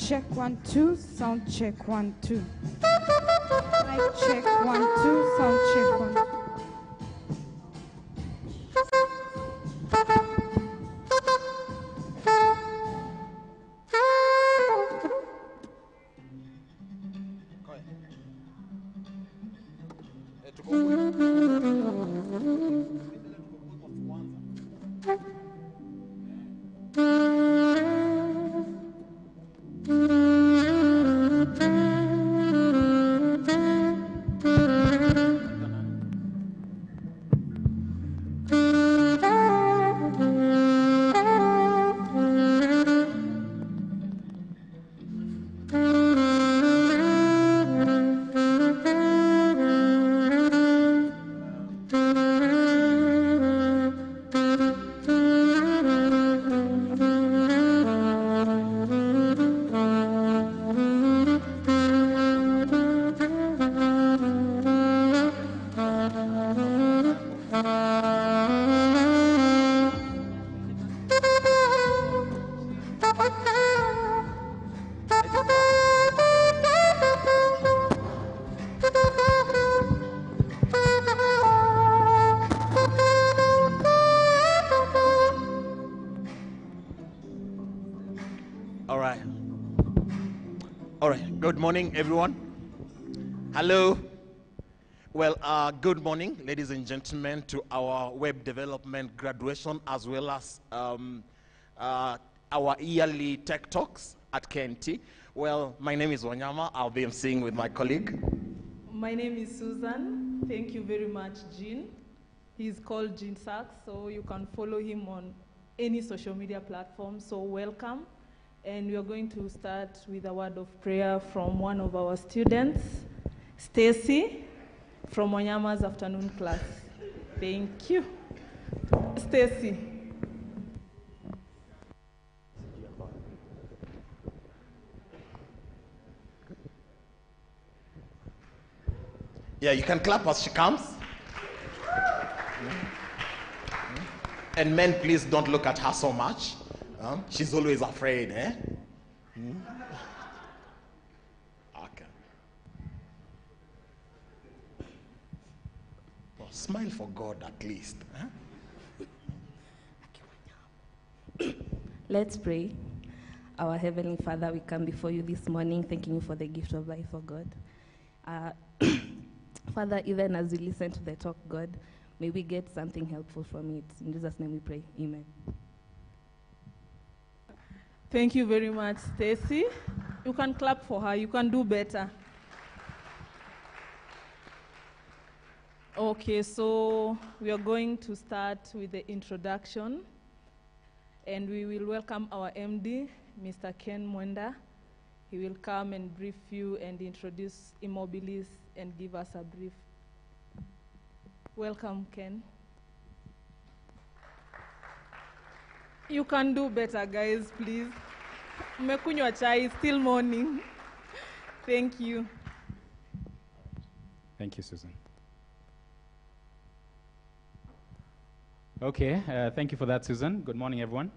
check 1 2, sound check 1 2. Mic check 1 2, sound check 1 2. Good morning, everyone. Hello. Well, good morning, ladies and gentlemen, to our web development graduation, as well as our yearly tech talks at KNT. Well, my name is Wanyama. I'll be emceeing with my colleague. My name is Susan. Thank you very much, Jean. He's called Jean Sachs, so you can follow him on any social media platform. So welcome. And we are going to start with a word of prayer from one of our students, Stacy, from Wanyama's afternoon class. Thank you. Stacy. Yeah, you can clap as she comes. And men, please don't look at her so much. She's always afraid, eh? Okay. Well, smile for God at least. Let's pray. Our Heavenly Father, we come before you this morning, thanking you for the gift of life, oh God. Father, even as we listen to the talk, God, may we get something helpful from it. In Jesus' name we pray. Amen. Thank you very much, Stacy. You can clap for her. You can do better. Okay, so we are going to start with the introduction, and we will welcome our MD, Mr. Ken Mwenda. He will come and brief you and introduce eMobilis and give us a brief. Welcome, Ken. You can do better, guys, please. Mmekunywa chai, still morning. Thank you. Thank you, Susan. Okay, thank you for that, Susan. Good morning, everyone.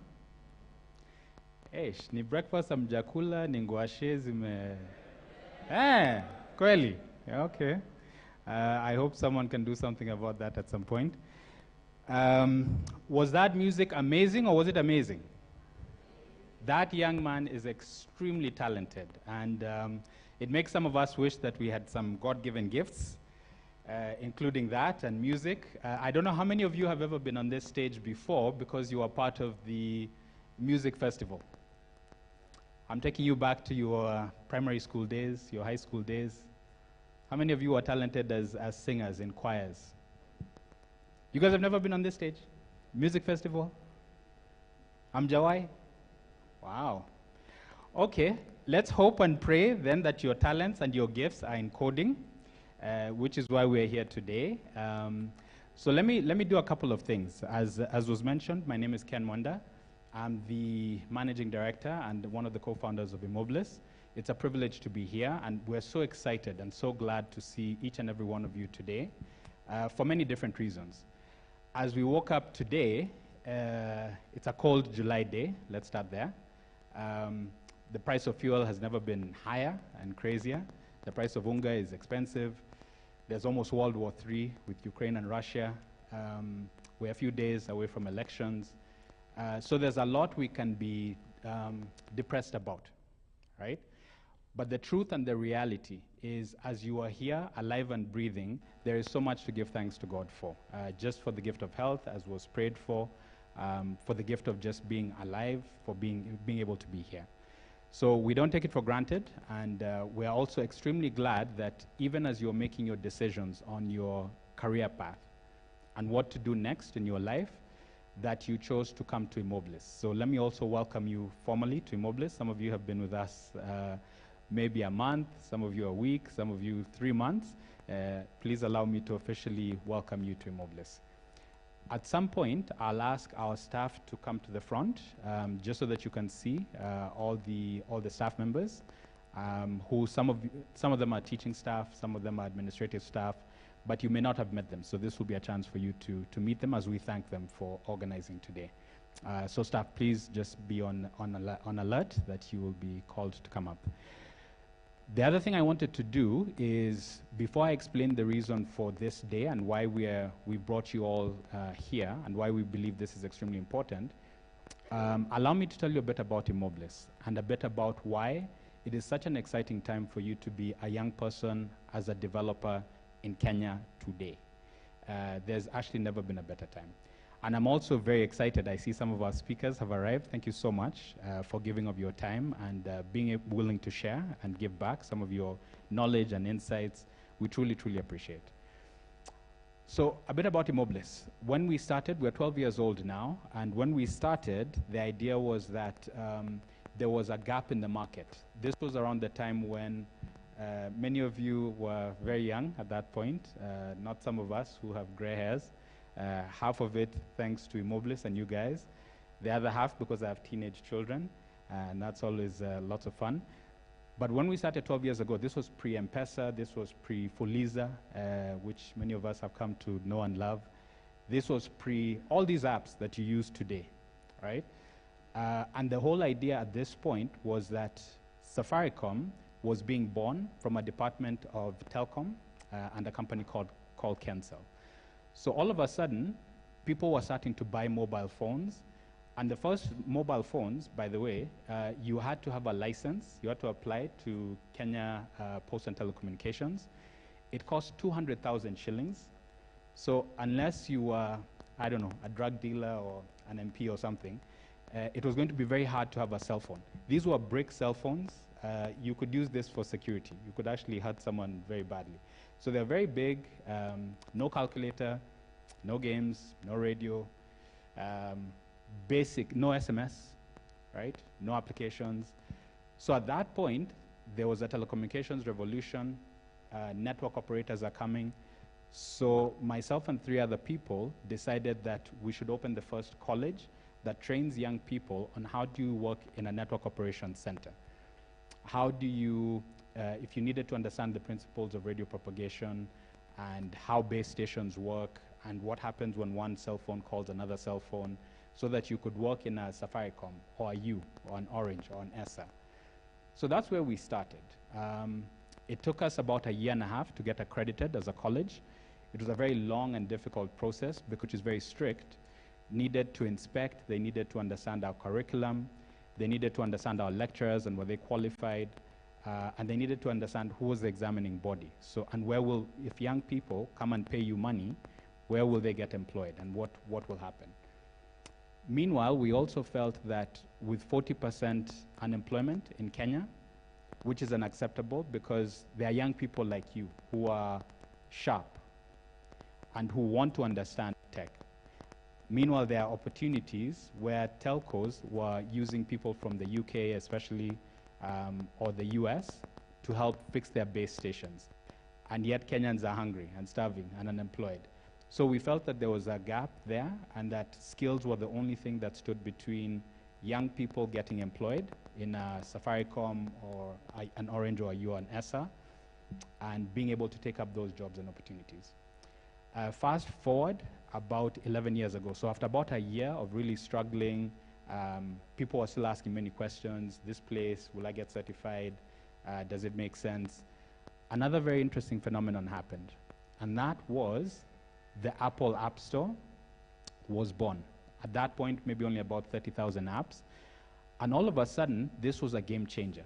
Ni breakfast amjakula, ni ngwashe zime. Kweli. Yeah, okay. I hope someone can do something about that at some point. Was that music amazing or was it amazing? That young man is extremely talented, and it makes some of us wish that we had some God-given gifts, including that and music. I don't know how many of you have ever been on this stage before because you are part of the music festival. I'm taking you back to your primary school days, your high school days. How many of you are talented as singers in choirs? You guys have never been on this stage? Music festival? Amjawai? Wow. Okay, let's hope and pray then that your talents and your gifts are in coding, which is why we're here today. So let me do a couple of things. As was mentioned, my name is Ken Mwenda. I'm the managing director and one of the co-founders of eMobilis. It's a privilege to be here, and we're so excited and so glad to see each and every one of you today for many different reasons. As we woke up today, it's a cold July day. Let's start there. The price of fuel has never been higher and crazier. The price of unga is expensive. There's almost World War III with Ukraine and Russia. We're a few days away from elections. So there's a lot we can be depressed about, right? But the truth and the reality is, as you are here, alive and breathing, there is so much to give thanks to God for. Just for the gift of health, as was prayed for the gift of just being alive, for being able to be here. So we don't take it for granted, and we are also extremely glad that even as you're making your decisions on your career path and what to do next in your life, that you chose to come to eMobilis. So let me also welcome you formally to eMobilis. Some of you have been with us maybe a month, some of you a week, some of you 3 months. Please allow me to officially welcome you to eMobilis. At some point, I'll ask our staff to come to the front, just so that you can see all the staff members, who some of them are teaching staff, some of them are administrative staff, but you may not have met them. So this will be a chance for you to meet them as we thank them for organizing today. So staff, please just be on alert that you will be called to come up. The other thing I wanted to do is, before I explain the reason for this day and why we brought you all here and why we believe this is extremely important, allow me to tell you a bit about eMobilis and a bit about why it is such an exciting time for you to be a young person as a developer in Kenya today. There's actually never been a better time. And I'm also very excited. I see some of our speakers have arrived. Thank you so much for giving of your time and being willing to share and give back some of your knowledge and insights. We truly, truly appreciate. So a bit about eMobilis. When we started, we're 12 years old now, and when we started, the idea was that there was a gap in the market. This was around the time when many of you were very young at that point, not some of us who have gray hairs. Half of it thanks to eMobilis and you guys. The other half because I have teenage children, and that's always lots of fun. But when we started 12 years ago, this was pre-M-Pesa, this was pre-Fuliza, which many of us have come to know and love. This was pre-all these apps that you use today, right? And the whole idea at this point was that Safaricom was being born from a department of telecom and a company called Kensel. So all of a sudden, people were starting to buy mobile phones. And the first mobile phones, by the way, you had to have a license. You had to apply to Kenya Post and Telecommunications. It cost 200,000 shillings. So unless you were, I don't know, a drug dealer or an MP or something, it was going to be very hard to have a cell phone. These were brick cell phones. You could use this for security. You could actually hurt someone very badly. So they're very big, no calculator, no games, no radio, basic, no SMS, right? No applications. So at that point, there was a telecommunications revolution. Network operators are coming. So myself and 3 other people decided that we should open the first college that trains young people on how do you work in a network operations center. How do you, if you needed to understand the principles of radio propagation and how base stations work and what happens when one cell phone calls another cell phone, so that you could work in a Safaricom or a U or an Orange or an ESA. So that's where we started. It took us about a year and a half to get accredited as a college. It was a very long and difficult process because it's very strict. Needed to inspect, they needed to understand our curriculum, they needed to understand our lecturers and were they qualified, and they needed to understand who was the examining body. So, and where will, if young people come and pay you money, where will they get employed and what will happen? Meanwhile, we also felt that with 40% unemployment in Kenya, which is unacceptable because there are young people like you who are sharp and who want to understand tech. Meanwhile, there are opportunities where telcos were using people from the UK especially, or the US, to help fix their base stations. And yet Kenyans are hungry and starving and unemployed. So we felt that there was a gap there and that skills were the only thing that stood between young people getting employed in a Safaricom or an Orange or an ESA and being able to take up those jobs and opportunities. Fast forward about 11 years ago. So after about a year of really struggling People are still asking many questions. This place, will I get certified? Does it make sense? Another very interesting phenomenon happened, and that was the Apple App Store was born. At that point, maybe only about 30,000 apps. And all of a sudden, this was a game changer.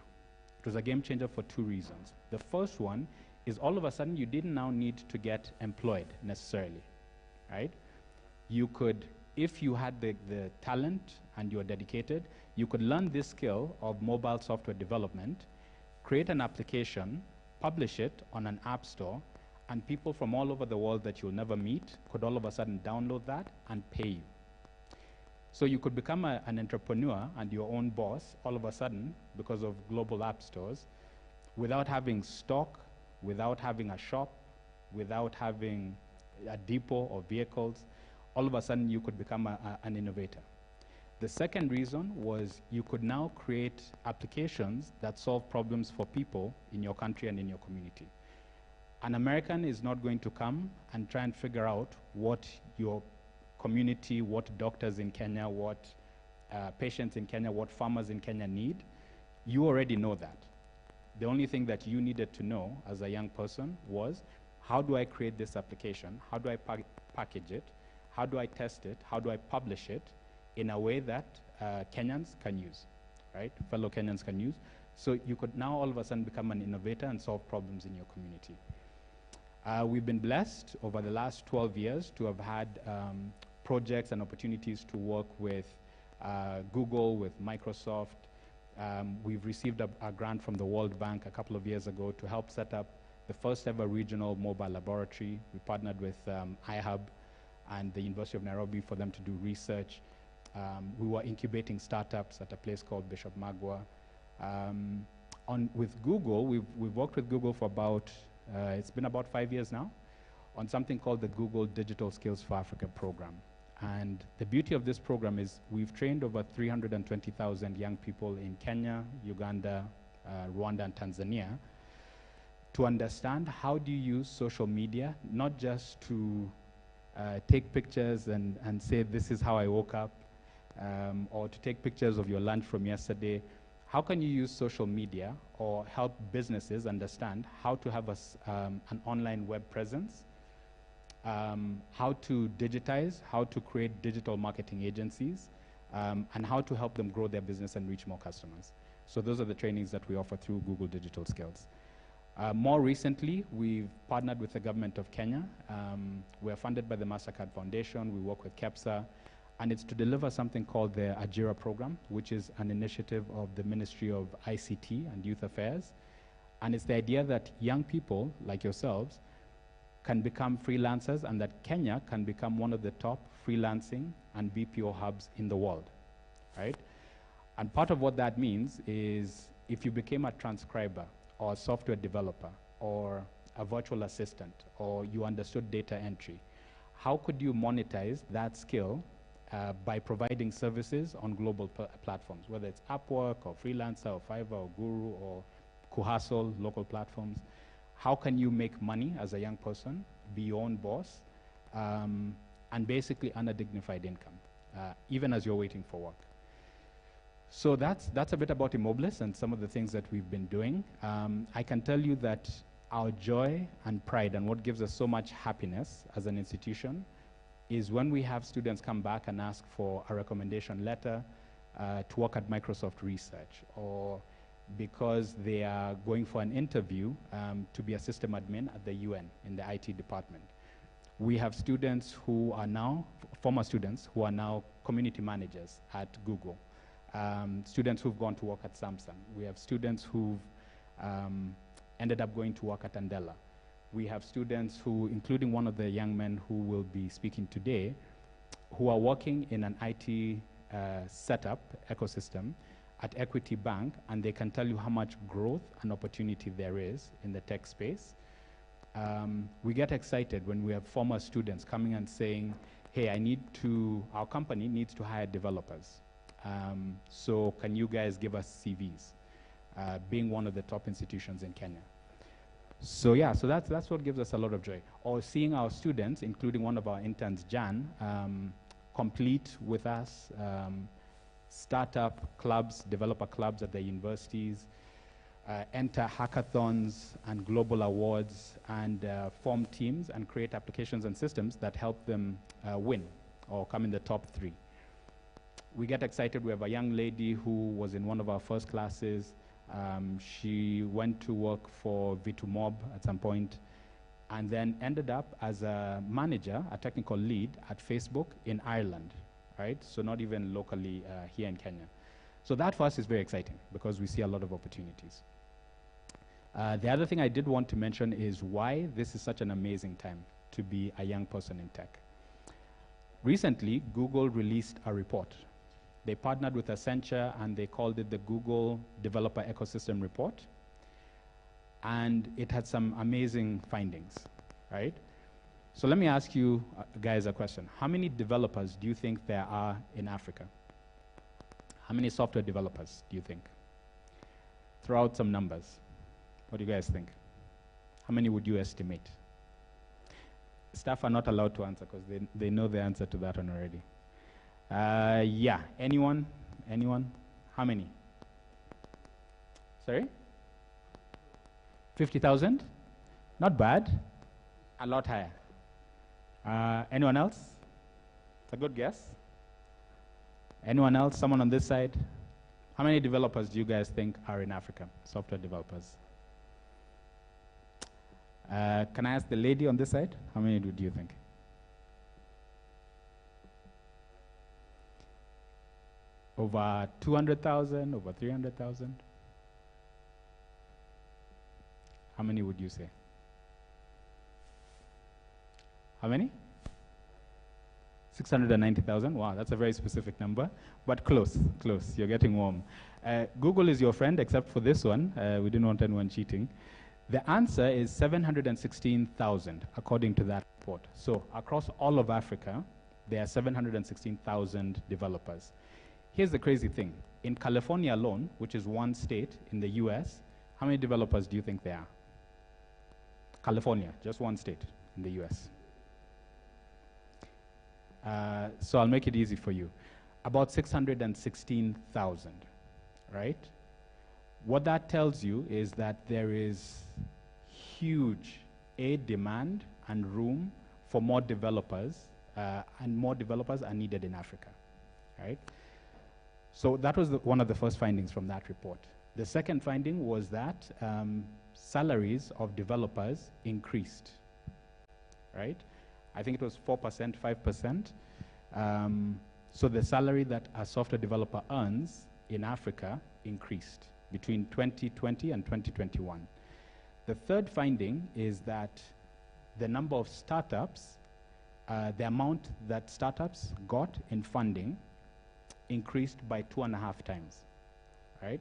It was a game changer for two reasons. The first one is all of a sudden, you didn't now need to get employed necessarily, right? You could, if you had the talent and you were dedicated, you could learn this skill of mobile software development, create an application, publish it on an app store, and people from all over the world that you'll never meet could all of a sudden download that and pay you. So you could become an entrepreneur and your own boss all of a sudden because of global app stores without having stock, without having a shop, without having a depot or vehicles. All of a sudden you could become an innovator. The second reason was you could now create applications that solve problems for people in your country and in your community. An American is not going to come and try and figure out what your community, what doctors in Kenya, what patients in Kenya, what farmers in Kenya need. You already know that. The only thing that you needed to know as a young person was, how do I create this application? How do I package it? How do I test it? How do I publish it in a way that Kenyans can use, right? Fellow Kenyans can use. So you could now all of a sudden become an innovator and solve problems in your community. We've been blessed over the last 12 years to have had projects and opportunities to work with Google, with Microsoft. We've received a grant from the World Bank a couple of years ago to help set up the first ever regional mobile laboratory. We partnered with iHub and the University of Nairobi for them to do research. We were incubating startups at a place called Bishop Magwa. With Google, we've worked with Google for about, it's been about 5 years now, on something called the Google Digital Skills for Africa program. And the beauty of this program is we've trained over 320,000 young people in Kenya, Uganda, Rwanda, and Tanzania to understand how do you use social media, not just to take pictures and say, this is how I woke up, or to take pictures of your lunch from yesterday. How can you use social media or help businesses understand how to have an online web presence, how to digitize, how to create digital marketing agencies, and how to help them grow their business and reach more customers. So those are the trainings that we offer through Google Digital Skills. More recently, we've partnered with the government of Kenya. We're funded by the MasterCard Foundation. We work with KEPSA. And it's to deliver something called the Ajira program, which is an initiative of the Ministry of ICT and Youth Affairs. And it's the idea that young people like yourselves can become freelancers and that Kenya can become one of the top freelancing and BPO hubs in the world, right? And part of what that means is if you became a transcriber or a software developer or a virtual assistant or you understood data entry, how could you monetize that skill by providing services on global platforms, whether it's Upwork or Freelancer or Fiverr or Guru or Kuhasol, local platforms? How can you make money as a young person, be your own boss, and basically earn a dignified income, even as you're waiting for work? So that's a bit about eMobilis and some of the things that we've been doing. I can tell you that our joy and pride and what gives us so much happiness as an institution is when we have students come back and ask for a recommendation letter to work at Microsoft Research, or because they are going for an interview to be a system admin at the UN in the IT department. We have students who are now, former students, who are now community managers at Google. Students who've gone to work at Samsung. We have students who've ended up going to work at Andela. We have students who, including one of the young men who will be speaking today, who are working in an IT setup, ecosystem, at Equity Bank, and they can tell you how much growth and opportunity there is in the tech space. We get excited when we have former students coming and saying, hey, our company needs to hire developers. So can you guys give us CVs? Being one of the top institutions in Kenya. So yeah, so that's what gives us a lot of joy. Or seeing our students, including one of our interns, Jan, complete with us startup clubs, developer clubs at the universities, enter hackathons and global awards, and form teams and create applications and systems that help them win or come in the top 3. We get excited. We have a young lady who was in one of our first classes. She went to work for V2Mob at some point, and then ended up as a manager, a technical lead at Facebook in Ireland, right? So not even locally here in Kenya. So that for us is very exciting because we see a lot of opportunities. The other thing I did want to mention is why this is such an amazing time to be a young person in tech. Recently, Google released a report. They partnered with Accenture and they called it the Google Developer Ecosystem Report. And it had some amazing findings, right? So let me ask you guys a question. How many developers do you think there are in Africa? How many software developers do you think? Throw out some numbers. What do you guys think? How many would you estimate? Staff are not allowed to answer because they know the answer to that one already. Yeah, anyone? Anyone? How many? Sorry? 50,000? Not bad. A lot higher. Anyone else? It's a good guess. Anyone else? Someone on this side? How many developers do you guys think are in Africa? Software developers. Can I ask the lady on this side? How many do you think? Over 200,000, over 300,000? How many would you say? How many? 690,000. Wow, that's a very specific number, but close, close. You're getting warm. Google is your friend, except for this one. We didn't want anyone cheating. The answer is 716,000, according to that report. So across all of Africa, there are 716,000 developers. Here's the crazy thing. In California alone, which is one state in the US, how many developers do you think there are? California, just one state in the US. So I'll make it easy for you. About 616,000, right? What that tells you is that there is huge demand and room for more developers, and more developers are needed in Africa, right? So that was one of the first findings from that report. The second finding was that salaries of developers increased, right? I think it was 4%, 5%. So the salary that a software developer earns in Africa increased between 2020 and 2021. The third finding is that the number of startups, the amount that startups got in funding increased by 2.5 times, right?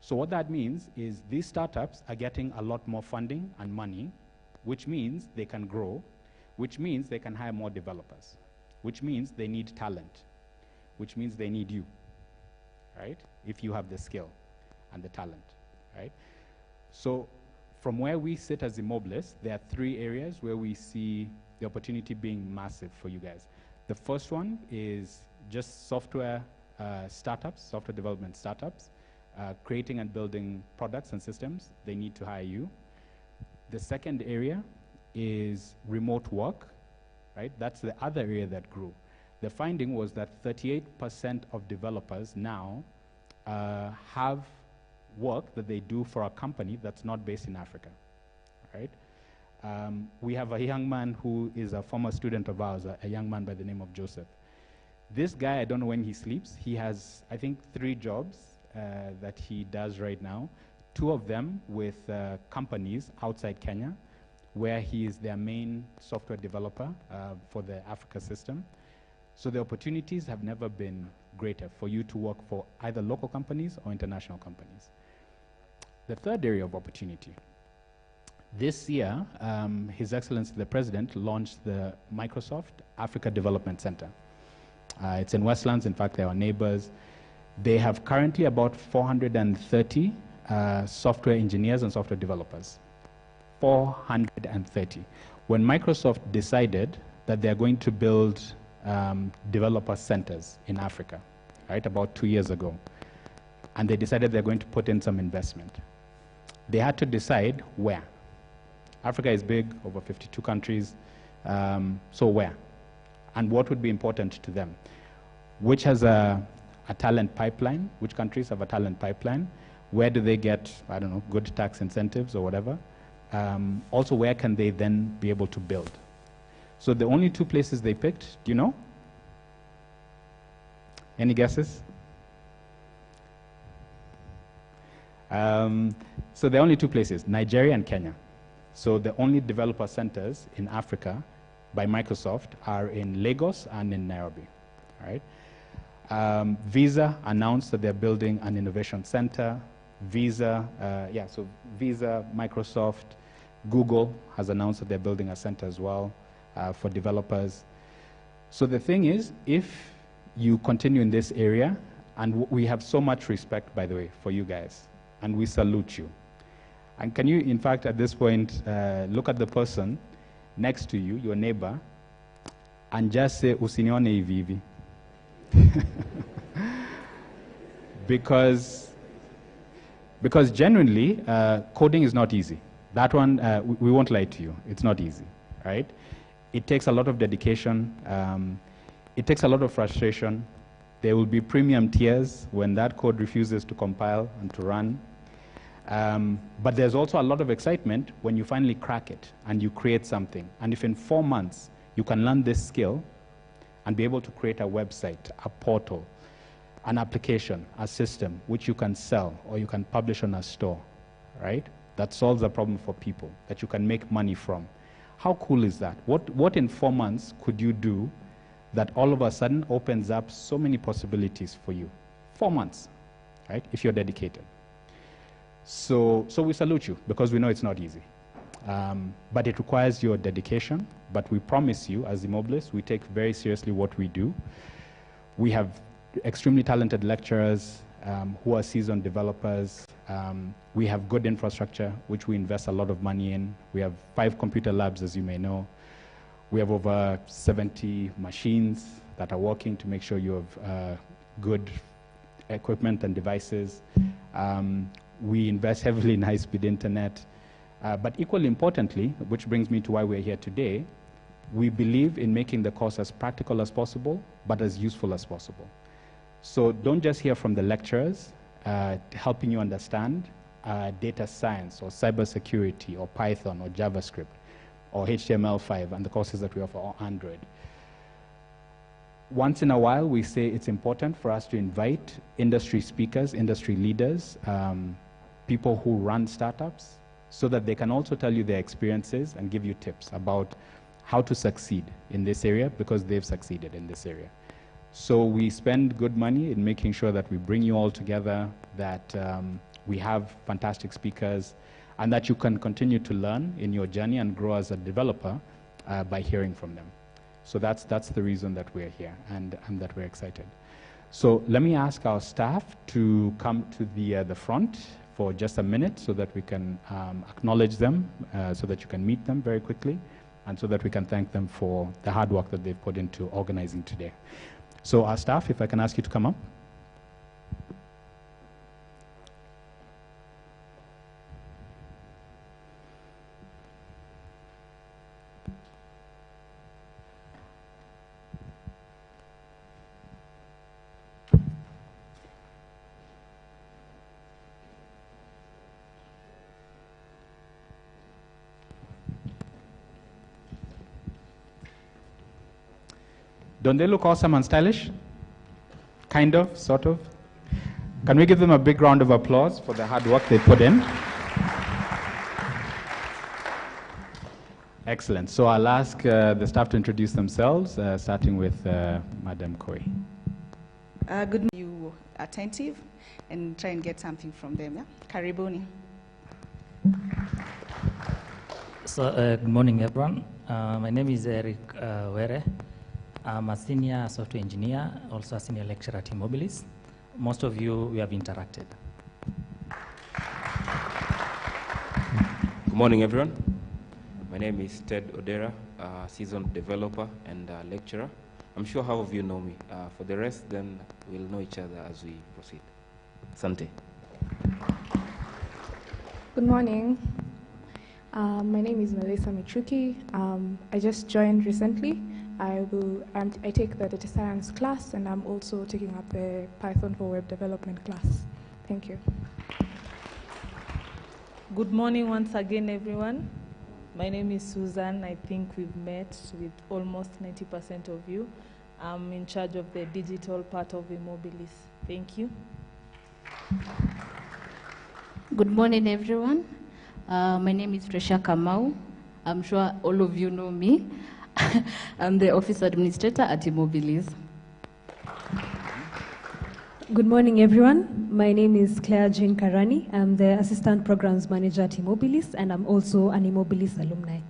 So what that means is these startups are getting a lot more funding and money, which means they can grow, which means they can hire more developers, which means they need talent, which means they need you, right? If you have the skill and the talent, right? So from where we sit as eMobilis, there are 3 areas where we see the opportunity being massive for you guys. The first one is just software startups, software development startups, creating and building products and systems. They need to hire you. The second area is remote work, right? That's the other area that grew. The finding was that 38% of developers now have work that they do for a company that's not based in Africa, right? We have a young man who is a former student of ours, a young man by the name of Joseph. This guy, I don't know when he sleeps. He has, I think, 3 jobs that he does right now, 2 of them with companies outside Kenya, where he is their main software developer for the Africa system. So the opportunities have never been greater for you to work for either local companies or international companies. The third area of opportunity. This year, His Excellency the President launched the Microsoft Africa Development Center. It's in Westlands. In fact, they're our neighbors. They have currently about 430 software engineers and software developers. 430. When Microsoft decided that they're going to build developer centers in Africa, right, about 2 years ago. And they decided they're going to put in some investment. They had to decide where. Africa is big, over 52 countries, so where? And what would be important to them? Which has a talent pipeline? Which countries have a talent pipeline? Where do they get, I don't know, good tax incentives or whatever? Also, where can they then be able to build? So the only 2 places they picked, do you know? Any guesses? So there are only 2 places, Nigeria and Kenya. So the only developer centers in Africa by Microsoft are in Lagos and in Nairobi, right? Visa announced that they're building an innovation center. Visa, Microsoft, Google has announced that they're building a center as well for developers. So the thing is, if you continue in this area, and we have so much respect, by the way, for you guys, and we salute you. And can you, in fact, at this point, look at the person next to you, your neighbor, and just say, "Usinione hivi." Because genuinely, coding is not easy. That one, we won't lie to you. It's not easy, right? It takes a lot of dedication. It takes a lot of frustration. There will be premium tiers when that code refuses to compile and to run. But there's also a lot of excitement when you finally crack it and you create something. And if in 4 months you can learn this skill and be able to create a website, a portal, an application, a system, which you can sell or you can publish on a store, right? That solves a problem for people that you can make money from. How cool is that? What in 4 months could you do that all of a sudden opens up so many possibilities for you? 4 months, right? If you're dedicated. So we salute you because we know it's not easy. But it requires your dedication. But we promise you, as eMobilis, we take very seriously what we do. We have extremely talented lecturers who are seasoned developers. We have good infrastructure, which we invest a lot of money in. We have 5 computer labs, as you may know. We have over 70 machines that are working to make sure you have good equipment and devices. We invest heavily in high-speed internet. But equally importantly, which brings me to why we're here today, we believe in making the course as practical as possible, but as useful as possible. So don't just hear from the lecturers helping you understand data science or cybersecurity or Python or JavaScript or HTML5 and the courses that we offer, or Android. Once in a while, we say it's important for us to invite industry speakers, industry leaders, people who run startups, so that they can also tell you their experiences and give you tips about how to succeed in this area because they've succeeded in this area. So we spend good money in making sure that we bring you all together, that we have fantastic speakers, and that you can continue to learn in your journey and grow as a developer by hearing from them. So that's the reason that we're here and that we're excited. So let me ask our staff to come to the front for just a minute so that we can acknowledge them, so that you can meet them very quickly, and so that we can thank them for the hard work that they've put into organizing today. So our staff, if I can ask you to come up. Don't they look awesome and stylish? Kind of, sort of. Can we give them a big round of applause for the hard work they put in? Excellent. So I'll ask the staff to introduce themselves, starting with Madam Koi. Good morning. You attentive and try and get something from them. Yeah? Karibuni. So good morning, everyone. My name is Eric Were. I'm a senior software engineer, also a senior lecturer at eMobilis. Most of you, we have interacted. Good morning, everyone. My name is Ted Odera, a seasoned developer and lecturer. I'm sure half of you know me. For the rest, then we'll know each other as we proceed. Asante. Good morning. My name is Melissa Michuki. I just joined recently. I take the data science class, and I'm also taking up the Python for web development class. Thank you. Good morning once again, everyone. My name is Susan. I think we've met with almost 90% of you. I'm in charge of the digital part of eMobilis. Thank you. Good morning, everyone. My name is Tresha Kamau. I'm sure all of you know me. I'm the office administrator at eMobilis. Good morning, everyone. My name is Claire Jean Karani. I'm the assistant programs manager at eMobilis, and I'm also an eMobilis alumni.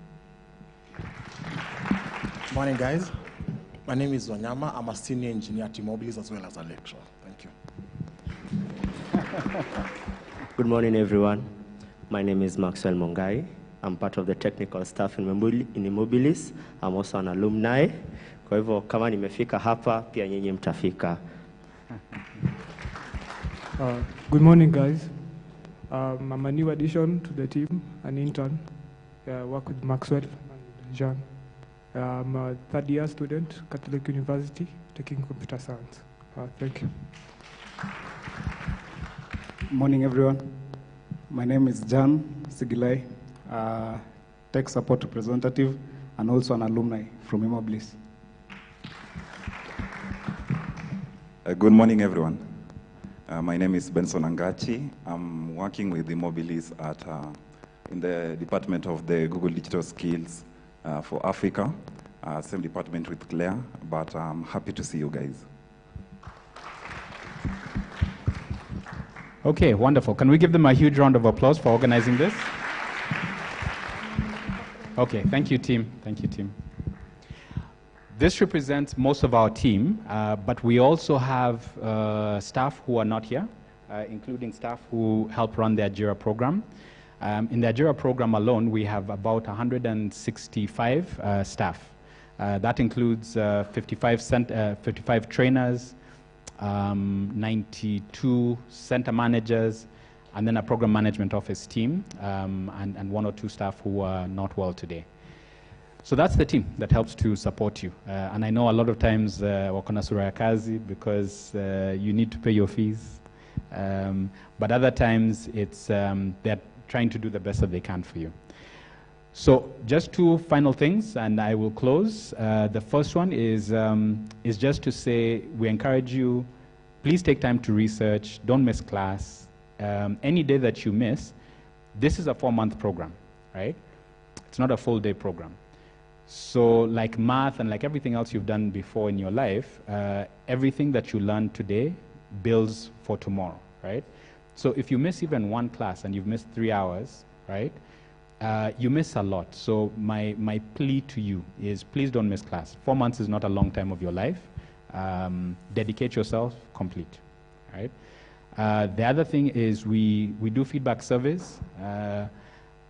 Morning, guys. My name is Wanyama. I'm a senior engineer at eMobilis as well as a lecturer. Thank you. Good morning, everyone. My name is Maxwell Mongai. I'm part of the technical staff in eMobilis. I'm also an alumni. Kwa hivyo kama nimefika hapa, pia nyinyi mtafika. Good morning, guys. I'm a new addition to the team, an intern. I work with Maxwell and Jean. I'm a third-year student, Catholic University, taking computer science. Thank you. Morning, everyone. My name is Jan Sigilai, tech support representative, and also an alumni from eMobilis. Good morning, everyone. My name is Benson Angachi. I'm working with eMobilis in the department of the Google Digital Skills for Africa, same department with Claire, but I'm happy to see you guys. Okay, wonderful. Can we give them a huge round of applause for organizing this? Okay, thank you, team. Thank you, team. This represents most of our team, but we also have staff who are not here, including staff who help run the Jira program. In the Jira program alone, we have about 165 staff. That includes 55 trainers, 92 center managers, and then a program management office team, and 1 or 2 staff who are not well today. So that's the team that helps to support you. And I know a lot of times wakona sura ya kazi because you need to pay your fees. But other times it's they're trying to do the best that they can for you. So just 2 final things, and I will close. The first one is just to say we encourage you, please take time to research, don't miss class. Any day that you miss, this is a 4-month program, right? It's not a full day program. So like math and like everything else you've done before in your life, everything that you learn today builds for tomorrow, right? So if you miss even 1 class and you've missed 3 hours, right, you miss a lot. So my plea to you is please don't miss class. 4 months is not a long time of your life. Dedicate yourself, complete, right? The other thing is we do feedback surveys.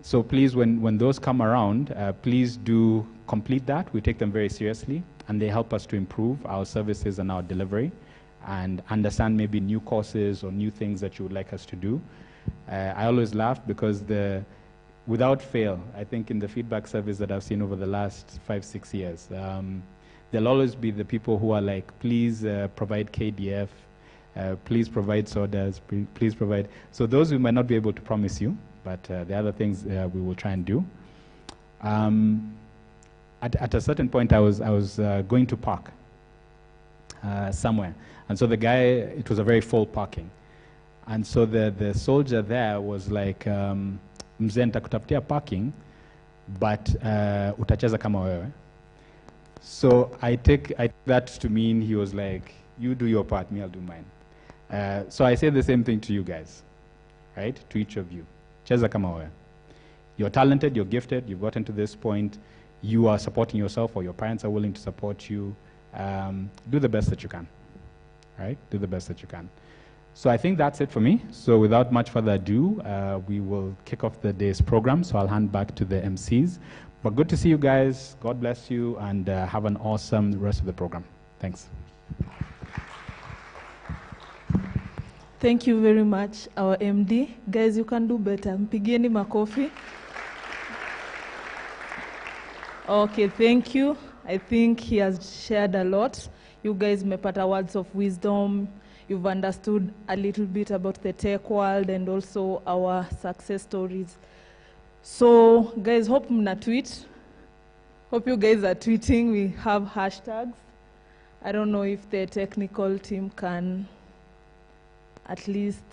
So please, when those come around, please do complete that. We take them very seriously, and they help us to improve our services and our delivery and understand maybe new courses or new things that you would like us to do. I always laugh because without fail, I think in the feedback surveys that I've seen over the last 5-6 years, there'll always be the people who are like, please provide KDF, please provide sodas, please provide. So those we might not be able to promise you, but the other things we will try and do. At a certain point, I was going to park somewhere. And so the guy, it was a very full parking. And so the soldier there was like, mzee nitakutafutia parking, but utacheza kama wewe. So I take that to mean he was like, you do your part, me I'll do mine. So I say the same thing to you guys, right? To each of you. Cheza kama wewe. You're talented, you're gifted, you've gotten to this point, you are supporting yourself or your parents are willing to support you. Do the best that you can, right? Do the best that you can. So I think that's it for me. So without much further ado, we will kick off the day's program. So I'll hand back to the MCs. But good to see you guys. God bless you, and have an awesome rest of the program. Thanks. Thank you very much, our MD. Guys, you can do better. Mpigieni makofi. Okay, thank you. I think he has shared a lot. You guys mepata words of wisdom. You've understood a little bit about the tech world and also our success stories. So, guys, hope mna tweet. Hope you guys are tweeting. We have hashtags. I don't know if the technical team can at least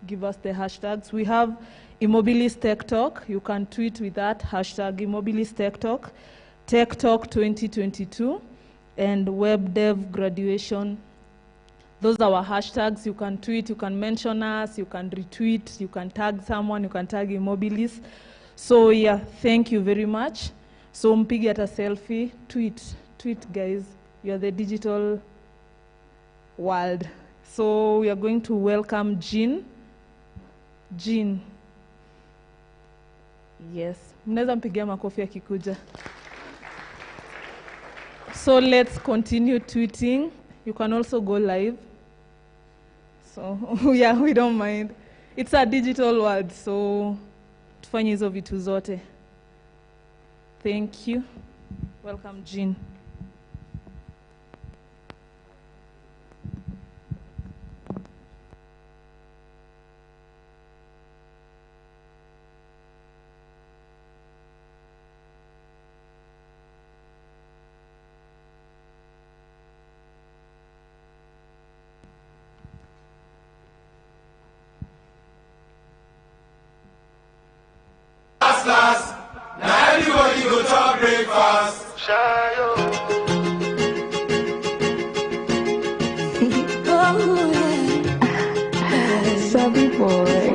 give us the hashtags. We have eMobilis Tech Talk. You can tweet with that hashtag eMobilis Tech Talk, Tech Talk 2022, and Web Dev Graduation. Those are our hashtags. You can tweet, you can mention us, you can retweet, you can tag someone, you can tag eMobilis. So yeah, thank you very much. So mpige ata selfie, tweet guys. You're the digital world. So we are going to welcome Jean. Jean. Yes. Mnaweza mpigia makofi akikuja. So let's continue tweeting. You can also go live. So yeah, we don't mind. It's a digital world, so tufanye hizo vitu zote. Thank you. Welcome, Jean. Last, now everybody go to breakfast. Savvy boy.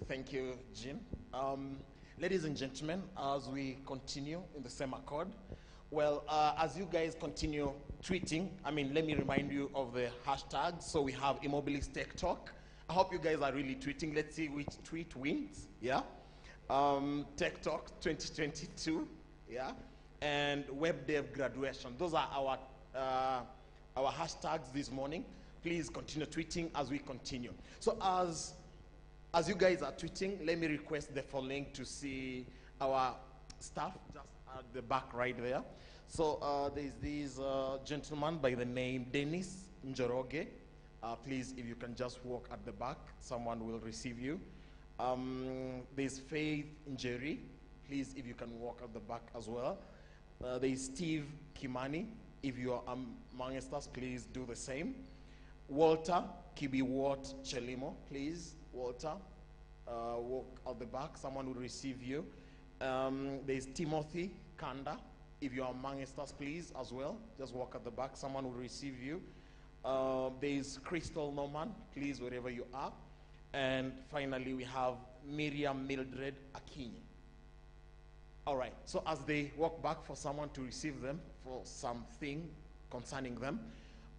Thank you, Jean. Ladies and gentlemen, as we continue in the same accord, well, as you guys continue tweeting, let me remind you of the hashtags. So we have eMobilis Tech Talk. I hope you guys are really tweeting. Let's see which tweet wins, yeah? Tech Talk 2022, yeah? And Web Dev Graduation. Those are our hashtags this morning. Please continue tweeting as we continue. So as you guys are tweeting, let me request the following to see our staff just at the back right there. So there's this gentleman by the name Dennis Njoroge. Please, if you can just walk at the back, someone will receive you. There's Faith Njeri. Please, if you can walk at the back as well. There's Steve Kimani. If you are amongst us, please do the same. Walter Kibiwot Chelimo, please, Walter, walk at the back. Someone will receive you. There's Timothy Kanda. If you are amongst us, please, as well, just walk at the back. Someone will receive you. There's Crystal Norman, please, wherever you are. And finally, we have Miriam Mildred Akinyi. All right, so as they walk back for someone to receive them for something concerning them,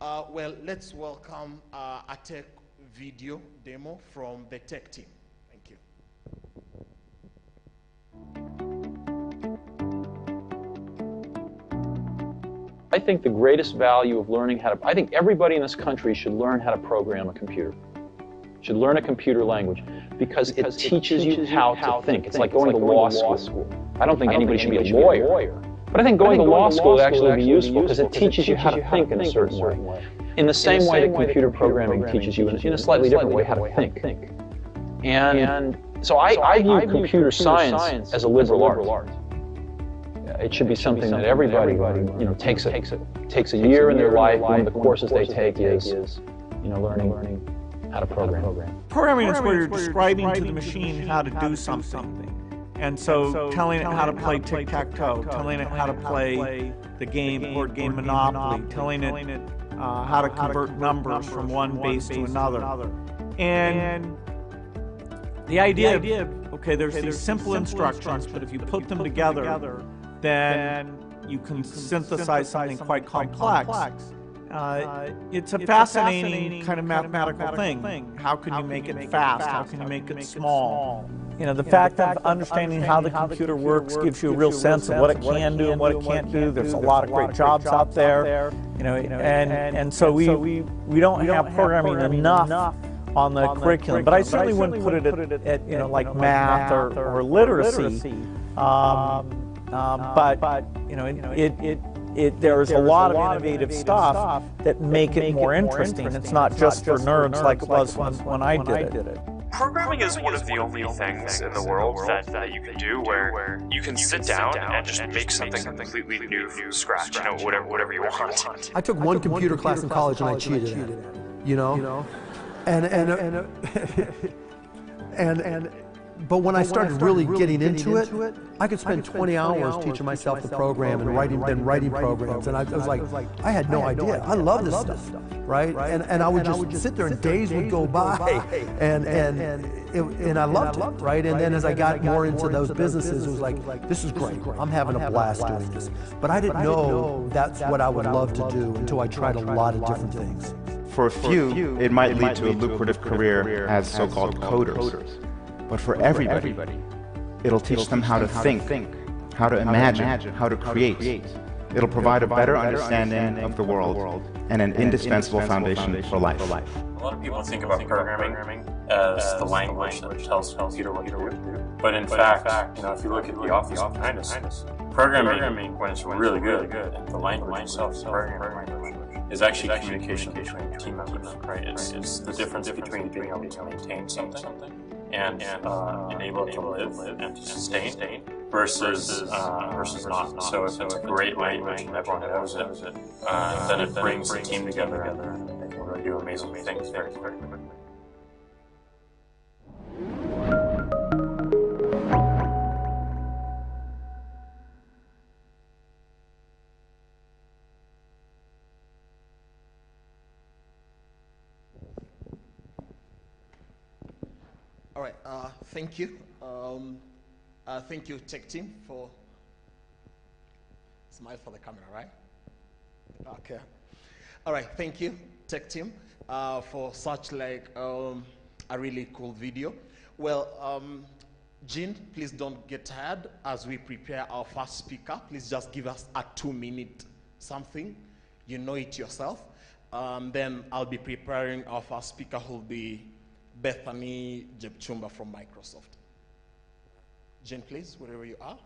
well, let's welcome a tech video demo from the tech team. Thank you. I think the greatest value of learning I think everybody in this country should learn how to program a computer. Should learn a computer language because it teaches you how to think. It's like going to law school. I don't think anybody should be a lawyer. But I think going to law school would actually be useful because it teaches you how to think in a certain way. In the same way that computer programming teaches you in a slightly different way how to think. And so I view computer science as a liberal art. It should be something that everybody takes a year in their life. One of the courses they take is learning how to program. Programming is where you're describing to the machine how to do something. And so telling it how to play tic-tac-toe, telling it how to play the board game Monopoly, telling it how to convert numbers from one base to another. And the idea of, okay, there's these simple instructions, but if you put them together, then you can synthesize something quite complex. It's a fascinating kind of mathematical thing. How can you make it fast? How can you make it small? The fact of understanding how the computer works gives you a real sense of what it can do and what it can't do. There's a lot of great jobs out there, and so we don't have programming enough on the curriculum. But I certainly wouldn't put it at like math or literacy. But there's a lot of innovative stuff that make it more interesting. It's not just for nerds like it was when I did it. Programming is one of the only things in the world that you can do where you can sit down and just make something completely new from scratch, whatever you want. I took one computer class in college and I cheated at it, but when I started really getting into it, I could spend 20 hours teaching myself the program and writing programs, and I was like, I had no idea. I love this stuff, right? And I would just sit there and days would go by, and I loved it, right? And then as I got more into those businesses, it was like, this is great. I'm having a blast doing this. But I didn't know that's what I would love to do until I tried a lot of different things. For a few, it might lead to a lucrative career as so-called coders. But for everybody, it'll teach them how to think, how to imagine, how to create. It'll provide a better understanding of the world and an indispensable foundation for life. A lot of people think about programming as the language that tells the computer what to do. But in fact, if you look at the office behind us, programming, when it's really good, and the language itself, the programming language, is actually communication between team members, right? It's the difference between being able to maintain something and able to live and to sustain versus not. So if it's a great language and everyone knows it, then it brings the team together and they can really do amazing things very quickly. All right, thank you. Thank you, tech team, for smile for the camera, right? Okay. All right, thank you, tech team, for such like a really cool video. Well, Jean, please don't get tired as we prepare our first speaker. Please just give us a 2-minute something. You know it yourself. Then I'll be preparing our first speaker, who will be Bethany Jepchumba from Microsoft. Jean, please, wherever you are.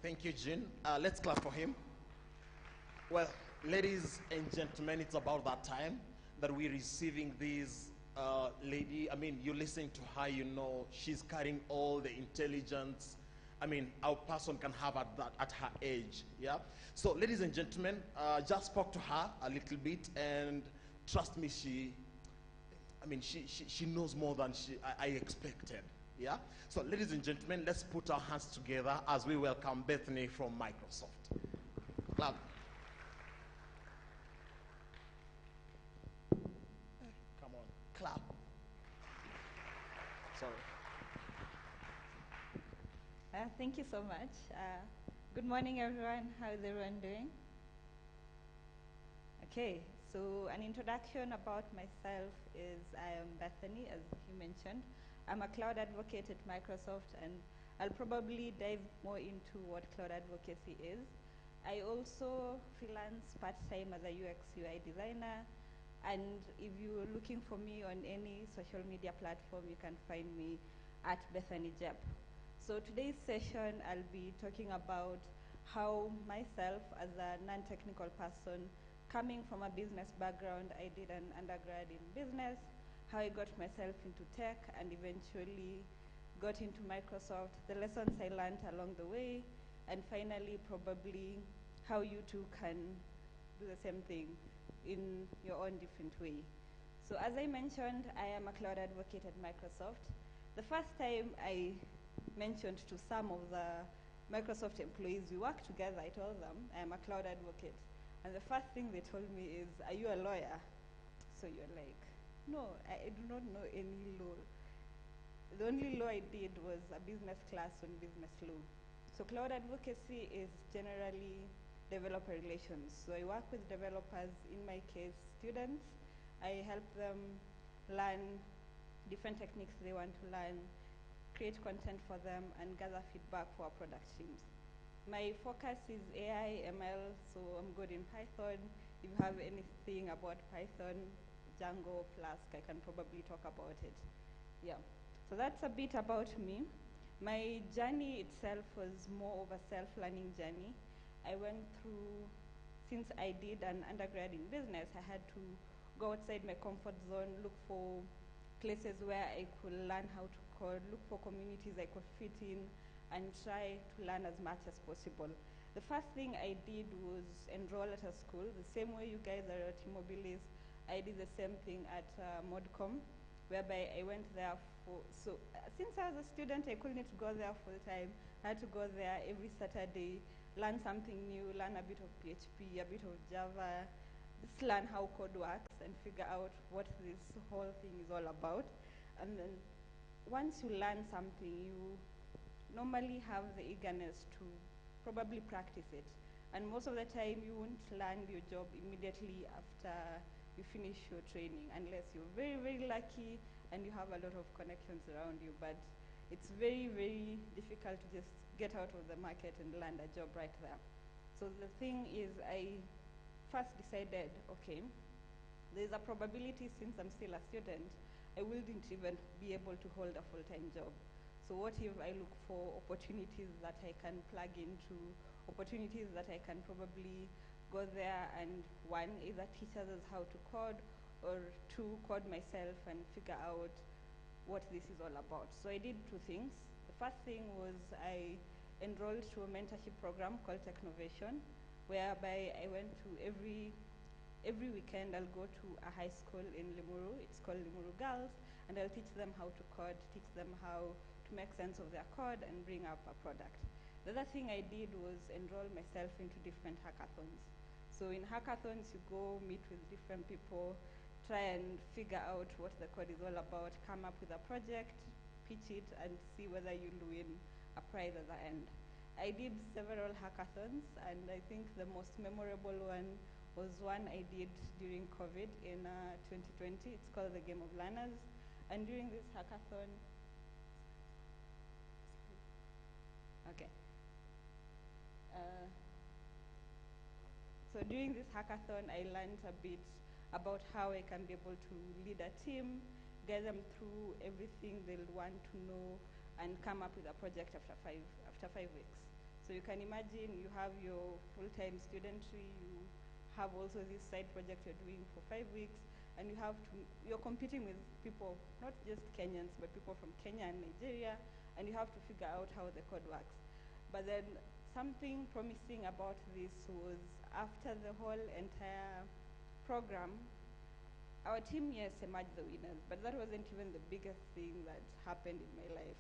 Thank you, Jean. Let's clap for him. Well, ladies and gentlemen, it's about that time that we're receiving these lady, I mean, you listen to her, you know, she's carrying all the intelligence, I mean, our person can have at her age, yeah? So, ladies and gentlemen, just spoke to her a little bit, and trust me, she knows more than I expected, yeah? So, ladies and gentlemen, let's put our hands together as we welcome Bethany from Microsoft. Clap. Come on, clap. Sorry. Thank you so much. Good morning, everyone. How is everyone doing? Okay, so an introduction about myself is I am Bethany, as you mentioned. I'm a cloud advocate at Microsoft, and I'll probably dive more into what cloud advocacy is. I also freelance part-time as a UX UI designer, and if you're looking for me on any social media platform, you can find me at Bethany Jep. So today's session, I'll be talking about how myself, as a non-technical person, coming from a business background, I did an undergrad in business, how I got myself into tech, and eventually got into Microsoft, the lessons I learned along the way, and finally, probably how you too can do the same thing in your own different way. So as I mentioned, I am a cloud advocate at Microsoft. The first time I mentioned to some of the Microsoft employees, we work together, I told them, I am a cloud advocate. And the first thing they told me is, are you a lawyer? So you're like, no, I do not know any law. The only law I did was a business class on business law. So cloud advocacy is generally developer relations. So I work with developers, in my case, students. I help them learn different techniques they want to learn, create content for them, and gather feedback for our product teams. My focus is AI, ML, so I'm good in Python. If you have anything about Python, Django, Flask, I can probably talk about it. Yeah, so that's a bit about me. My journey itself was more of a self-learning journey. I went through, since I did an undergrad in business, I had to go outside my comfort zone, look for places where I could learn how to code, look for communities I could fit in, and try to learn as much as possible. The first thing I did was enroll at a school, the same way you guys are at eMobilis. I did the same thing at Modcom, whereby I went there since I was a student, I couldn't go there full time. I had to go there every Saturday, learn something new, learn a bit of PHP, a bit of Java, just learn how code works and figure out what this whole thing is all about. And then once you learn something, you normally have the eagerness to probably practice it. And most of the time, you won't land your job immediately after you finish your training, unless you're very, very lucky and you have a lot of connections around you. But it's very, very difficult to just get out of the market and land a job right there. So the thing is, I first decided, okay, there's a probability, since I'm still a student, I wouldn't even be able to hold a full-time job. So what if I look for opportunities that I can plug into, opportunities that I can probably go there and, one, either teach others how to code, or two, code myself and figure out what this is all about. So I did two things. The first thing was I enrolled to a mentorship program called Technovation, whereby I went to every weekend I'll go to a high school in Limuru. It's called Limuru Girls, and I'll teach them how to code, teach them how to make sense of their code and bring up a product. The other thing I did was enroll myself into different hackathons. So in hackathons, you go meet with different people, try and figure out what the code is all about, come up with a project, pitch it, and see whether you'll win a prize at the end. I did several hackathons, and I think the most memorable one was one I did during COVID in 2020. It's called the Game of Learners. And during this hackathon, so during this hackathon, I learned a bit about how I can be able to lead a team, get them through everything they'll want to know, and come up with a project after five weeks. So you can imagine you have your full-time studentry, you have also this side project you're doing for 5 weeks, and you're competing with people, not just Kenyans, but people from Kenya and Nigeria, and you have to figure out how the code works. But then something promising about this was after the whole entire program, our team, yes, emerged the winners, but that wasn't even the biggest thing that happened in my life.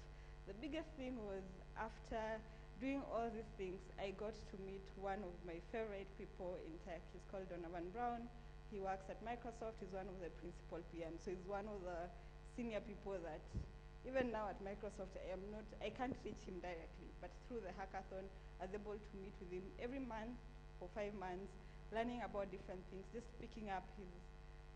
The biggest thing was after doing all these things, I got to meet one of my favorite people in tech. He's called Donovan Brown. He works at Microsoft. He's one of the principal PMs. So he's one of the senior people that, even now at Microsoft, I can't reach him directly, but through the hackathon, I was able to meet with him every month for 5 months, learning about different things, just picking up his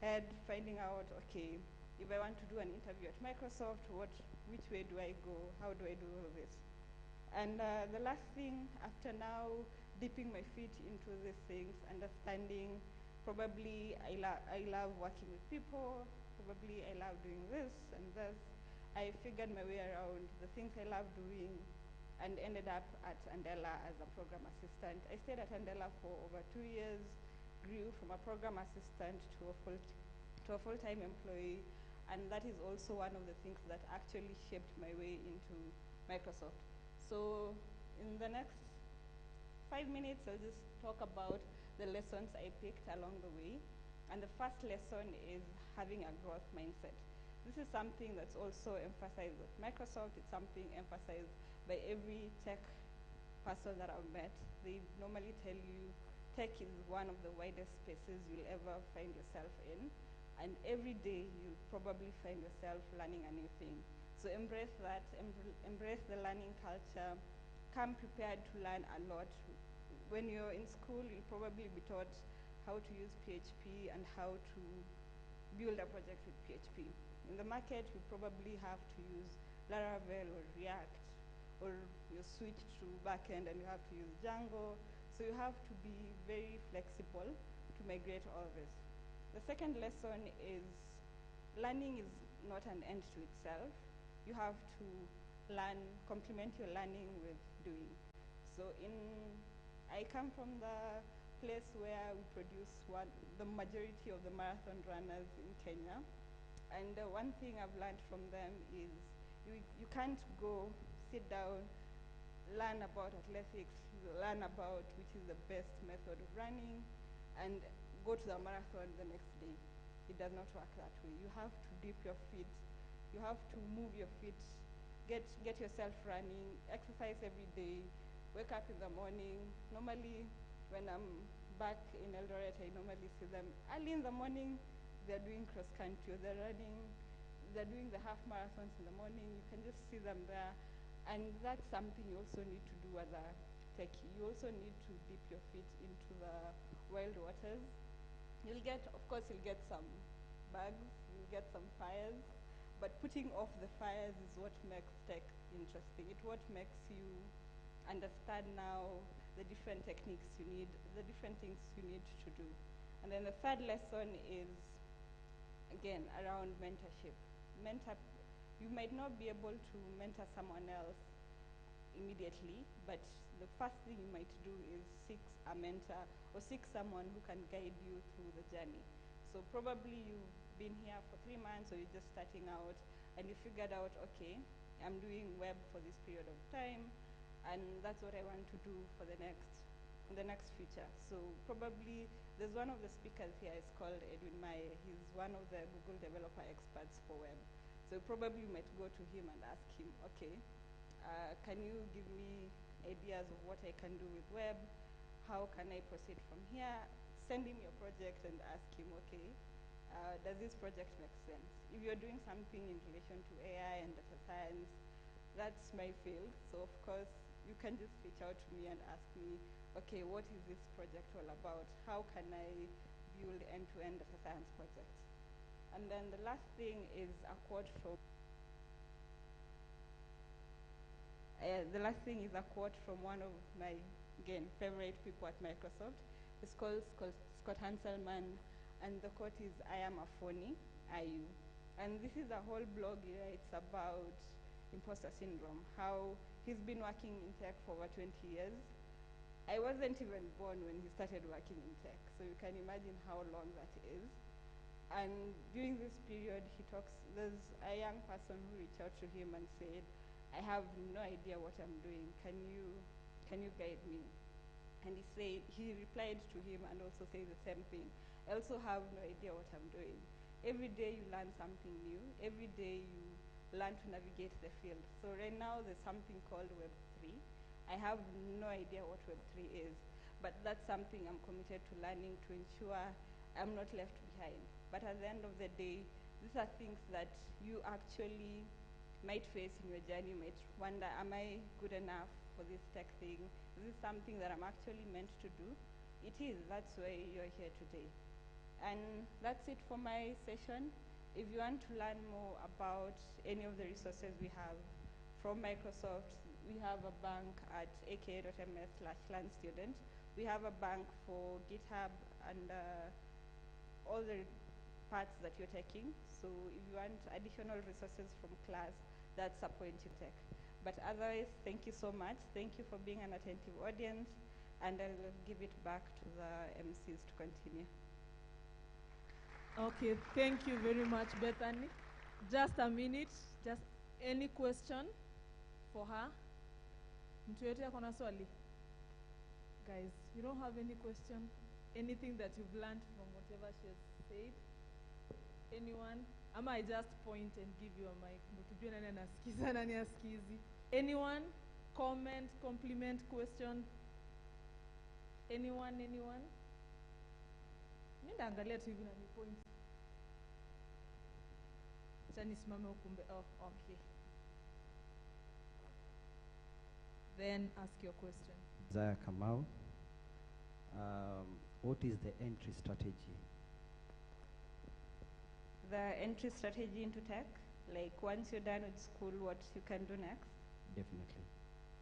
head, finding out, okay, if I want to do an interview at Microsoft, which way do I go? How do I do all this? And the last thing, after now dipping my feet into these things, understanding, probably I love working with people, probably I love doing this and this. I figured my way around the things I love doing and ended up at Andela as a program assistant. I stayed at Andela for over 2 years, grew from a program assistant to a full-time employee, and that is also one of the things that actually shaped my way into Microsoft. So in the next 5 minutes, I'll just talk about the lessons I picked along the way. And the first lesson is having a growth mindset. This is something that's also emphasized at Microsoft. It's something emphasized by every tech person that I've met. They normally tell you tech is one of the widest spaces you'll ever find yourself in. And every day you'll probably find yourself learning a new thing. So embrace that, embrace the learning culture, come prepared to learn a lot. When you're in school, you'll probably be taught how to use PHP and how to build a project with PHP. In the market, you probably have to use Laravel or React, or you switch to backend and you have to use Django. So you have to be very flexible to migrate all this. The second lesson is learning is not an end to itself. You have to complement your learning with doing. So I come from the place where we produce the majority of the marathon runners in Kenya. And one thing I've learned from them is you can't go, sit down, learn about athletics, learn about which is the best method of running, and go to the marathon the next day. It does not work that way. You have to dip your feet. You have to move your feet, get yourself running, exercise every day, wake up in the morning. Normally, when I'm back in Eldoret, I normally see them early in the morning. They're doing cross country, they're running, they're doing the half marathons in the morning. You can just see them there. And that's something you also need to do as a techie. You also need to dip your feet into the wild waters. Of course, you'll get some bugs, you'll get some fires, but putting off the fires is what makes tech interesting. It's what makes you understand now the different techniques you need, the different things you need to do. And then the third lesson is, again, around mentorship. You might not be able to mentor someone else immediately, but the first thing you might do is seek a mentor or seek someone who can guide you through the journey. So probably you've been here for 3 months or you're just starting out and you figured out, okay, I'm doing web for this period of time and that's what I want to do for the next future. So probably there's one of the speakers here is called Edwin. He's one of the Google developer experts for web. So probably you might go to him and ask him, okay, can you give me ideas of what I can do with web? How can I proceed from here? Send him your project and ask him, okay, does this project make sense? If you're doing something in relation to AI and data science, that's my field. So of course, you can just reach out to me and ask me, okay, what is this project all about? How can I build end-to-end data science projects? And then the last thing is a quote from one of my, again, favorite people at Microsoft. It's called Scott Hanselman, and the quote is, "I am a phony, are you?" And this is a whole blog he writes about imposter syndrome, how he's been working in tech for over 20 years. I wasn't even born when he started working in tech, so you can imagine how long that is. And during this period, there's a young person who reached out to him and said, I have no idea what I'm doing. Can you guide me? And he replied to him and also said the same thing. I also have no idea what I'm doing. Every day you learn something new. Every day you learn to navigate the field. So right now there's something called Web3. I have no idea what Web3 is, but that's something I'm committed to learning to ensure I'm not left behind. But at the end of the day, these are things that you actually might face in your journey. You might wonder, am I good enough for this tech thing? Is this something that I'm actually meant to do? It is. That's why you're here today. And that's it for my session. If you want to learn more about any of the resources we have from Microsoft, we have a bank at aka.ms/learnstudent. We have a bank for GitHub and all the parts that you're taking. So if you want additional resources from class, that's a point you take. But otherwise, thank you so much. Thank you for being an attentive audience, and I'll give it back to the MCs to continue. Okay, thank you very much, Bethany. Just a minute, just any question for her? Mtu yote ako na swali? Guys, you don't have any question? Anything that you've learned from whatever she has said? Anyone? Ama I just point and give you a mic. Mtujue nani anasikiza, nani asikizi. Anyone? Comment, compliment, question? Anyone? Nenda angalia tu hivi na ni point. Acha nisimame ukumbe. Oh, okay. Then ask your question. Zaya Kamau, what is the entry strategy? The entry strategy into tech, like once you're done with school, what you can do next? Definitely.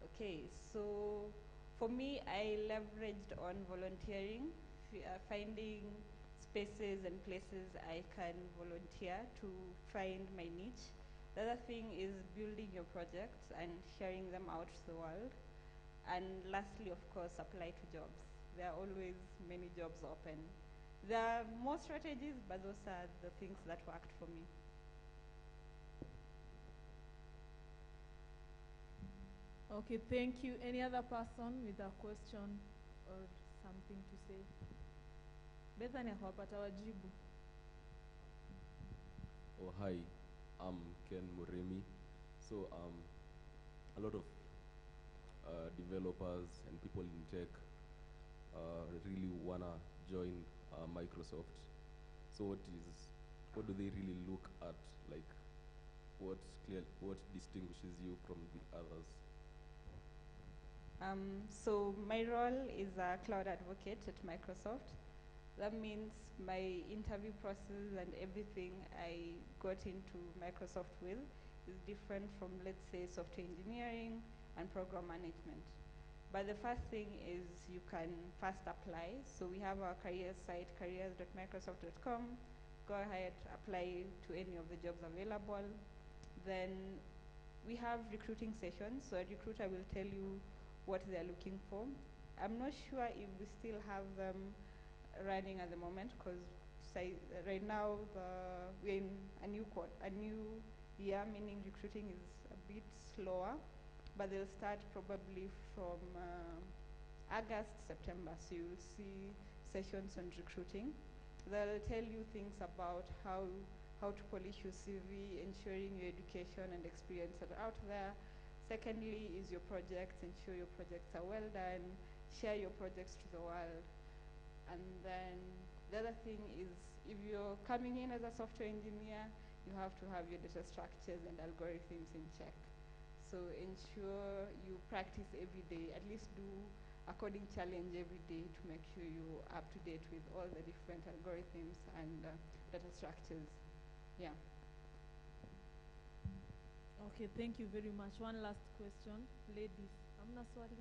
Okay, so for me, I leveraged on volunteering, finding spaces and places I can volunteer to find my niche. The other thing is building your projects and sharing them out to the world. And lastly, of course, apply to jobs. There are always many jobs open. There are more strategies, but those are the things that worked for me. Okay, thank you. Any other person with a question or something to say? Bethany akawapata wajibu. Oh, hi. I'm Ken Muremi. So a lot of developers and people in tech really want to join Microsoft. So what do they really look at? Like, what distinguishes you from the others? So my role is a cloud advocate at Microsoft. That means my interview process and everything I got into Microsoft with is different from, let's say, software engineering and program management. But the first thing is you can first apply. So we have our career site, careers.microsoft.com. Go ahead, apply to any of the jobs available. Then we have recruiting sessions. So a recruiter will tell you what they're looking for. I'm not sure if we still have them running at the moment, because right now we're in a new year, meaning recruiting is a bit slower, but they'll start probably from August, September. So you'll see sessions on recruiting. They'll tell you things about how to polish your CV, ensuring your education and experience are out there. Secondly is your projects, ensure your projects are well done, share your projects to the world. And then the other thing is, if you're coming in as a software engineer, you have to have your data structures and algorithms in check. So ensure you practice every day, at least do a coding challenge every day to make sure you're up to date with all the different algorithms and data structures. Yeah. Okay, thank you very much. One last question. Ladies, amna swali?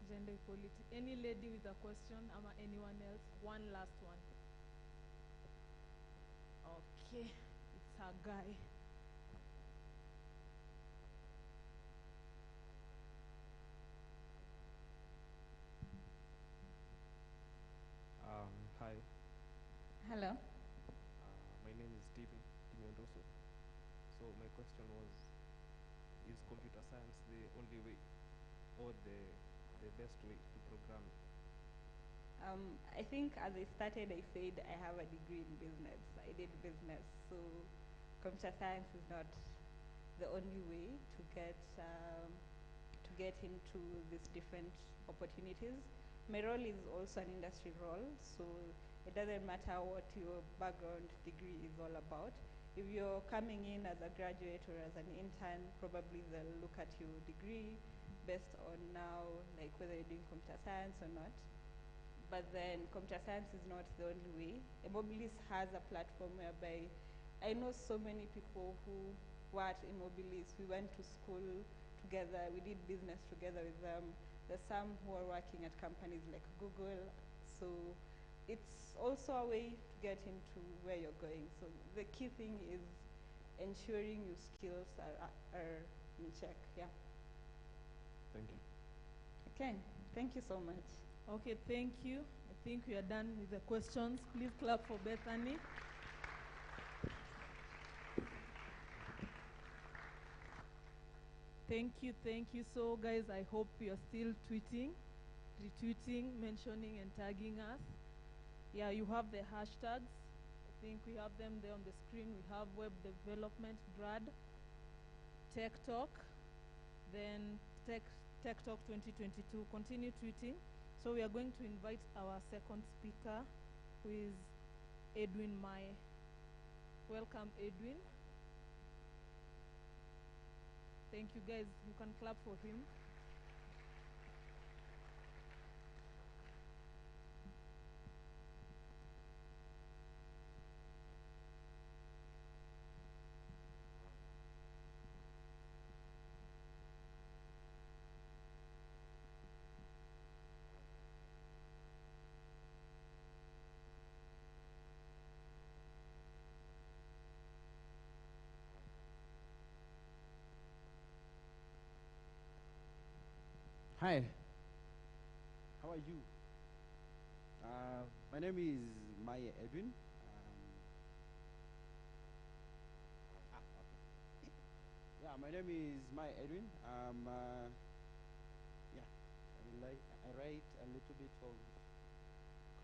Gender equality. Any lady with a question, ama anyone else? One last one. Okay, it's a guy. Hello. My name is Steven Timendoso. So my question was, is computer science the only way or the best way to program? I think as I started, I said I have a degree in business. I did business, so computer science is not the only way to get into these different opportunities. My role is also an industry role, so it doesn't matter what your background degree is all about. If you're coming in as a graduate or as an intern, probably they'll look at your degree based on now, like whether you're doing computer science or not. But then computer science is not the only way. eMobilis has a platform whereby I know so many people who were at eMobilis. We went to school together. We did business together with them. There's some who are working at companies like Google. So it's also a way to get into where you're going. So the key thing is ensuring your skills are in check. Yeah. Thank you. Okay. Thank you so much. Okay, thank you. I think we are done with the questions. Please clap for Bethany. Thank you, thank you. So guys, I hope you're still tweeting, retweeting, mentioning and tagging us. Yeah, you have the hashtags. I think we have them there on the screen. We have web development, grad, tech talk, then tech talk 2022. Continue tweeting. So we are going to invite our second speaker, who is Edwin Mai. Welcome, Edwin. Thank you, guys. You can clap for him. Hi. How are you? My name is Maya Edwin. Yeah, my name is Maya Edwin. I write a little bit of code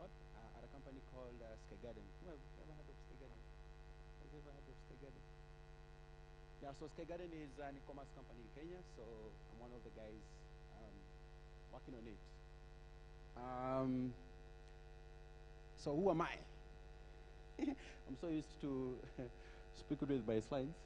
at a company called Sky Garden. Who have ever heard of Sky Garden? Have you ever heard of Sky Garden? Yeah, so Sky Garden is an e-commerce company in Kenya, so I'm one of the guys working on it. So who am I? I'm so used to speaking with my slides.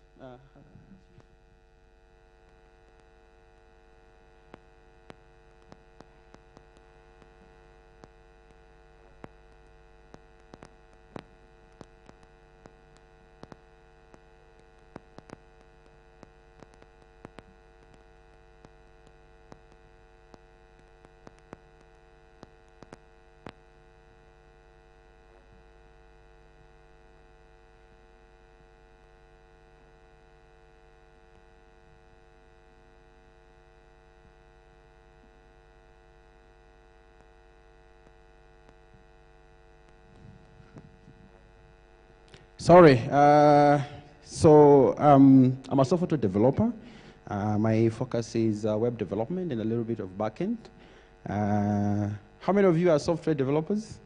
Sorry. I'm a software developer. My focus is web development and a little bit of backend. How many of you are software developers?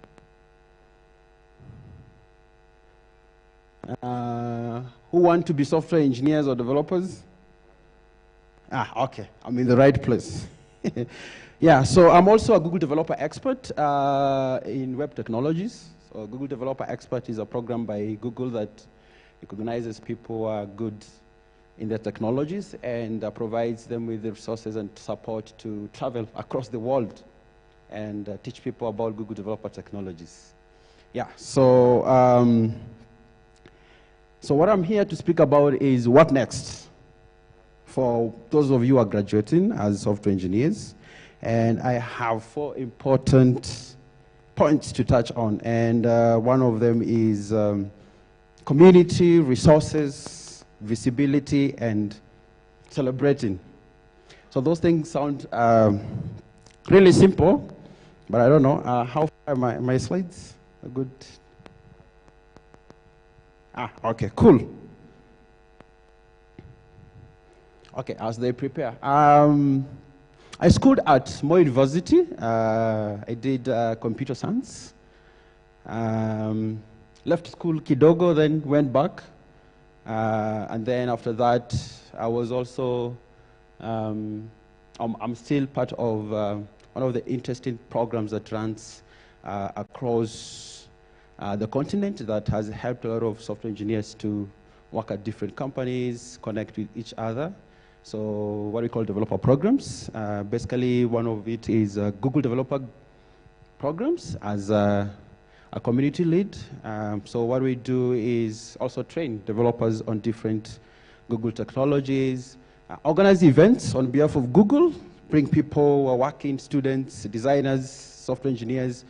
Who want to be software engineers or developers? Okay. I'm in the right place. Yeah, so I'm also a Google Developer Expert in web technologies. So Google Developer Expert is a program by Google that recognizes people who are good in their technologies and provides them with the resources and support to travel across the world and teach people about Google Developer technologies. Yeah, so what I'm here to speak about is what next for those of you who are graduating as software engineers. And I have 4 important points to touch on, and one of them is community, resources, visibility, and celebrating. So those things sound really simple, but I don't know. How far are my slides? Good. Okay, cool. Okay, as they prepare. I schooled at Moi University. I did computer science. Left school kidogo, then went back. And then after that, I was also, I'm still part of one of the interesting programs that runs across the continent that has helped a lot of software engineers to work at different companies, connect with each other. So what we call developer programs. Basically, one of it is Google developer programs as a community lead. So what we do is also train developers on different Google technologies, organize events on behalf of Google, bring people who are working, students, designers, software engineers,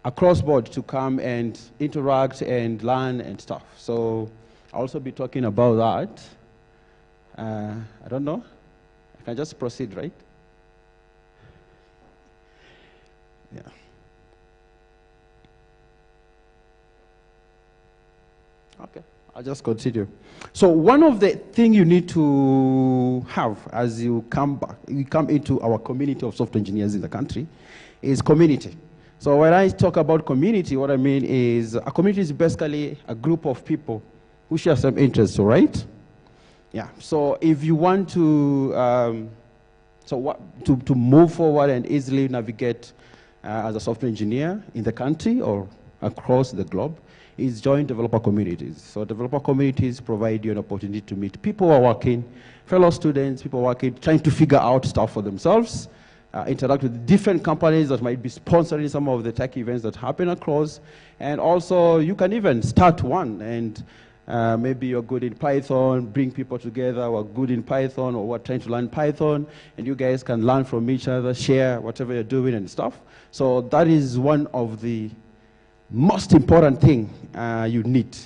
across board to come and interact and learn and stuff. So I'll also be talking about that. I don't know. I can just proceed, right? Yeah. Okay, I'll just continue. So one of the things you need to have as you come back, you come into our community of software engineers in the country, is community. So when I talk about community, what I mean is a community is basically a group of people who share some interests, all right? Yeah, so if you want to, to move forward and easily navigate as a software engineer in the country or across the globe, is join developer communities. So developer communities provide you an opportunity to meet people who are working, fellow students, people working, trying to figure out stuff for themselves, interact with different companies that might be sponsoring some of the tech events that happen across, and also you can even start one, and maybe you're good in Python, bring people together who are good in Python or who are trying to learn Python, and you guys can learn from each other, share whatever you're doing and stuff. So that is one of the most important thing you need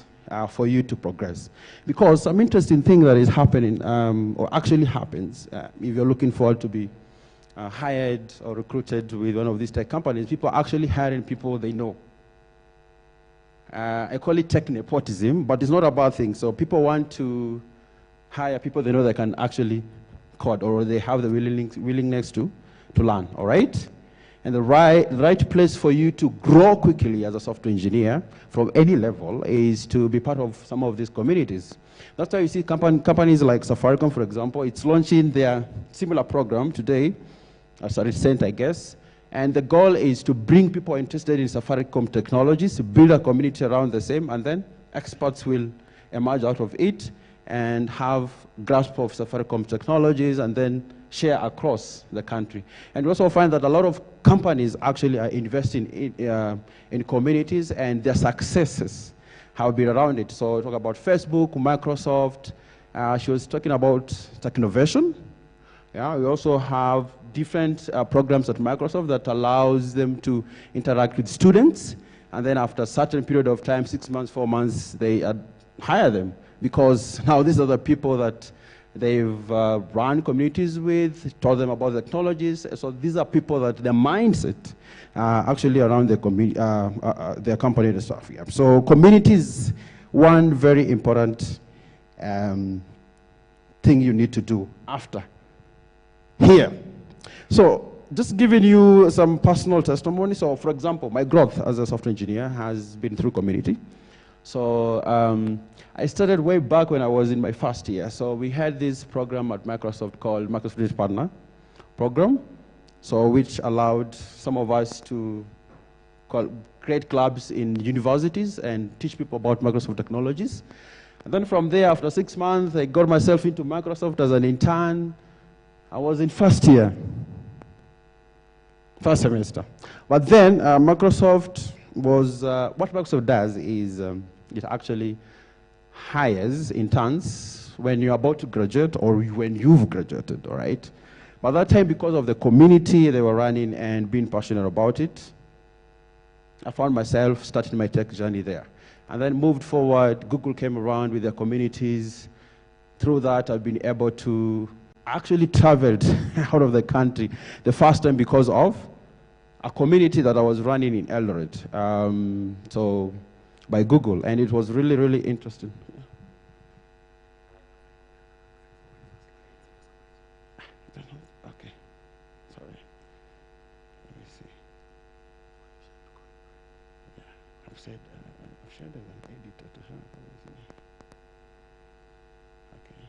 for you to progress. Because some interesting thing that is happening, or actually happens, if you're looking forward to be hired or recruited with one of these tech companies, people are actually hiring people they know. I call it tech nepotism, but it's not a bad thing. So people want to hire people they know they can actually code, or they have the willingness to learn, all right? And the right place for you to grow quickly as a software engineer from any level is to be part of some of these communities. That's why you see companies like Safaricom, for example, it's launching their similar program today, recent, I guess. And the goal is to bring people interested in Safaricom technologies, to build a community around the same, and then experts will emerge out of it and have grasp of Safaricom technologies and then share across the country. And we also find that a lot of companies actually are investing in communities, and their successes have been around it. So talk about Facebook, Microsoft. She was talking about tech innovation. Yeah, we also have different programs at Microsoft that allows them to interact with students, and then after a certain period of time, 6 months, 4 months, they hire them, because now these are the people that they've run communities with, taught them about the technologies. So these are people that their mindset actually around their company and stuff. Yeah. So community is one very important thing you need to do after here. So just giving you some personal testimony. So for example, my growth as a software engineer has been through community. So I started way back when I was in my first year. So we had this program at Microsoft called Microsoft Partner Program, so which allowed some of us to create clubs in universities and teach people about Microsoft technologies. And then from there, after 6 months, I got myself into Microsoft as an intern. I was in first year, first semester. But then Microsoft was, what Microsoft does is it actually hires interns when you're about to graduate or when you've graduated, all right? By that time, because of the community they were running and being passionate about it, I found myself starting my tech journey there. And then moved forward, Google came around with their communities. Through that, I've been able to actually travel out of the country the first time because of a community that I was running in Eldoret. So by Google, and it was really, really interesting. Okay, sorry. Let me see. Yeah, I've said I've shared an editor to her. Okay.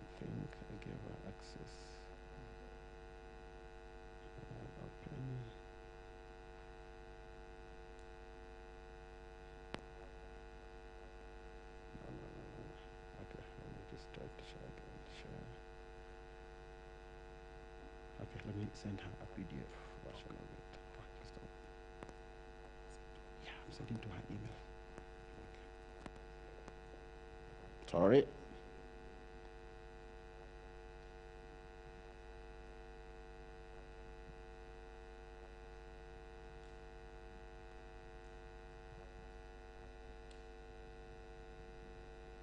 I think I gave her access. Open. No. Okay, let me just try to share again. Share. Okay, let me send her a PDF version of it. Yeah, I'm sending to her email. Okay. Sorry.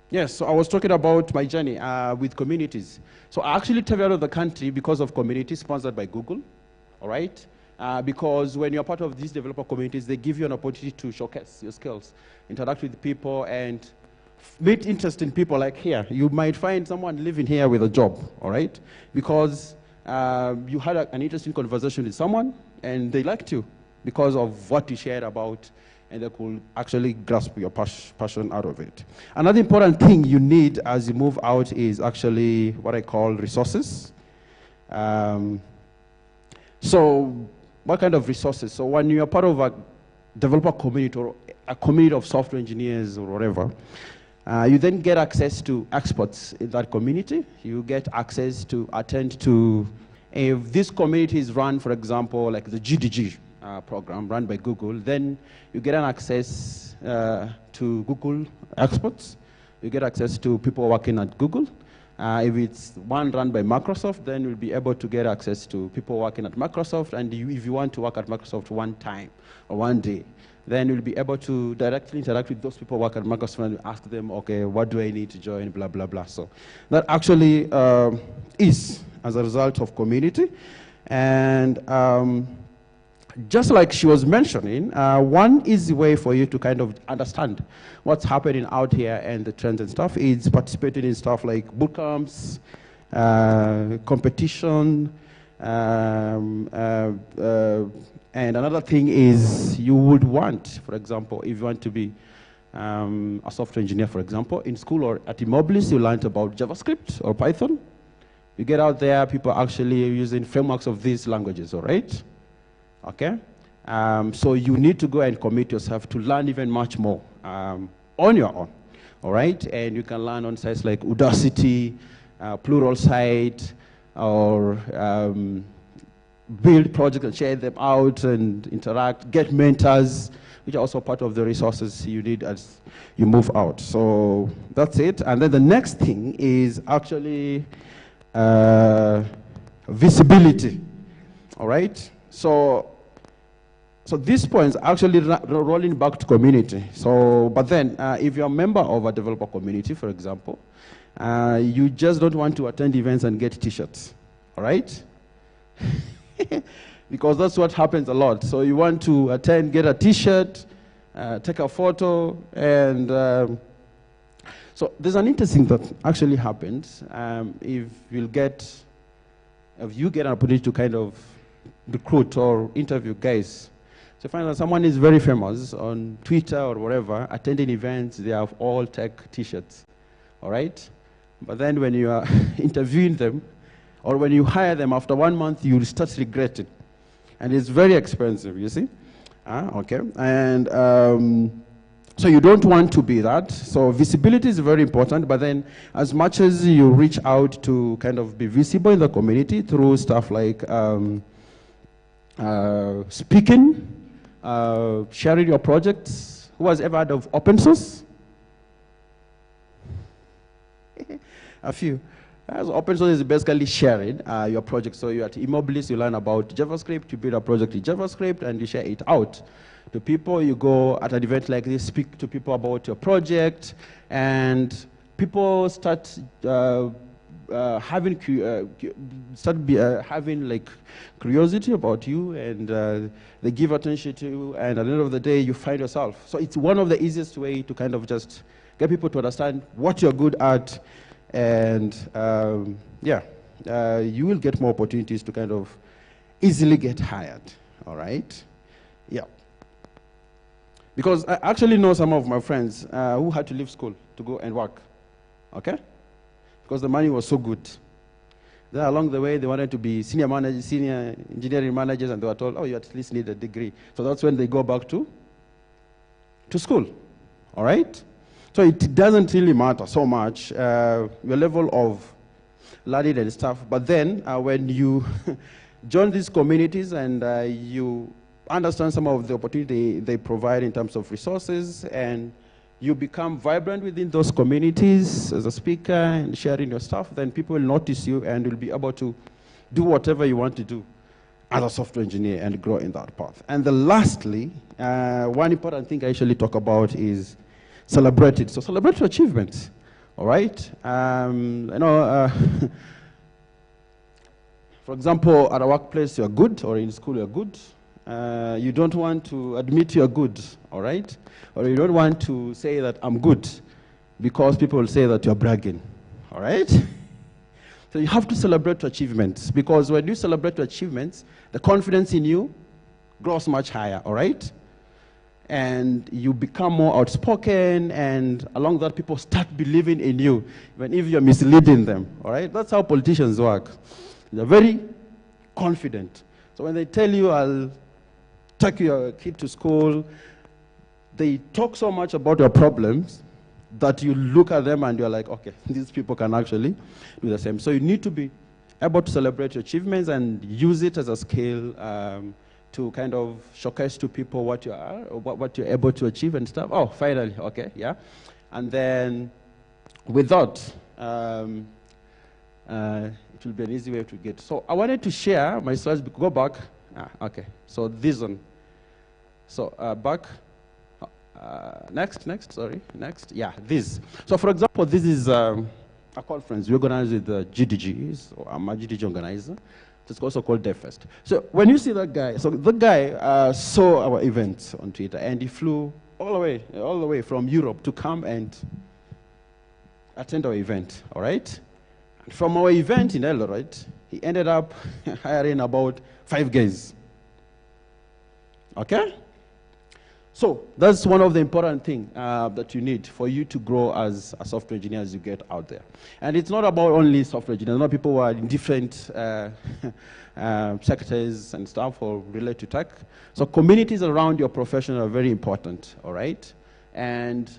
Yes, so I was talking about my journey with communities. So I actually traveled out of the country because of communities sponsored by Google, all right? Because when you're part of these developer communities, they give you an opportunity to showcase your skills, interact with people, and meet interesting people like here. You might find someone living here with a job, all right? Because you had an interesting conversation with someone, and they liked you because of what you shared about, and they could actually grasp your passion out of it. Another important thing you need as you move out is actually what I call resources. So what kind of resources? So when you're part of a developer community or a community of software engineers or whatever, you then get access to experts in that community. You get access to attend to, if this community is run, for example, like the GDG, program run by Google, then you get an access to Google experts. You get access to people working at Google. If it's one run by Microsoft, then you'll be able to get access to people working at Microsoft. And if you want to work at Microsoft one time or one day, then you'll be able to directly interact with those people working at Microsoft and ask them, okay, what do I need to join, blah, blah, blah. So that actually is as a result of community. And just like she was mentioning, one easy way for you to kind of understand what's happening out here and the trends and stuff is participating in stuff like boot camps, competition, and another thing is you would want, for example, if you want to be a software engineer, for example, in school or at eMobilis, you learned about JavaScript or Python. You get out there, people are actually using frameworks of these languages, all right? Okay, so you need to go and commit yourself to learn even much more on your own, all right? And you can learn on sites like Udacity, Pluralsight, or build projects and share them out and interact, get mentors, which are also part of the resources you need as you move out. So that's it. And then the next thing is actually visibility, all right? So this point is actually rolling back to community. So, but then if you're a member of a developer community, for example, you just don't want to attend events and get t-shirts, all right? Because that's what happens a lot. So you want to attend, get a t-shirt, take a photo, and so there's an interesting that actually happens. If you get an opportunity to kind of recruit or interview guys, so find that someone is very famous on Twitter or whatever, attending events, they have all tech t-shirts, all right? But then when you are interviewing them, or when you hire them after 1 month, you'll start regretting. And it's very expensive, you see? Okay, and so you don't want to be that. So visibility is very important, but then as much as you reach out to kind of be visible in the community through stuff like speaking, sharing your projects. Who has ever heard of open source? A few. So open source is basically sharing your project. So you're at eMobilis, you learn about JavaScript, you build a project in JavaScript, and you share it out to people. You go at an event like this, speak to people about your project, and people start having like curiosity about you, and they give attention to you, and at the end of the day, you find yourself. So it's one of the easiest way to kind of just get people to understand what you're good at, and you will get more opportunities to kind of easily get hired. All right, yeah. Because I actually know some of my friends who had to leave school to go and work. Okay. Because the money was so good. Then along the way, they wanted to be senior managers, senior engineering managers, and they were told, oh, you at least need a degree. So that's when they go back to school, all right? So it doesn't really matter so much, your level of learning and stuff. But then when you join these communities and you understand some of the opportunity they provide in terms of resources, and you become vibrant within those communities as a speaker and sharing your stuff, then people will notice you and will be able to do whatever you want to do as a software engineer and grow in that path. And then lastly, one important thing I usually talk about is celebrate it. So celebrate your achievements, all right? For example, at a workplace you're good, or in school you're good. You don't want to admit you're good, all right? Or you don't want to say that I'm good, because people will say that you're bragging, all right? So you have to celebrate your achievements, because when you celebrate your achievements, the confidence in you grows much higher, all right? And you become more outspoken, and along that, people start believing in you, even if you're misleading them, all right? That's how politicians work. They're very confident. So when they tell you, I'll take your kid to school, they talk so much about your problems that you look at them and you're like, okay, these people can actually do the same. So you need to be able to celebrate your achievements and use it as a skill to kind of showcase to people what you are, or what you're able to achieve and stuff. Oh, finally, okay, yeah. And then with that, it will be an easy way to get. So I wanted to share my slides. Go back. Okay, so this one. So back. Next, yeah, this. So for example, this is a conference we organize with the GDGs, or I'm a GDG organizer. It's also called DevFest. So when you see that guy, so the guy saw our event on Twitter, and he flew all the way from Europe to come and attend our event, all right? And from our event in Eldoret, he ended up hiring about 5 guys, okay? So that's one of the important things that you need for you to grow as a software engineer as you get out there. And it's not about only software engineers. A lot of people who are in different sectors and stuff or related to tech. So communities around your profession are very important, all right? And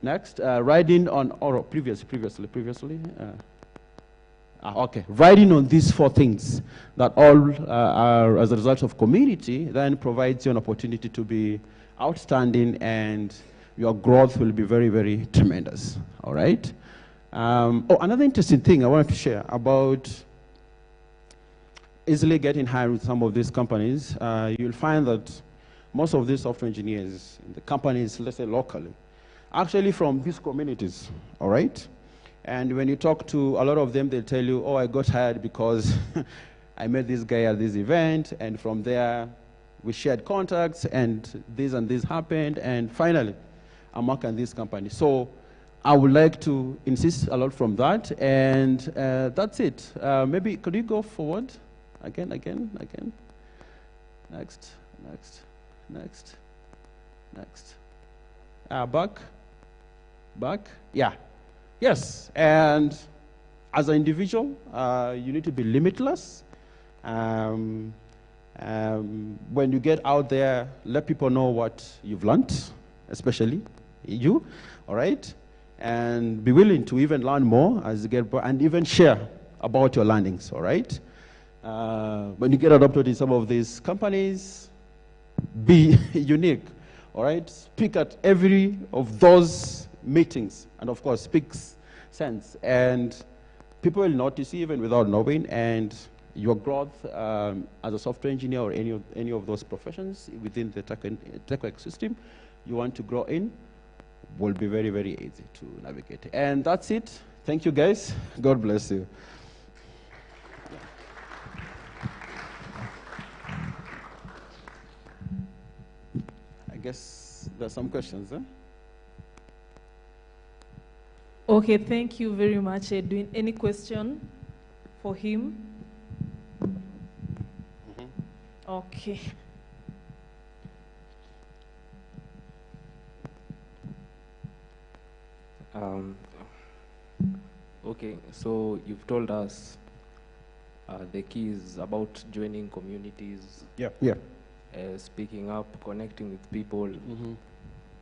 next, riding on, or previously. Okay, riding on these 4 things that all are as a result of community then provides you an opportunity to be outstanding, and your growth will be very, very tremendous, all right? Another interesting thing I wanted to share about easily getting hired with some of these companies, you'll find that most of these software engineers in the companies, let's say locally, actually from these communities, all right? And when you talk to a lot of them, they'll tell you, oh, I got hired because I met this guy at this event, and from there, we shared contacts, and this happened, and finally, I'm working at this company. So I would like to insist a lot from that, and that's it. Maybe, could you go forward? Again. Next. Back. Yeah. Yes, and as an individual, you need to be limitless. When you get out there, let people know what you've learned, especially you, all right? And be willing to even learn more as you get, and even share about your learnings, all right? When you get adopted in some of these companies, be unique, all right? Speak at every of those meetings, and of course, speak sense. And people will notice you even without knowing, and your growth as a software engineer or any of those professions within the tech ecosystem you want to grow in will be very, very easy to navigate. And that's it. Thank you, guys. God bless you. I guess there's some questions, huh? Okay, thank you very much, Edwin. Any question for him? Okay. Okay, so you've told us the key is about joining communities. Yeah. Yeah. Speaking up, connecting with people.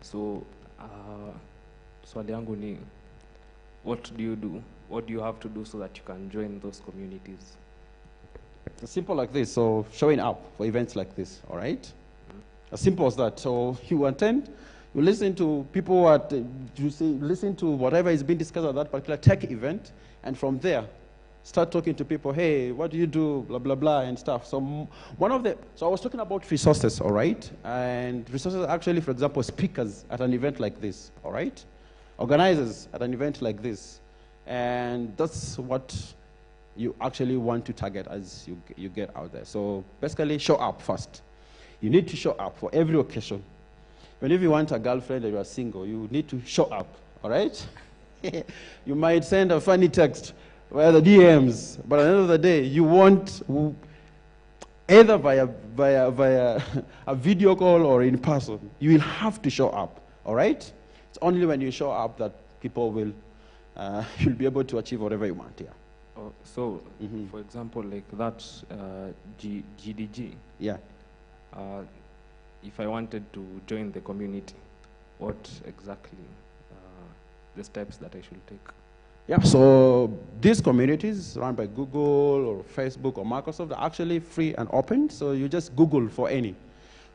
So, swali yangu ni, what do you do? What do you have to do so that you can join those communities? It's simple like this. So showing up for events like this, all right? As simple as that. So you attend, you listen to people at, listen to whatever is being discussed at that particular tech event, and from there, start talking to people. Hey, what do you do? Blah blah blah and stuff. So so I was talking about resources, all right? And resources actually, for example, speakers at an event like this, all right? Organizers at an event like this, and that's what you actually want to target as you get out there. So basically, show up first. You need to show up for every occasion. When if you want a girlfriend and you are single, you need to show up, all right? You might send a funny text via the DMs, but at the end of the day, you want either via a video call or in person. You will have to show up, all right? It's only when you show up that people will, you'll be able to achieve whatever you want here. Oh, so, for example, like that GDG. Yeah. If I wanted to join the community, what exactly the steps that I should take? Yeah, so these communities run by Google or Facebook or Microsoft are actually free and open, so you just Google for any.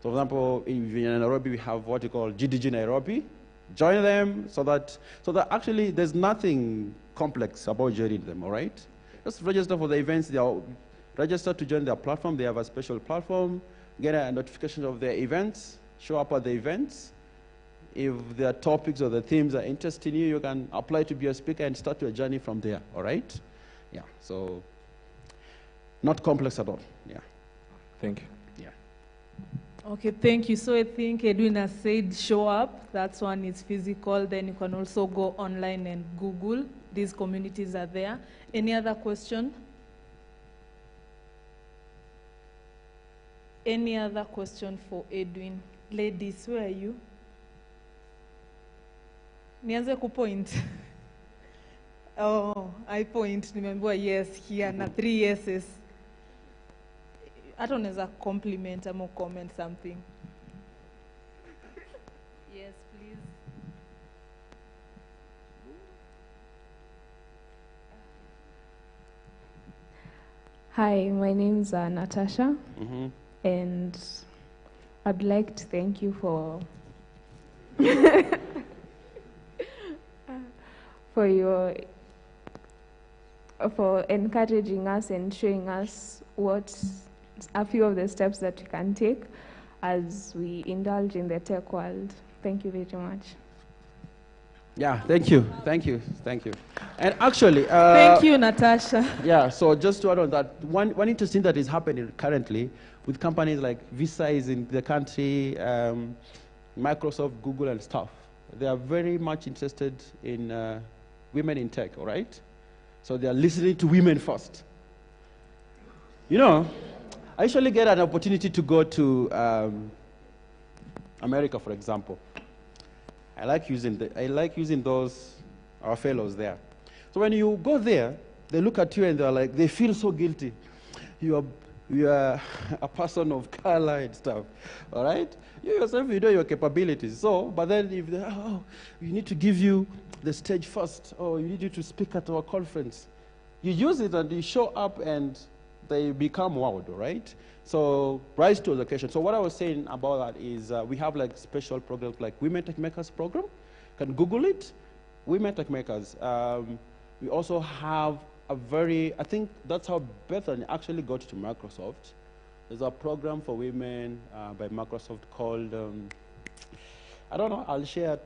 So for example, in Nairobi, we have what you call GDG Nairobi. Join them so that actually there's nothing complex about joining them, all right? Just register for the events. They are registered to join their platform. They have a special platform. Get a notification of their events. Show up at the events. If their topics or the themes are interesting you, you can apply to be a speaker and start your journey from there, all right? Yeah, so not complex at all, yeah. Thank you. Yeah. Okay, thank you. So I think Edwin has said show up. That's one is physical. Then you can also go online and Google. These communities are there. Any other question? Any other question for Edwin? Ladies, where are you? Nianze kupoint. Oh, I point. Nimeambiwa yes here na 3 yeses. Hata unaweza compliment ama comment something. Yes, please. Hi, my name is Natasha, and I'd like to thank you for for encouraging us and showing us what a few of the steps that we can take as we indulge in the tech world. Thank you very much. Yeah, thank you. And actually... thank you, Natasha. Yeah, so just to add on that, one interesting that is happening currently with companies like Visa is in the country, Microsoft, Google, and stuff. They are very much interested in women in tech, all right? So they are listening to women first. You know, I usually get an opportunity to go to America, for example. I like using those, our fellows there. So when you go there, they look at you and they're like, they feel so guilty. You are a person of color and stuff, all right? You yourself, you know your capabilities. So, but then if they, we need to give you the stage first, or you need you to speak at our conference. You use it and you show up and they become wild, right? So rise to the occasion. So what I was saying about that is we have like special programs like Women Tech Makers program. You can Google it, Women Tech Makers. We also have a I think that's how Bethany actually got to Microsoft. There's a program for women by Microsoft called, I don't know, I'll share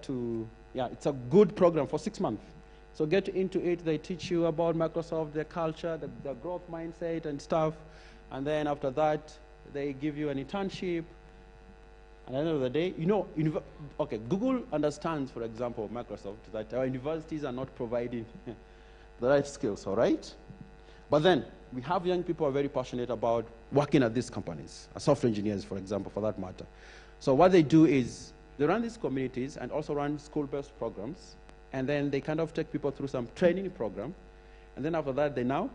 it's a good program for 6 months. So get into it. They teach you about Microsoft, their culture, the growth mindset and stuff. And then after that, they give you an internship. And at the end of the day, you know, okay, Google understands, for example, Microsoft, that our universities are not providing the right skills, all right? But then we have young people who are very passionate about working at these companies, as software engineers, for example, for that matter. So what they do is they run these communities and also run school-based programs, and then they kind of take people through some training program, and then after that, they now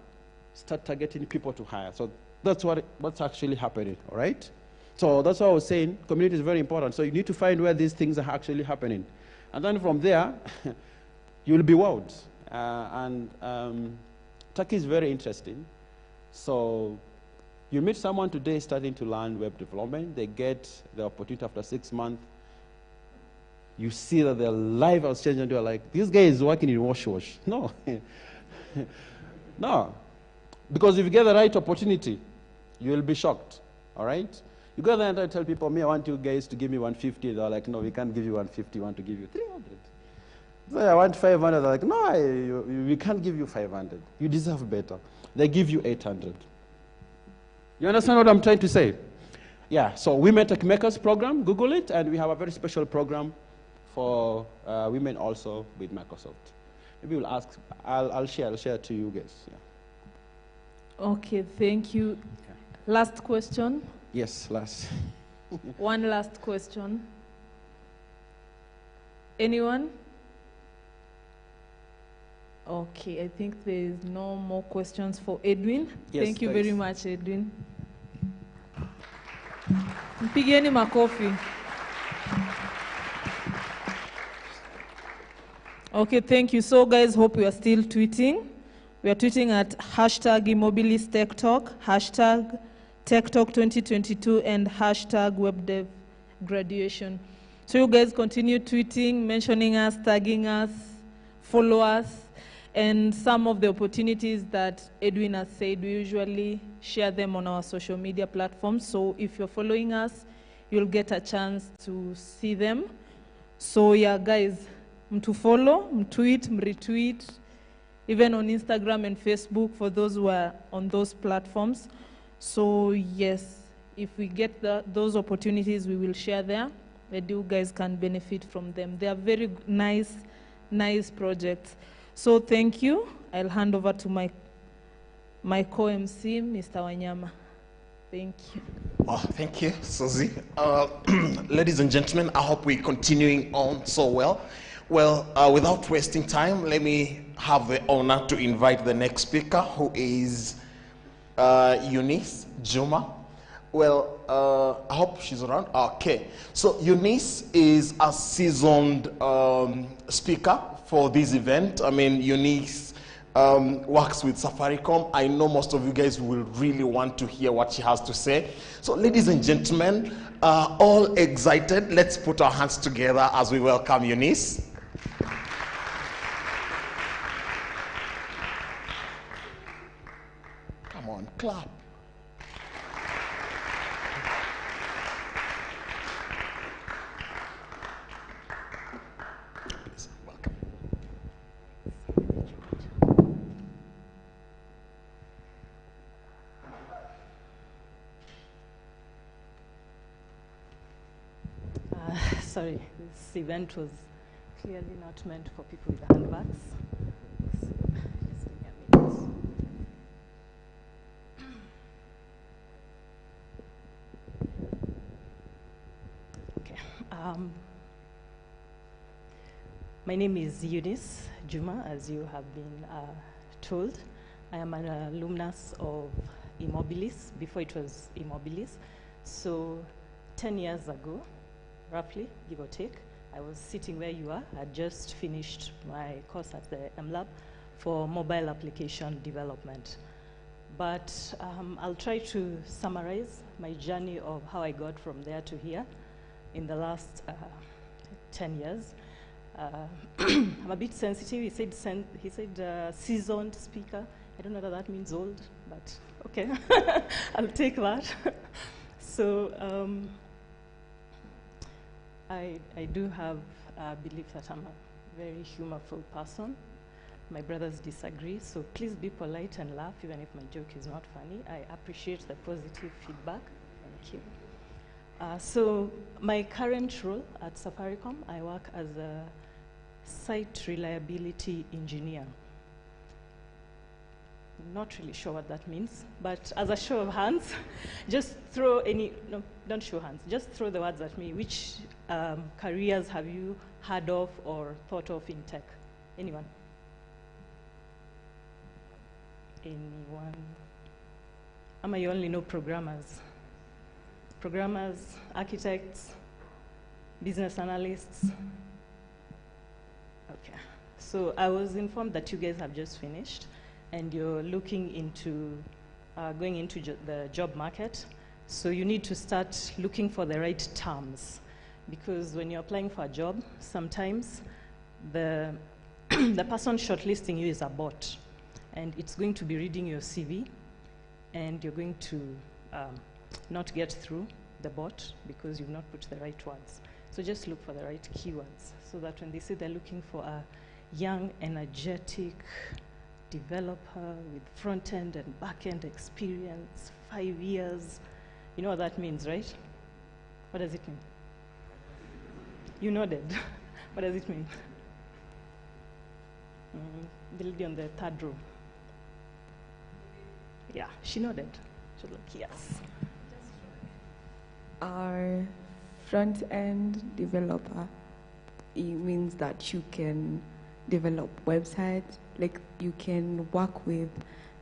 start targeting people to hire. So that's what's actually happening, all right? So that's what I was saying. Community is very important. So you need to find where these things are actually happening. And then from there, you'll be wowed. Turkey is very interesting. So you meet someone today starting to learn web development. They get the opportunity after 6 months. You see that their life has changed and you're like, this guy is working in wash. No. No. Because if you get the right opportunity, you will be shocked. All right? You go there and tell people, I want you guys to give me 150. They're like, no, we can't give you 150. We want to give you 300. So I want 500. They're like, no, we can't give you 500. You deserve better. They give you 800. You understand what I'm trying to say? Yeah, so Women Tech Makers program, Google it, and we have a very special program for women also with Microsoft. Maybe we'll ask, I'll share to you guys. Yeah. Okay, thank you. Okay. Last question. Yes, last. One last question. Anyone? Okay, I think there is no more questions for Edwin. Yes, thank you thanks. very much, Edwin. Mpigeni makofi. Okay, thank you. So guys, hope you are still tweeting. We are tweeting at hashtag eMobilis Tech Talk, hashtag Tech Talk 2022, and hashtag WebDev Graduation. So you guys continue tweeting, mentioning us, tagging us, follow us, and some of the opportunities that Edwin has said, we usually share them on our social media platforms. So if you're following us, you'll get a chance to see them. So yeah, guys, mtu follow, mtweet, retweet, even on Instagram and Facebook for those who are on those platforms. So yes, if we get those opportunities, we will share there, and you guys can benefit from them. They are very nice projects. So thank you. I'll hand over to my co-MC, Mr. Wanyama. Thank you. Oh, thank you, Susie. Ladies and gentlemen, I hope we're continuing on so well. Well, without wasting time, let me have the honor to invite the next speaker, who is Eunice Juma. Well, I hope she's around. Okay. So Eunice is a seasoned speaker for this event. I mean, Eunice works with Safaricom. I know most of you guys will really want to hear what she has to say. So ladies and gentlemen, all excited, let's put our hands together as we welcome Eunice. Come on, clap. Please, welcome. Sorry, this event was clearly not meant for people with handbags. So, just give me a minute. Okay. My name is Eunice Juma, as you have been told. I am an alumnus of eMobilis, before it was eMobilis. So 10 years ago, roughly, give or take, I was sitting where you are. I had just finished my course at the MLab for mobile application development. But I'll try to summarize my journey of how I got from there to here in the last 10 years. I'm a bit sensitive. He said seasoned speaker. I don't know whether that means old, but okay, I'll take that. So I do have a belief that I'm a very humorful person. my brothers disagree, so please be polite and laugh even if my joke is not funny. I appreciate the positive feedback. Thank you. So my current role at Safaricom, I work as a site reliability engineer. Not really sure what that means, but as a show of hands, just throw any, no, don't show hands, just throw the words at me. Which careers have you heard of or thought of in tech? Anyone? Anyone? You only know programmers? Programmers, architects, business analysts? Okay. So I was informed that you guys have just finished and you're looking into going into the job market. So you need to start looking for the right terms, because when you're applying for a job, sometimes the person shortlisting you is a bot, and it's going to be reading your CV, and you're going to not get through the bot because you've not put the right words. So just look for the right keywords so that when they say they're looking for a young, energetic developer with front-end and back-end experience, 5 years, you know what that means, right? What does it mean? You nodded. What does it mean? The lady on the third row. Yeah, she nodded. She was like, yes. Our front-end developer, it means that you can develop websites, like you can work with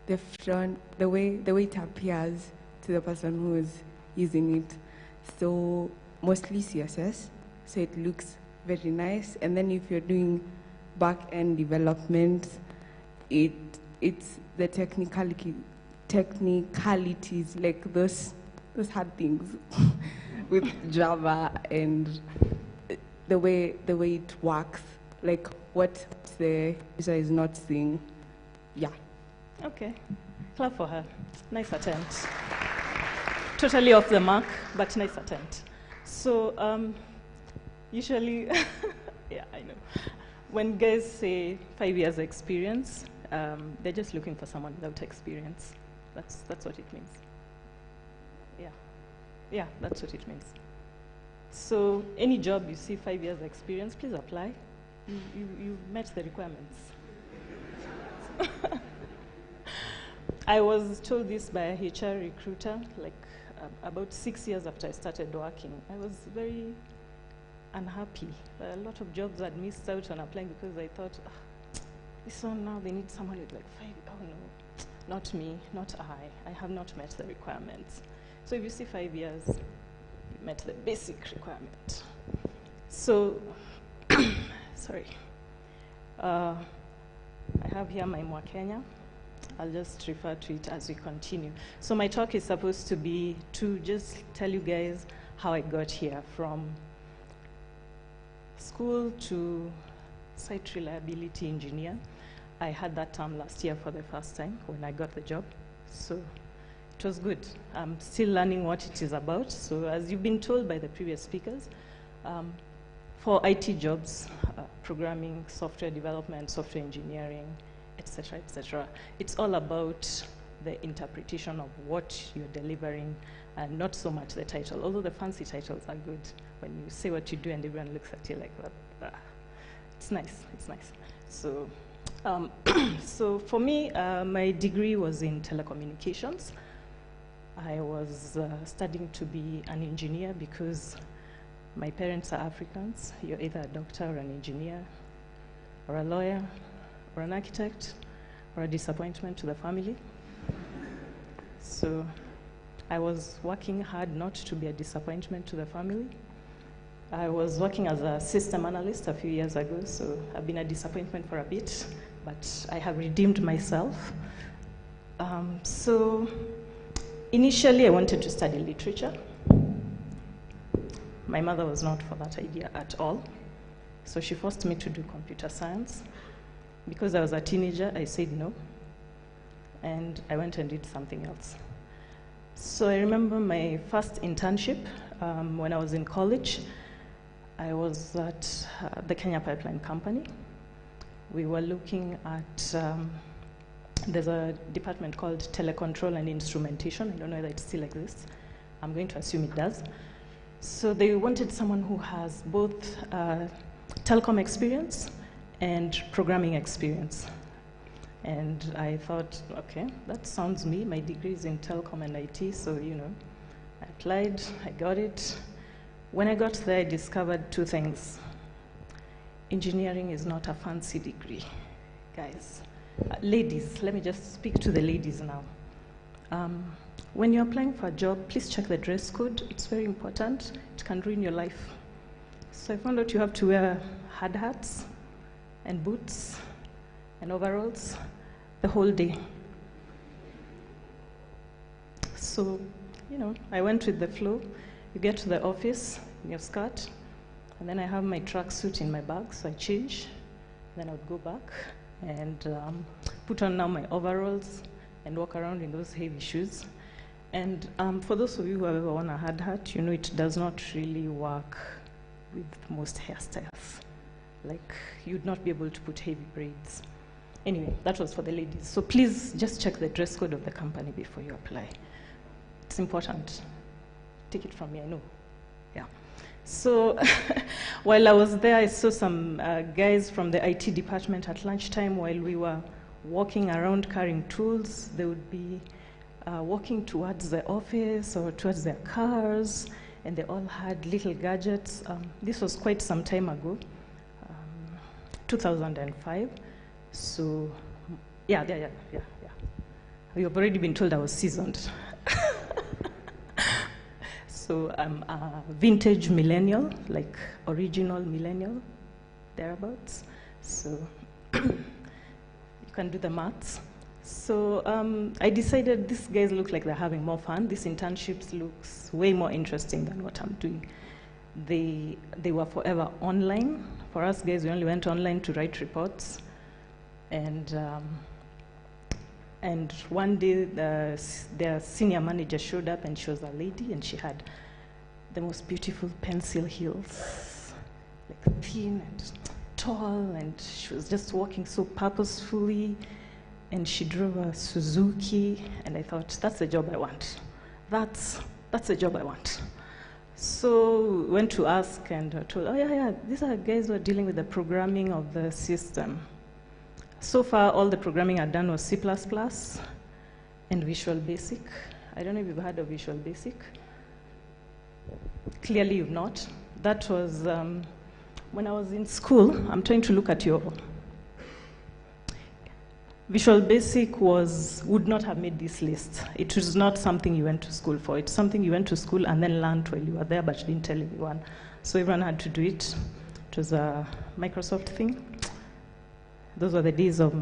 the front, the way it appears to the person who is using it. So mostly CSS, so it looks very nice. And then if you're doing back-end development, it's the technicalities, like those hard things with Java and the way it works, like what the user is not seeing. Yeah. Okay. Clap for her. Nice attempt. Totally off the mark, but nice attempt. So usually, yeah, I know. When guys say 5 years experience, they're just looking for someone without experience. That's what it means. Yeah, that's what it means. So any job you see 5 years experience, please apply. You met the requirements. I was told this by a HR recruiter, like about 6 years after I started working. I was very unhappy. A lot of jobs I'd missed out on applying because I thought, this one now they need someone with like 5, oh no, not me, not I have not met the requirements. So if you see 5 years, you met the basic requirement. So, sorry. I have here my Mwakenya. I'll just refer to it as we continue. So my talk is supposed to be to just tell you guys how I got here from school to site reliability engineer. I had that term last year for the first time when I got the job. So it was good. I'm still learning what it is about. So as you've been told by the previous speakers, for IT jobs, programming, software development, software engineering, etc., it's all about the interpretation of what you're delivering and not so much the title, although the fancy titles are good. When you say what you do and everyone looks at you like that, it's nice, it's nice. So, so for me, my degree was in telecommunications. I was studying to be an engineer because my parents are Africans. You're either a doctor or an engineer or a lawyer or an architect or a disappointment to the family. So I was working hard not to be a disappointment to the family. I was working as a system analyst a few years ago, so I've been a disappointment for a bit, but I have redeemed myself. So initially I wanted to study literature. My mother was not for that idea at all, so she forced me to do computer science. Because I was a teenager, I said no, and I went and did something else. So I remember my first internship when I was in college. I was at the Kenya Pipeline Company, we were looking at, there's a department called Telecontrol and Instrumentation. I don't know whether it still exists. I'm going to assume it does. So they wanted someone who has both telecom experience and programming experience. And I thought, okay, that sounds me. My degree is in telecom and IT, so, you know, I applied, I got it. When I got there, I discovered two things. Engineering is not a fancy degree, guys. Ladies, let me just speak to the ladies now. When you're applying for a job, please check the dress code. It's very important. It can ruin your life. So I found out you have to wear hard hats and boots and overalls the whole day. So, you know, I went with the flow. You get to the office in your skirt, and then I have my tracksuit in my bag, so I change. Then I would go back and put on now my overalls and walk around in those heavy shoes. And for those of you who have ever worn a hard hat, you know it does not really work with most hairstyles. Like, you'd not be able to put heavy braids. Anyway, that was for the ladies. So please just check the dress code of the company before you apply. It's important. Take it from me, I know. Yeah. So while I was there, I saw some guys from the IT department at lunchtime while we were walking around carrying tools. They would be walking towards the office or towards their cars, and they all had little gadgets. This was quite some time ago, 2005. So, yeah. You've already been told I was seasoned. So I'm a vintage millennial, like original millennial, thereabouts. So you can do the maths. So I decided these guys look like they're having more fun. This internships looks way more interesting than what I'm doing. They were forever online. For us guys, we only went online to write reports. And one day, their senior manager showed up, and she was a lady, and she had the most beautiful pencil heels, like thin and tall, and she was just walking so purposefully, and she drove a Suzuki, and I thought, that's the job I want. That's the job I want. So went to ask, and told, oh yeah, these are guys who are dealing with the programming of the system. So far, all the programming I'd done was C++ and Visual Basic. I don't know if you've heard of Visual Basic. Clearly you've not. That was when I was in school. I'm trying to look at your... Visual Basic would not have made this list. It was not something you went to school for. It's something you went to school and then learned while you were there, but you didn't tell anyone. So everyone had to do it. It was a Microsoft thing. Those were the days of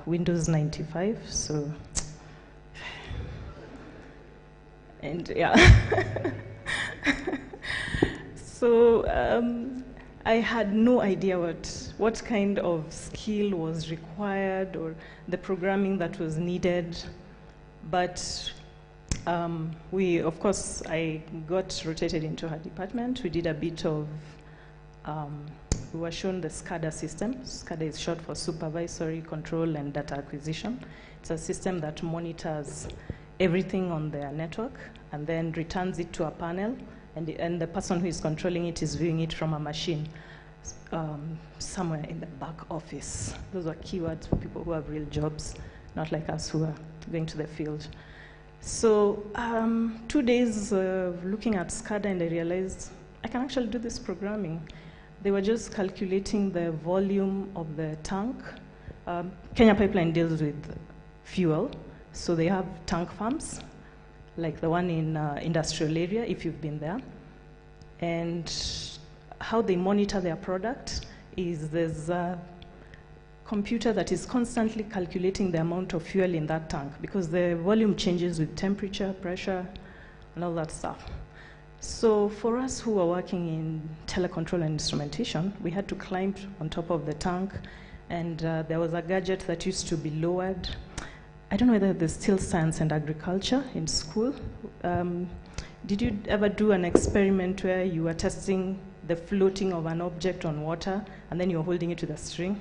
Windows 95, so, and yeah. So I had no idea what kind of skill was required or the programming that was needed, but of course, I got rotated into her department. We did a bit of, we were shown the SCADA system. SCADA is short for Supervisory Control and Data Acquisition. It's a system that monitors everything on their network and then returns it to a panel, and the person who is controlling it is viewing it from a machine somewhere in the back office. Those are keywords for people who have real jobs, not like us who are going to the field. So 2 days of looking at SCADA, and I realized I can actually do this programming. They were just calculating the volume of the tank. Kenya Pipeline deals with fuel, so they have tank farms, like the one in industrial area, if you've been there. And how they monitor their product is there's a computer that is constantly calculating the amount of fuel in that tank, because the volume changes with temperature, pressure, and all that stuff. So for us who are working in telecontrol and instrumentation, we had to climb on top of the tank, and there was a gadget that used to be lowered. I don't know whether there's still science and agriculture in school. Did you ever do an experiment where you were testing the floating of an object on water, and then you were holding it with a string?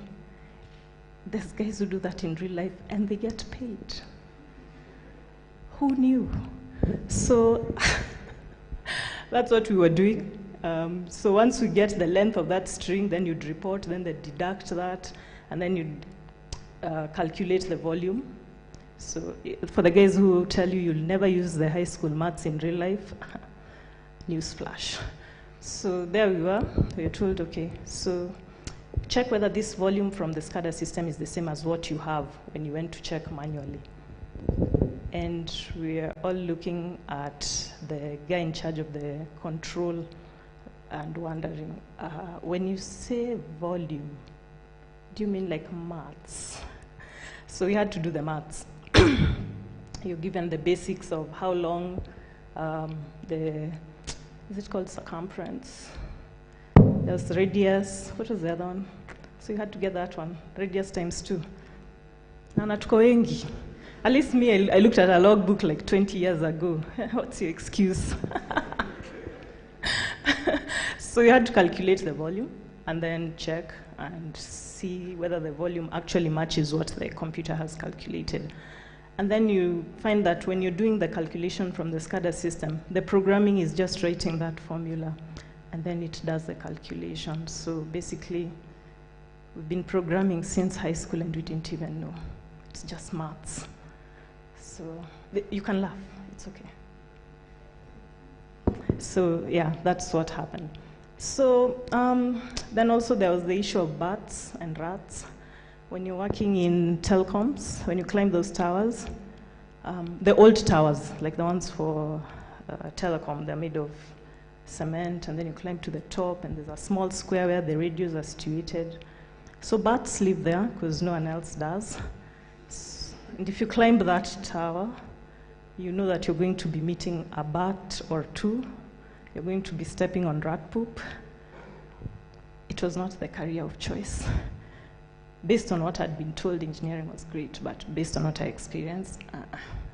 There's guys who do that in real life and they get paid. Who knew? So that's what we were doing. So once we get the length of that string, then you'd report, then they deduct that, and then you'd calculate the volume. So for the guys who tell you you'll never use the high school maths in real life, newsflash. So there we were. We were told, okay, so check whether this volume from the SCADA system is the same as what you have when you went to check manually. And we are all looking at the guy in charge of the control and wondering, when you say volume, do you mean like maths? So we had to do the maths. You're given the basics of how long is it called circumference? There's radius. What was the other one? So you had to get that one. Radius times 2. Na tuko wengi. At least me, I looked at a logbook like 20 years ago. What's your excuse? So you had to calculate the volume and then check and see whether the volume actually matches what the computer has calculated. And then you find that when you're doing the calculation from the SCADA system, the programming is just writing that formula, and then it does the calculation. So basically, we've been programming since high school and we didn't even know. It's just maths. So you can laugh, it's okay. So yeah, that's what happened. So then also there was the issue of bats and rats. When you're working in telecoms, when you climb those towers, the old towers, like the ones for telecom, they're made of cement, and then you climb to the top, and there's a small square where the radios are situated. So bats live there, because no one else does. And if you climb that tower, you know that you're going to be meeting a bat or two. You're going to be stepping on rat poop. It was not the career of choice. Based on what I'd been told, engineering was great, but based on what I experienced,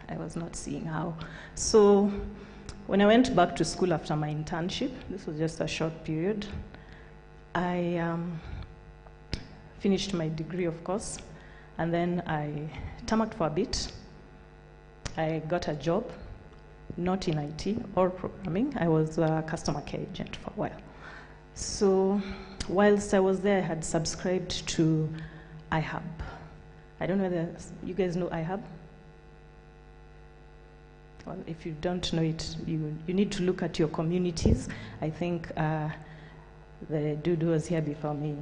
I was not seeing how. So when I went back to school after my internship, this was just a short period, I finished my degree, of course, and then I tarmacked for a bit. I got a job, not in IT or programming. I was a customer care agent for a while. So whilst I was there, I had subscribed to iHub. I don't know whether you guys know iHub. Well, if you don't know it, you need to look at your communities. I think the dude who was here before me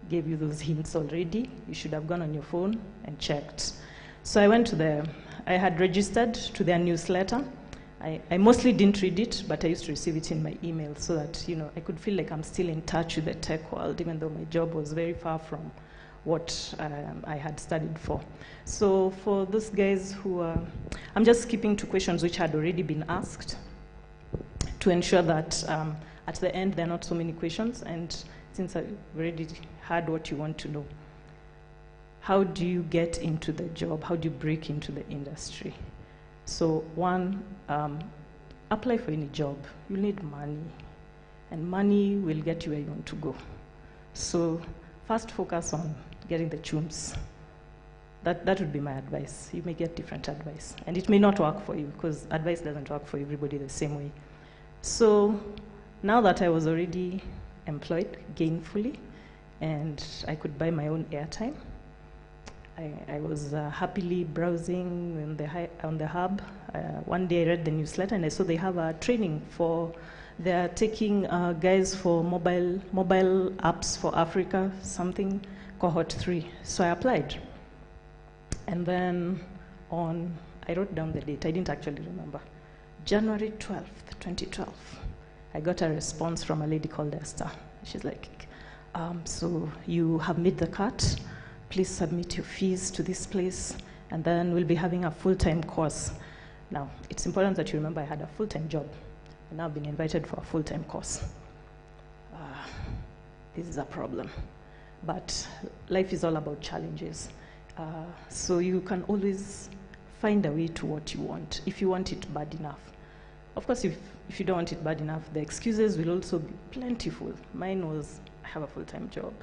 gave you those hints already. You should have gone on your phone and checked. So I went to I had registered to their newsletter. I mostly didn't read it, but I used to receive it in my email so that, I could feel like I'm still in touch with the tech world, even though my job was very far from what I had studied for. So for those guys who I'm just skipping to questions which had already been asked to ensure that at the end there are not so many questions, and since I've already heard what you want to know, how do you get into the job? How do you break into the industry? So one, apply for any job. You need money, and money will get you where you want to go. So first focus on getting the chums. That would be my advice. You may get different advice, and it may not work for you because advice doesn't work for everybody the same way. So now that I was already employed gainfully and I could buy my own airtime, I was happily browsing on the hub. One day I read the newsletter and I saw they have a training they're taking guys for mobile apps for Africa, something, Cohort 3. So I applied. And then I wrote down the date, I didn't actually remember, January 12th, 2012. I got a response from a lady called Esther. She's like, so you have made the cut, please submit your fees to this place, and then we'll be having a full-time course. Now, it's important that you remember I had a full-time job, and now I've been invited for a full-time course. This is a problem. But life is all about challenges. So you can always find a way to what you want, if you want it bad enough. Of course, if you don't want it bad enough, the excuses will also be plentiful. Mine was, I have a full-time job.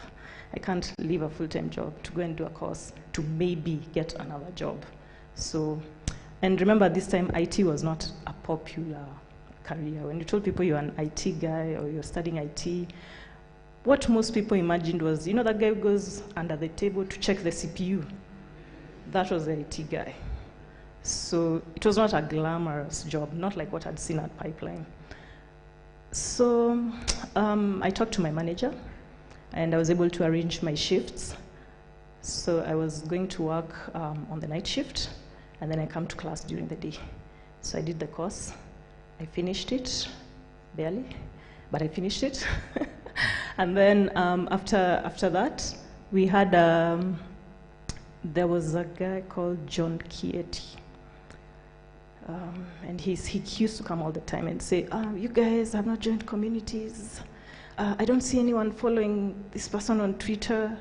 I can't leave a full-time job to go and do a course to maybe get another job. So, and remember this time IT was not a popular career. When you told people you're an IT guy or you're studying IT, what most people imagined was, you know, that guy who goes under the table to check the CPU. That was the IT guy. So it was not a glamorous job, not like what I'd seen at Pipeline. So I talked to my manager, and I was able to arrange my shifts. So I was going to work on the night shift, and then I come to class during the day. So I did the course. I finished it, barely, but I finished it. And then after that, we had, there was a guy called John Kieti. And he used to come all the time and say, you guys have not joined communities. I don't see anyone following this person on Twitter.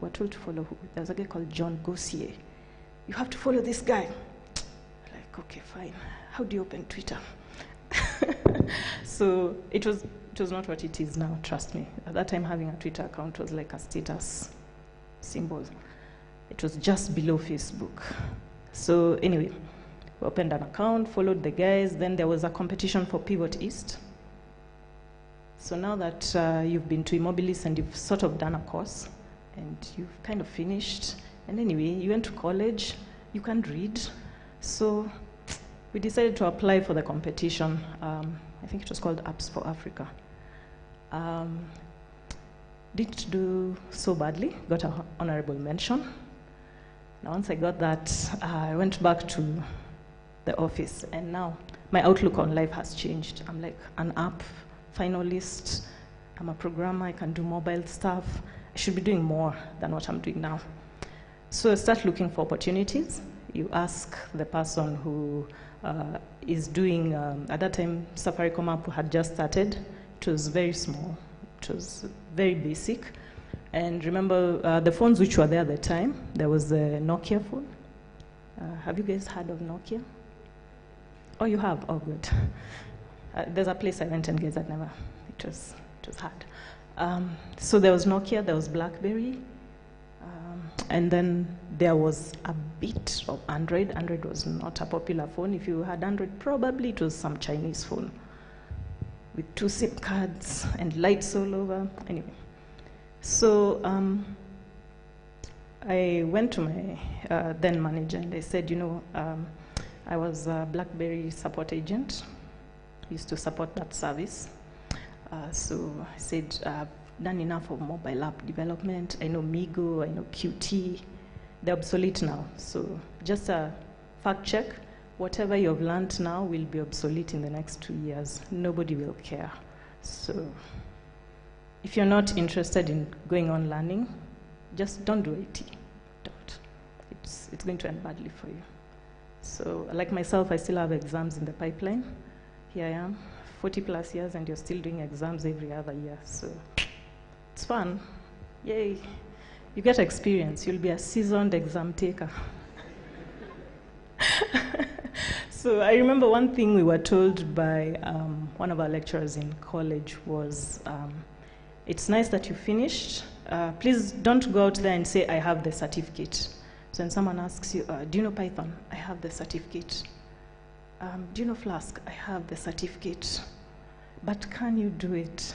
We're told to follow who? There's a guy called John Gossier. You have to follow this guy. Like, okay, fine. How do you open Twitter? So it was not what it is now, trust me. At that time, having a Twitter account was like a status symbol. It was just below Facebook. So anyway, we opened an account, followed the guys, then there was a competition for Pivot East. So now that you've been to eMobilis and you've sort of done a course, and you've kind of finished, and anyway, you went to college, you can read, so we decided to apply for the competition. I think it was called Apps for Africa. Didn't do so badly, got an honorable mention. Now once I got that, I went back to the office, and now my outlook on life has changed. I'm like an app finalist, I'm a programmer, I can do mobile stuff. I should be doing more than what I'm doing now. So I start looking for opportunities. You ask the person who is doing, at that time, Safaricom app had just started. It was very small, it was very basic. And remember, the phones which were there at the time, there was the Nokia phone. Have you guys heard of Nokia? Oh, you have? Oh, good. There's a place I went and guys had never. It was hard. So there was Nokia, there was BlackBerry, and then there was a bit of Android. Android was not a popular phone. If you had Android, probably it was some Chinese phone with 2 SIM cards and lights all over. Anyway, so I went to my then manager and I said, you know, I was a BlackBerry support agent. I used to support that service. So I said, I've done enough of mobile app development. I know Migo, I know Qt. They're obsolete now. So just a fact check. Whatever you've learned now will be obsolete in the next 2 years. Nobody will care. So if you're not interested in going on learning, just don't do IT. Don't. It's going to end badly for you. So like myself, I still have exams in the pipeline. Here I am, 40 plus years, and you're still doing exams every other year. So it's fun. Yay. You get experience. You'll be a seasoned exam taker. So I remember one thing we were told by one of our lecturers in college was, it's nice that you finished. Please don't go out there and say, I have the certificate. So when someone asks you, do you know Python? I have the certificate. Do you know Flask? I have the certificate. But can you do it?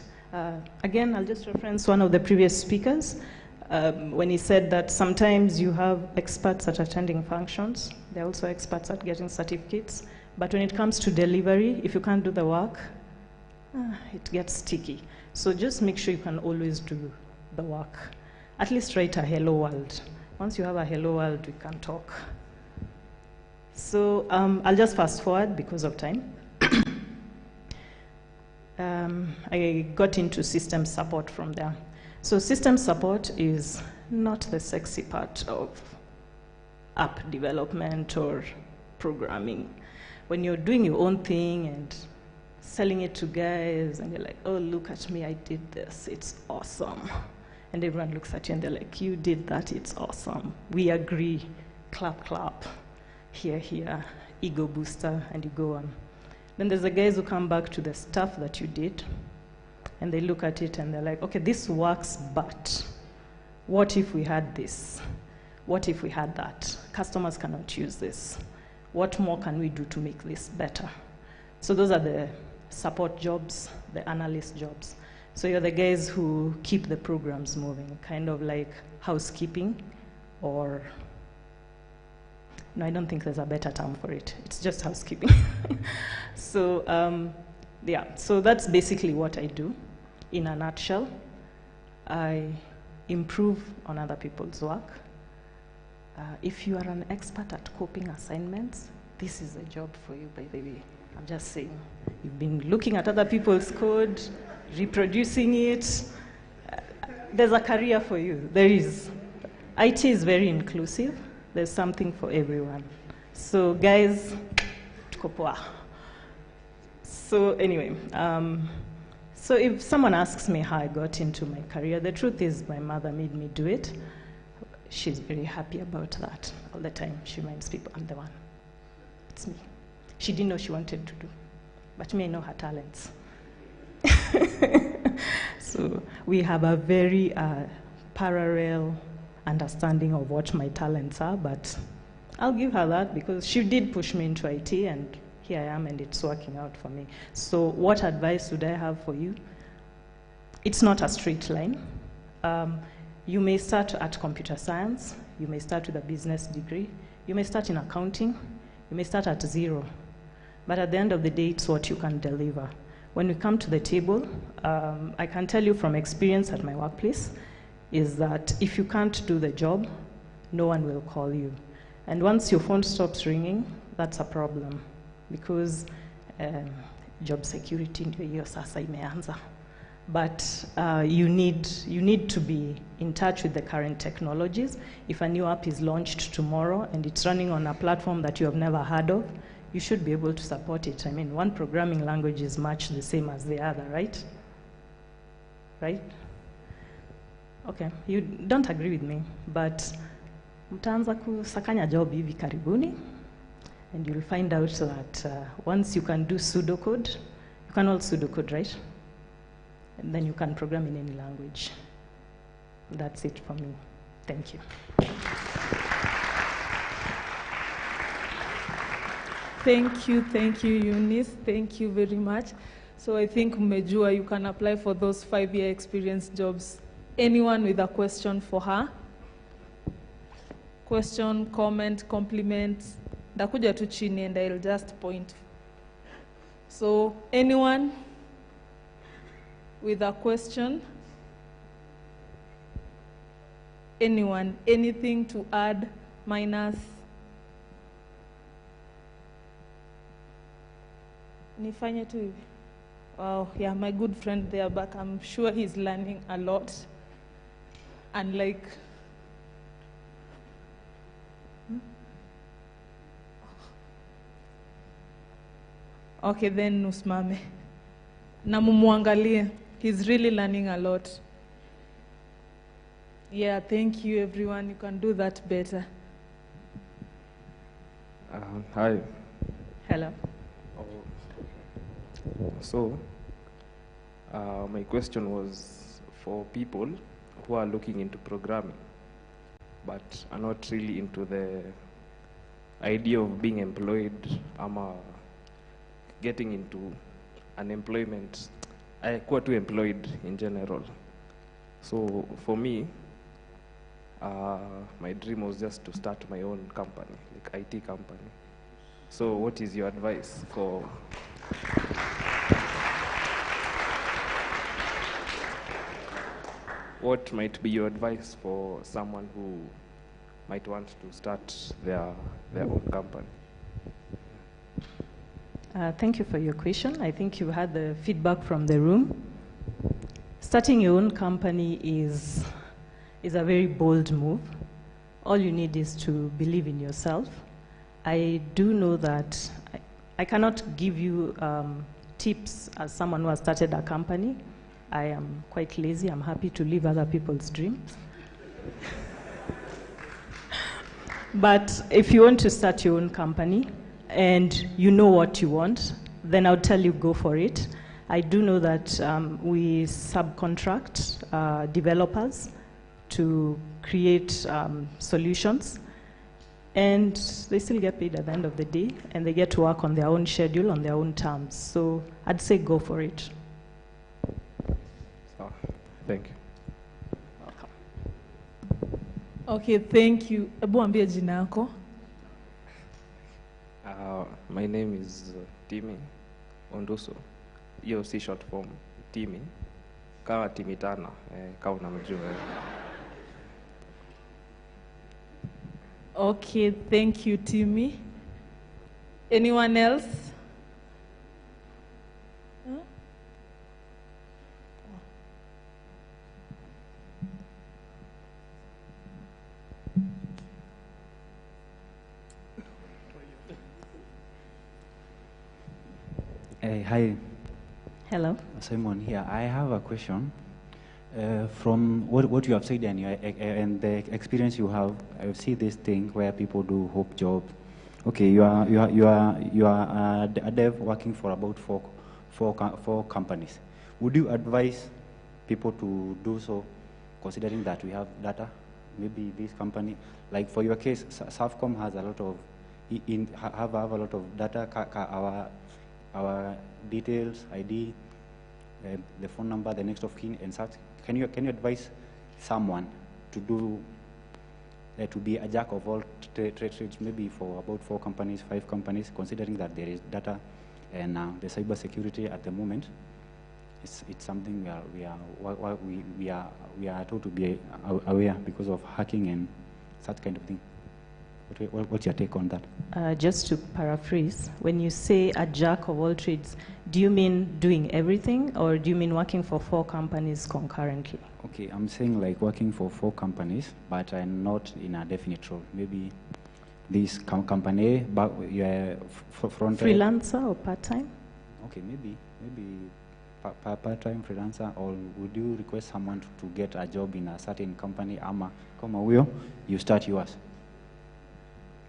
Again, I'll just reference one of the previous speakers when he said that sometimes you have experts at attending functions. They're also experts at getting certificates. But when it comes to delivery, if you can't do the work, it gets sticky. So just make sure you can always do the work. At least write a hello world. Once you have a hello world, we can talk. So I'll just fast forward because of time. I got into system support from there. So system support is not the sexy part of app development or programming. When you're doing your own thing and selling it to guys and you're like, oh, look at me, I did this, it's awesome. And everyone looks at you and they're like, you did that, it's awesome. We agree, clap, clap, here, ego booster, and you go on. Then there's the guys who come back to the stuff that you did, And they look at it and they're like, okay, this works, but what if we had this? What if we had that? Customers cannot use this. What more can we do to make this better? So those are the support jobs, the analyst jobs. So you're the guys who keep the programs moving, kind of like housekeeping, or no, I don't think there's a better term for it. It's just housekeeping. So yeah, so that's basically what I do in a nutshell. I improve on other people's work. If you are an expert at copying assignments, this is a job for you, by the way. I'm just saying. You've been looking at other people's code, reproducing it. There's a career for you. There is. IT is very inclusive. There's something for everyone. So guys, tuko poa. So anyway, so if someone asks me how I got into my career, the truth is my mother made me do it. She's very happy about that. All the time she reminds people, I'm the one. It's me. She didn't know she wanted to do, but me, I know her talents. So we have a very parallel understanding of what my talents are, but I'll give her that because she did push me into IT, and here I am, and it's working out for me. So what advice would I have for you? It's not a straight line. You may start at computer science, you may start with a business degree, you may start in accounting, you may start at zero. But at the end of the day, it's what you can deliver. When we come to the table, I can tell you from experience at my workplace, is that if you can't do the job, no one will call you. And once your phone stops ringing, that's a problem, because job security ndio hiyo sasa imeanza. But you need to be in touch with the current technologies. If a new app is launched tomorrow and it's running on a platform that you have never heard of, you should be able to support it. I mean, one programming language is much the same as the other, right? Right? Okay, you don't agree with me, but mtaanza kusakanya job hivi karibuni, and you'll find out that once you can do pseudocode, you can all pseudocode, right? And then you can program in any language. That's it for me. Thank you. Thank you, Eunice. Thank you very much. So I think umejua you can apply for those 5-year experience jobs. Anyone with a question for her? Question, comment, compliment. Ndakuja tu chini and I'll just point. So anyone with a question? Anyone? Anything to add, minus? Nifanye tu hivi. Wow, yeah, my good friend there back, I'm sure he's learning a lot. And like, okay, then usimame. Na mumuangalie. He's really learning a lot. Yeah, thank you everyone. You can do that better. Hi. Hello. So, my question was for people who are looking into programming, but are not really into the idea of being employed, getting into unemployment. I quite too employed in general. So for me, my dream was just to start my own company, like IT company. So what is your advice for what might be your advice for someone who might want to start their own company? Thank you for your question. I think you had the feedback from the room. Starting your own company is a very bold move. All you need is to believe in yourself. I do know that I cannot give you tips as someone who has started a company. I am quite lazy. I'm happy to live other people's dreams. But if you want to start your own company and you know what you want, then I'll tell you go for it. I do know that we subcontract developers to create solutions, and they still get paid at the end of the day, and they get to work on their own schedule, on their own terms. So I'd say go for it. Thank you. Okay, thank you. Ebu ambie jina yako. My name is Timmy Onduso. Hiyo si short form. Timmy. Kama Timitana, kama unamjua. Okay, thank you, Timmy. Anyone else? Huh? Hi. Hello. Simon here. I have a question. From what you have said and the experience you have, I see this thing where people do hope job. Okay, you are a dev working for about four companies. Would you advise people to do so, considering that we have data? Maybe this company, like for your case, Safcom has a lot of have a lot of data, our details, ID, the phone number, the next of kin, and such. Can you advise someone to do to be a jack of all trades, maybe for about 4 companies, 5 companies, considering that there is data and the cyber security at the moment? It's something we are told to be aware because of hacking and such kind of thing. What's your take on that? Just to paraphrase, when you say a jack of all trades, do you mean doing everything, or do you mean working for 4 companies concurrently? Okay, I'm saying like working for 4 companies, but I'm not in a definite role. Maybe this company, but front freelancer or part-time? Okay, maybe part-time freelancer, or would you request someone to get a job in a certain company? Ama kama huyo, you start yours.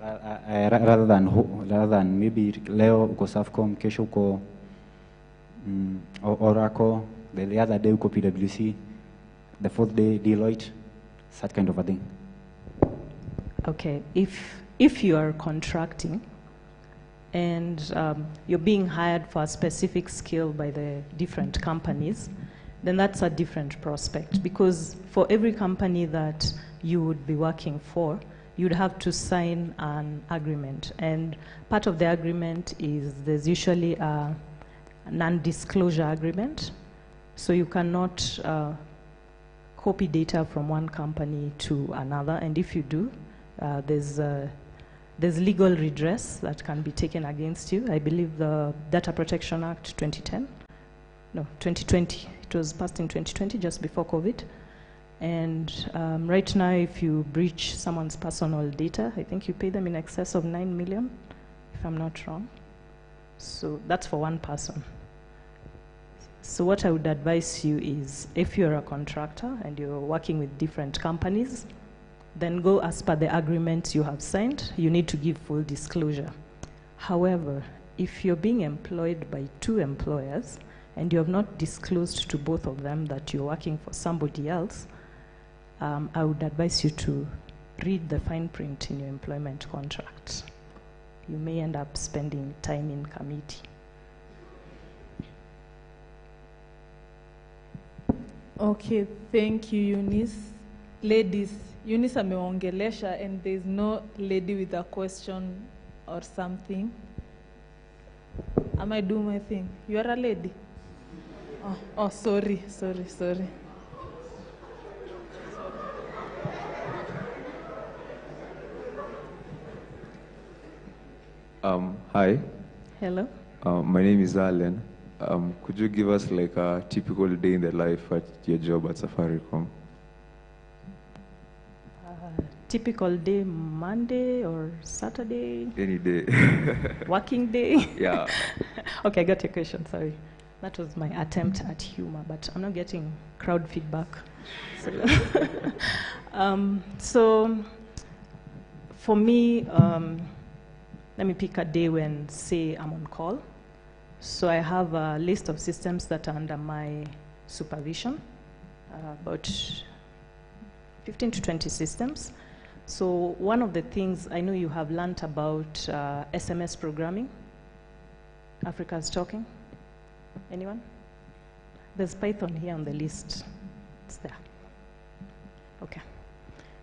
Rather than maybe leo uko Safcom, kesho uko Oracle, the other day uko PwC, the 4th day Deloitte, such kind of a thing. Okay, if you are contracting and you're being hired for a specific skill by the different companies, then that's a different prospect, because for every company that you would be working for, you'd have to sign an agreement, and part of the agreement is there's usually a non-disclosure agreement, so you cannot copy data from one company to another, and if you do, there's legal redress that can be taken against you. I believe the Data Protection Act 2020, it was passed in 2020, just before COVID. And right now, if you breach someone's personal data, I think you pay them in excess of 9 million, if I'm not wrong. So that's for one person. So what I would advise you is, if you're a contractor and you're working with different companies, then go as per the agreement you have signed. You need to give full disclosure. However, if you're being employed by 2 employers and you have not disclosed to both of them that you're working for somebody else, I would advise you to read the fine print in your employment contract. You may end up spending time in committee. Okay, thank you, Eunice. Ladies, Eunice ameongelesha, and there's no lady with a question or something. Am I doing my thing? You are a lady? Oh, sorry. Hi. Hello. My name is Alan. Could you give us like a typical day in the life at your job at Safaricom? Typical day, Monday or Saturday? Any day. Working day? Yeah. Okay, I got your question, sorry. That was my attempt at humor, but I'm not getting crowd feedback. So for me, let me pick a day when, say, I'm on call. So I have a list of systems that are under my supervision, about 15 to 20 systems. So one of the things I know you have learned about SMS programming. Africa's talking. Anyone? There's Python here on the list. It's there. Okay.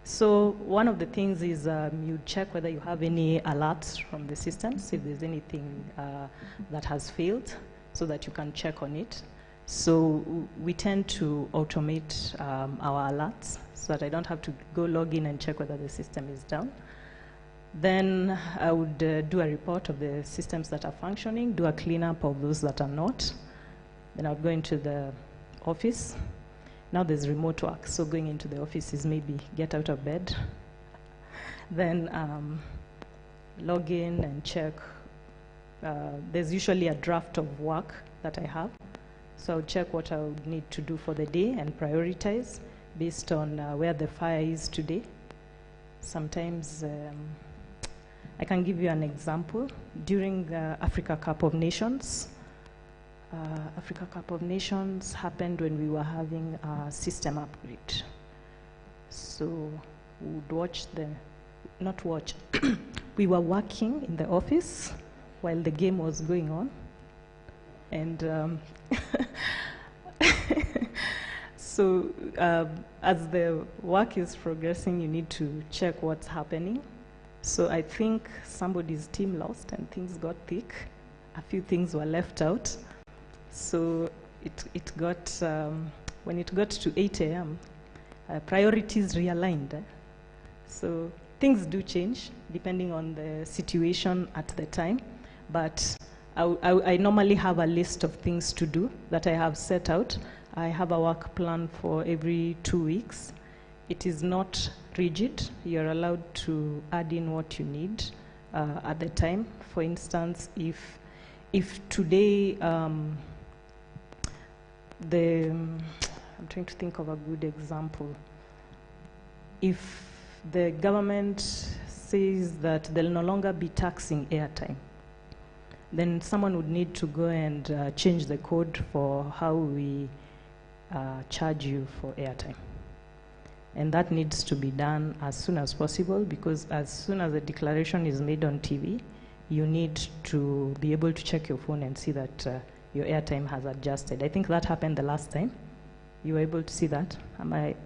So one of the things is you check whether you have any alerts from the systems, if there's anything that has failed, so that you can check on it. So we tend to automate our alerts so that I don't have to go log in and check whether the system is down. Then I would do a report of the systems that are functioning, do a cleanup of those that are not. Then I would go into the office. Now there's remote work, so going into the office is maybe get out of bed. Then log in and check. There's usually a draft of work that I have. So I'll check what I would need to do for the day and prioritize based on where the fire is today. Sometimes I can give you an example. During the Africa Cup of Nations happened when we were having a system upgrade. So we would we were working in the office while the game was going on. And so as the work is progressing, you need to check what's happening. So I think somebody's team lost and things got thick. A few things were left out. So it got, when it got to 8 a.m., priorities realigned. So things do change depending on the situation at the time. But I normally have a list of things to do that I have set out. I have a work plan for every 2 weeks. It is not rigid. You're allowed to add in what you need at the time. For instance, if today, I'm trying to think of a good example. If the government says that they'll no longer be taxing airtime, then someone would need to go and change the code for how we charge you for airtime. And that needs to be done as soon as possible, because as soon as a declaration is made on TV, you need to be able to check your phone and see that your airtime has adjusted. I think that happened the last time. You were able to see that?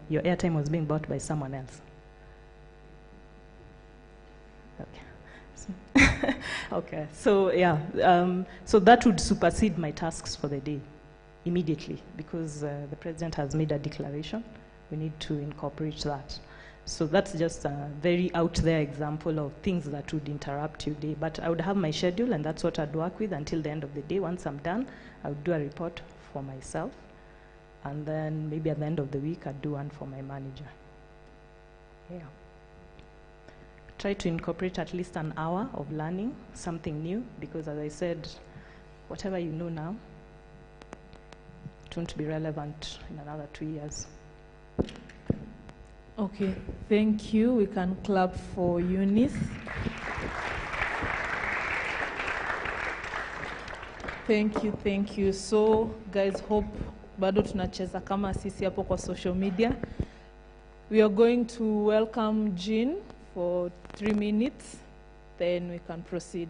Your airtime was being bought by someone else. Okay. Okay, so yeah, so that would supersede my tasks for the day immediately, because the president has made a declaration. We need to incorporate that. So that's just a very out there example of things that would interrupt your day. But I would have my schedule, and that's what I'd work with until the end of the day. Once I'm done, I would do a report for myself, and then maybe at the end of the week, I'd do one for my manager. Yeah. Try to incorporate at least an hour of learning something new, because as I said, whatever you know now, it won't be relevant in another 2 years. Okay, thank you. We can clap for Eunice. Thank you. So guys, hope bado tunacheza kama sisi hapo kwa social media. We are going to welcome Jean for 3 minutes, then we can proceed.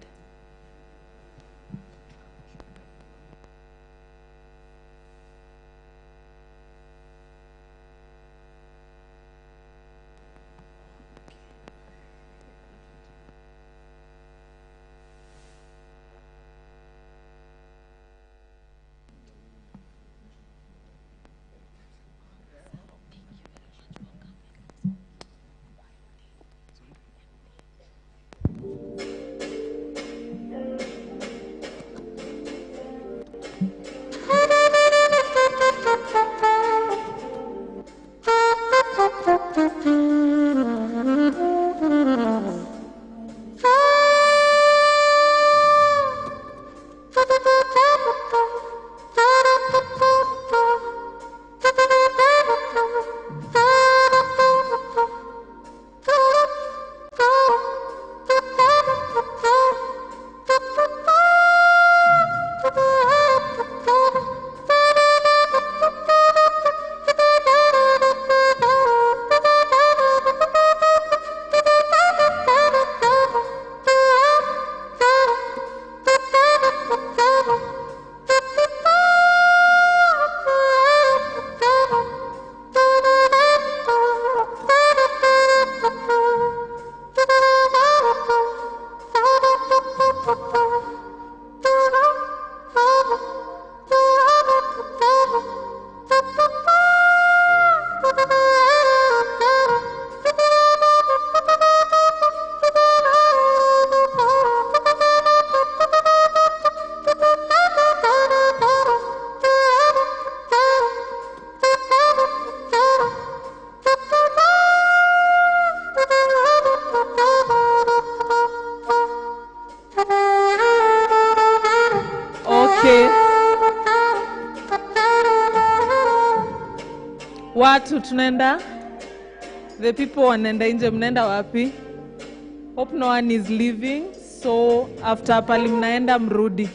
Watu tunaenda. The people wanaenda nje, mnaenda wapi? Hope no one is leaving. So after pali mnaenda mrudi.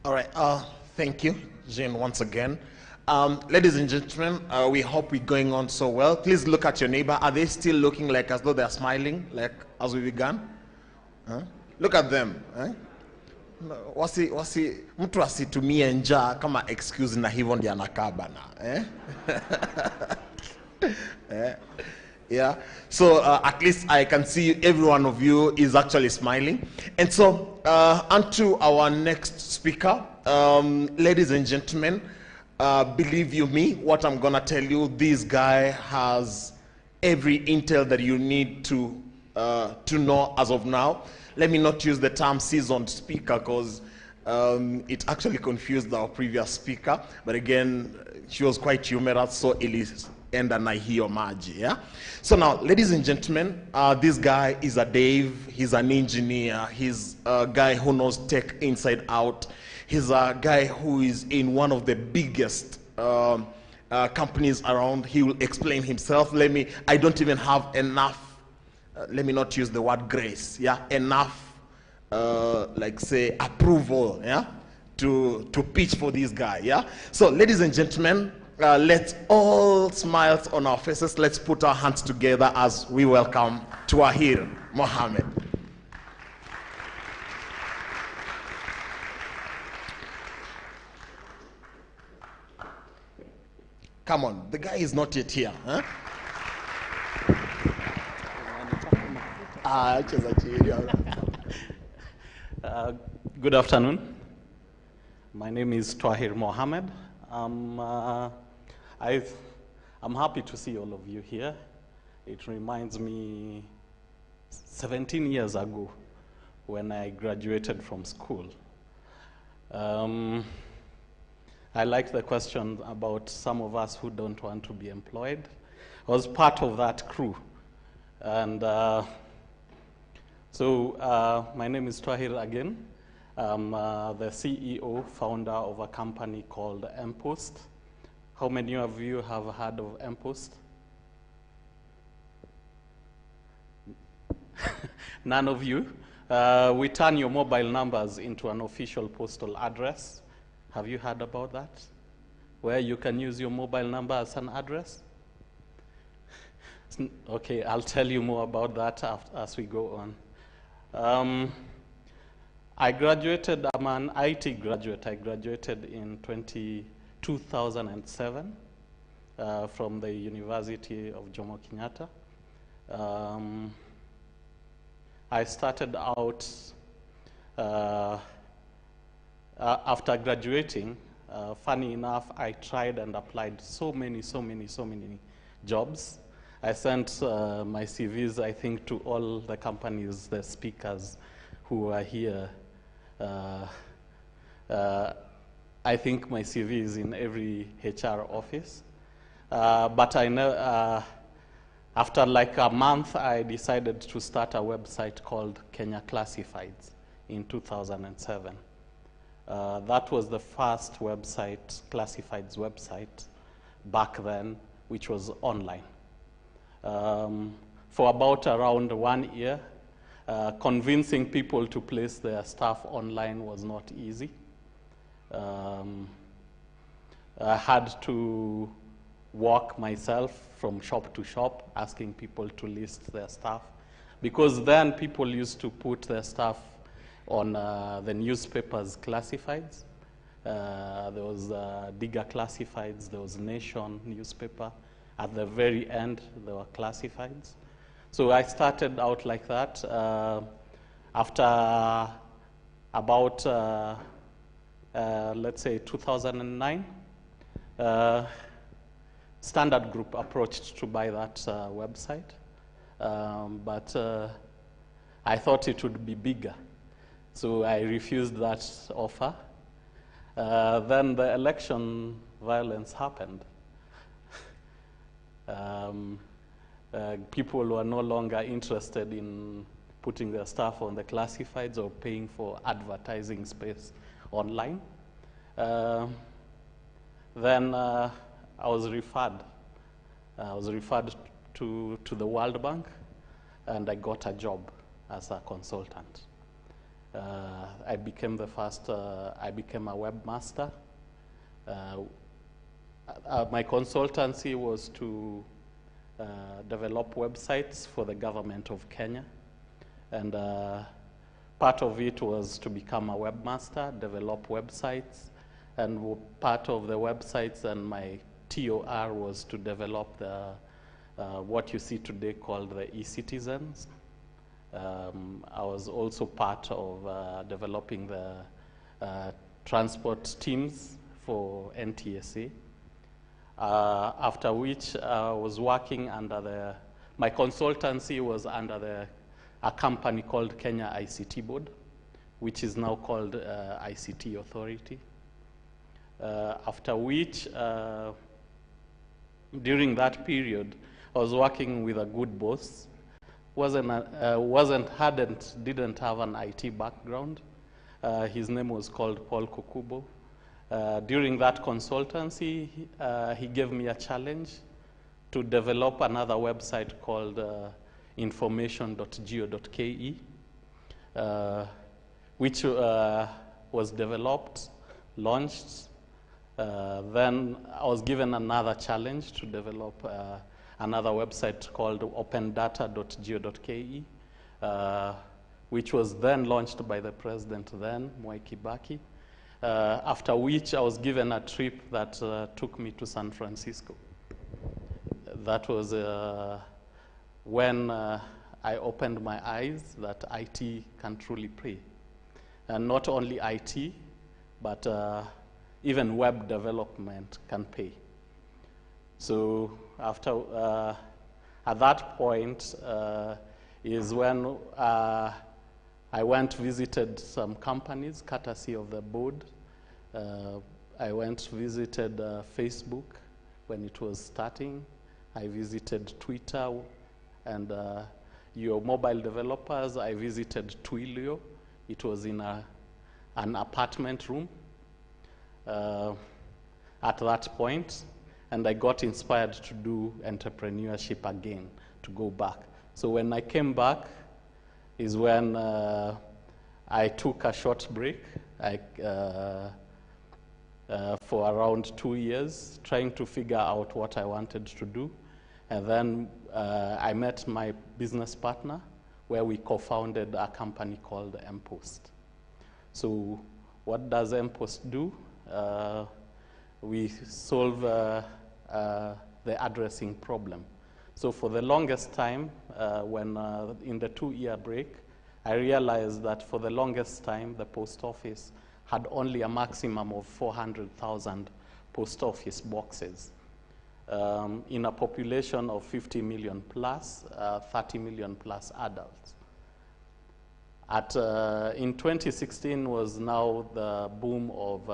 All right. Thank you, Jane, once again. Ladies and gentlemen, we hope we're going on so well. Please look at your neighbor. Are they still looking like as though they're smiling, like as we began? Huh? Look at them. Eh? Mtu asitumie njaa kama excuse na hivyo ndiyo anakaa bana. Yeah. So at least I can see every one of you is actually smiling. And so onto our next speaker. Ladies and gentlemen, believe you me, what I'm going to tell you, this guy has every intel that you need to know as of now. Let me not use the term seasoned speaker because it actually confused our previous speaker. But again, she was quite humorous, so Elise and I hear Maji, yeah? So now, ladies and gentlemen, this guy is a Dave. He's an engineer. He's a guy who knows tech inside out. He's a guy who is in one of the biggest companies around. He will explain himself. I don't even have enough, let me not use the word grace, yeah? Enough, like say, approval, yeah? To pitch for this guy, yeah? So, ladies and gentlemen, let's all smiles on our faces. Let's put our hands together as we welcome Tahir Mohammed. Come on, the guy is not yet here. Huh? Good afternoon. My name is Tahir Mohammed. I'm happy to see all of you here. It reminds me 17 years ago when I graduated from school. I like the question about some of us who don't want to be employed. I was part of that crew. And my name is Tahir again. I'm the CEO, founder of a company called mPost. How many of you have heard of mPost? None of you. We turn your mobile numbers into an official postal address. Have you heard about that? Where you can use your mobile number as an address? Okay, I'll tell you more about that as we go on. I graduated, I'm an IT graduate. I graduated in 2007 from the University of Jomo Kenyatta. I started out, after graduating, funny enough, I tried and applied so many jobs. I sent my CVs, I think, to all the companies, the speakers who are here. I think my CV is in every HR office. But I know, after like a month, I decided to start a website called Kenya Classifieds in 2007. That was the first website, Classifieds website, back then, which was online. For about around 1 year, convincing people to place their stuff online was not easy. I had to walk myself from shop to shop, asking people to list their stuff. Because then people used to put their stuff on the newspapers' classifieds. There was Digger Classifieds, there was Nation newspaper. At the very end, there were classifieds. So I started out like that. After about, let's say, 2009, Standard Group approached to buy that website. But I thought it would be bigger. So I refused that offer. Then the election violence happened. People were no longer interested in putting their stuff on the classifieds or paying for advertising space online. Then I was referred. I was referred to the World Bank, and I got a job as a consultant. I became the first, I became a webmaster. My consultancy was to develop websites for the government of Kenya. And part of it was to become a webmaster, develop websites. And part of the websites and my TOR was to develop the what you see today called the eCitizens. I was also part of developing the transport teams for NTSA. After which I was working under my consultancy was under a company called Kenya ICT Board, which is now called ICT Authority. After which, during that period, I was working with a good boss. Didn't have an IT background. His name was called Paul Kukubo. During that consultancy, he gave me a challenge to develop another website called information.go.ke, which was developed, launched. Then I was given another challenge to develop another website called opendata.go.ke, which was then launched by the president then, Mwai Kibaki. After which I was given a trip that took me to San Francisco. That was when I opened my eyes that IT can truly pay. And not only IT, but even web development can pay. So after, at that point is when I went visited some companies, courtesy of the board. I went visited Facebook when it was starting. I visited Twitter, and your mobile developers, I visited Twilio. It was in an apartment room at that point, and I got inspired to do entrepreneurship again, to go back. So when I came back is when I took a short break for around 2 years, trying to figure out what I wanted to do. And then I met my business partner, where we co-founded a company called mPost. So what does mPost do? We solve the addressing problem. So for the longest time, when in the 2-year break, I realized that for the longest time, the post office had only a maximum of 400,000 post office boxes. In a population of 50 million plus, 30 million plus adults. In 2016 was now the boom of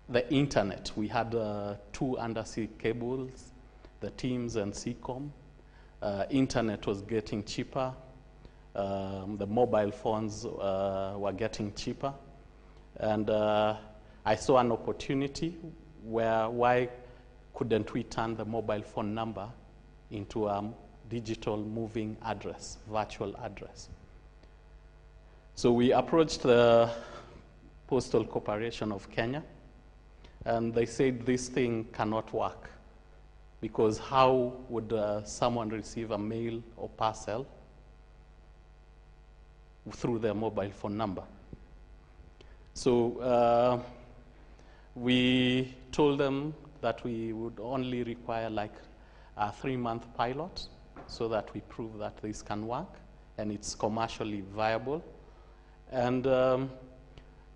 the internet. We had 2 undersea cables, the Teams and Seacom. Internet was getting cheaper. The mobile phones were getting cheaper. And I saw an opportunity why couldn't we turn the mobile phone number into a digital moving address, virtual address. So we approached the Postal Corporation of Kenya, and they said this thing cannot work, because how would someone receive a mail or parcel through their mobile phone number? So we told them that we would only require like a 3-month pilot so that we prove that this can work and it's commercially viable. And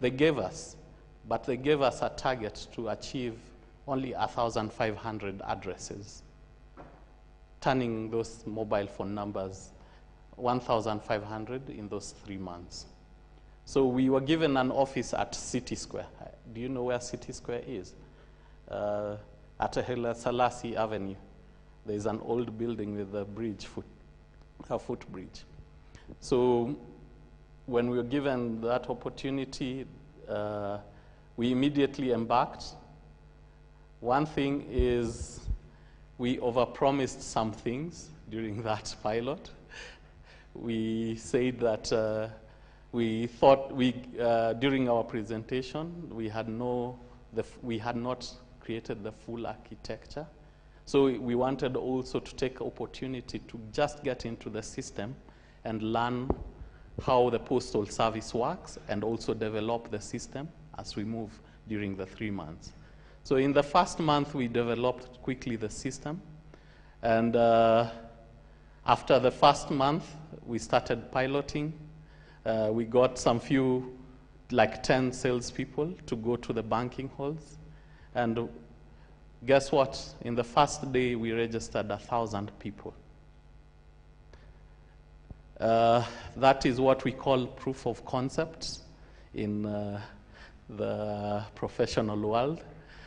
they gave us a target to achieve only 1,500 addresses, turning those mobile phone numbers 1,500 in those 3 months. So we were given an office at City Square. Do you know where City Square is? At Haile Selassie Avenue. There's an old building with a bridge, a footbridge. So when we were given that opportunity, we immediately embarked. One thing is we overpromised some things during that pilot. We said that we thought during our presentation we had not created the full architecture. So we wanted also to take opportunity to just get into the system and learn how the postal service works and also develop the system as we move during the 3 months. So in the first month, we developed quickly the system. And after the first month, we started piloting. We got some few, like 10 salespeople to go to the banking halls. And guess what? In the first day, we registered 1,000 people. That is what we call proof of concept in the professional world.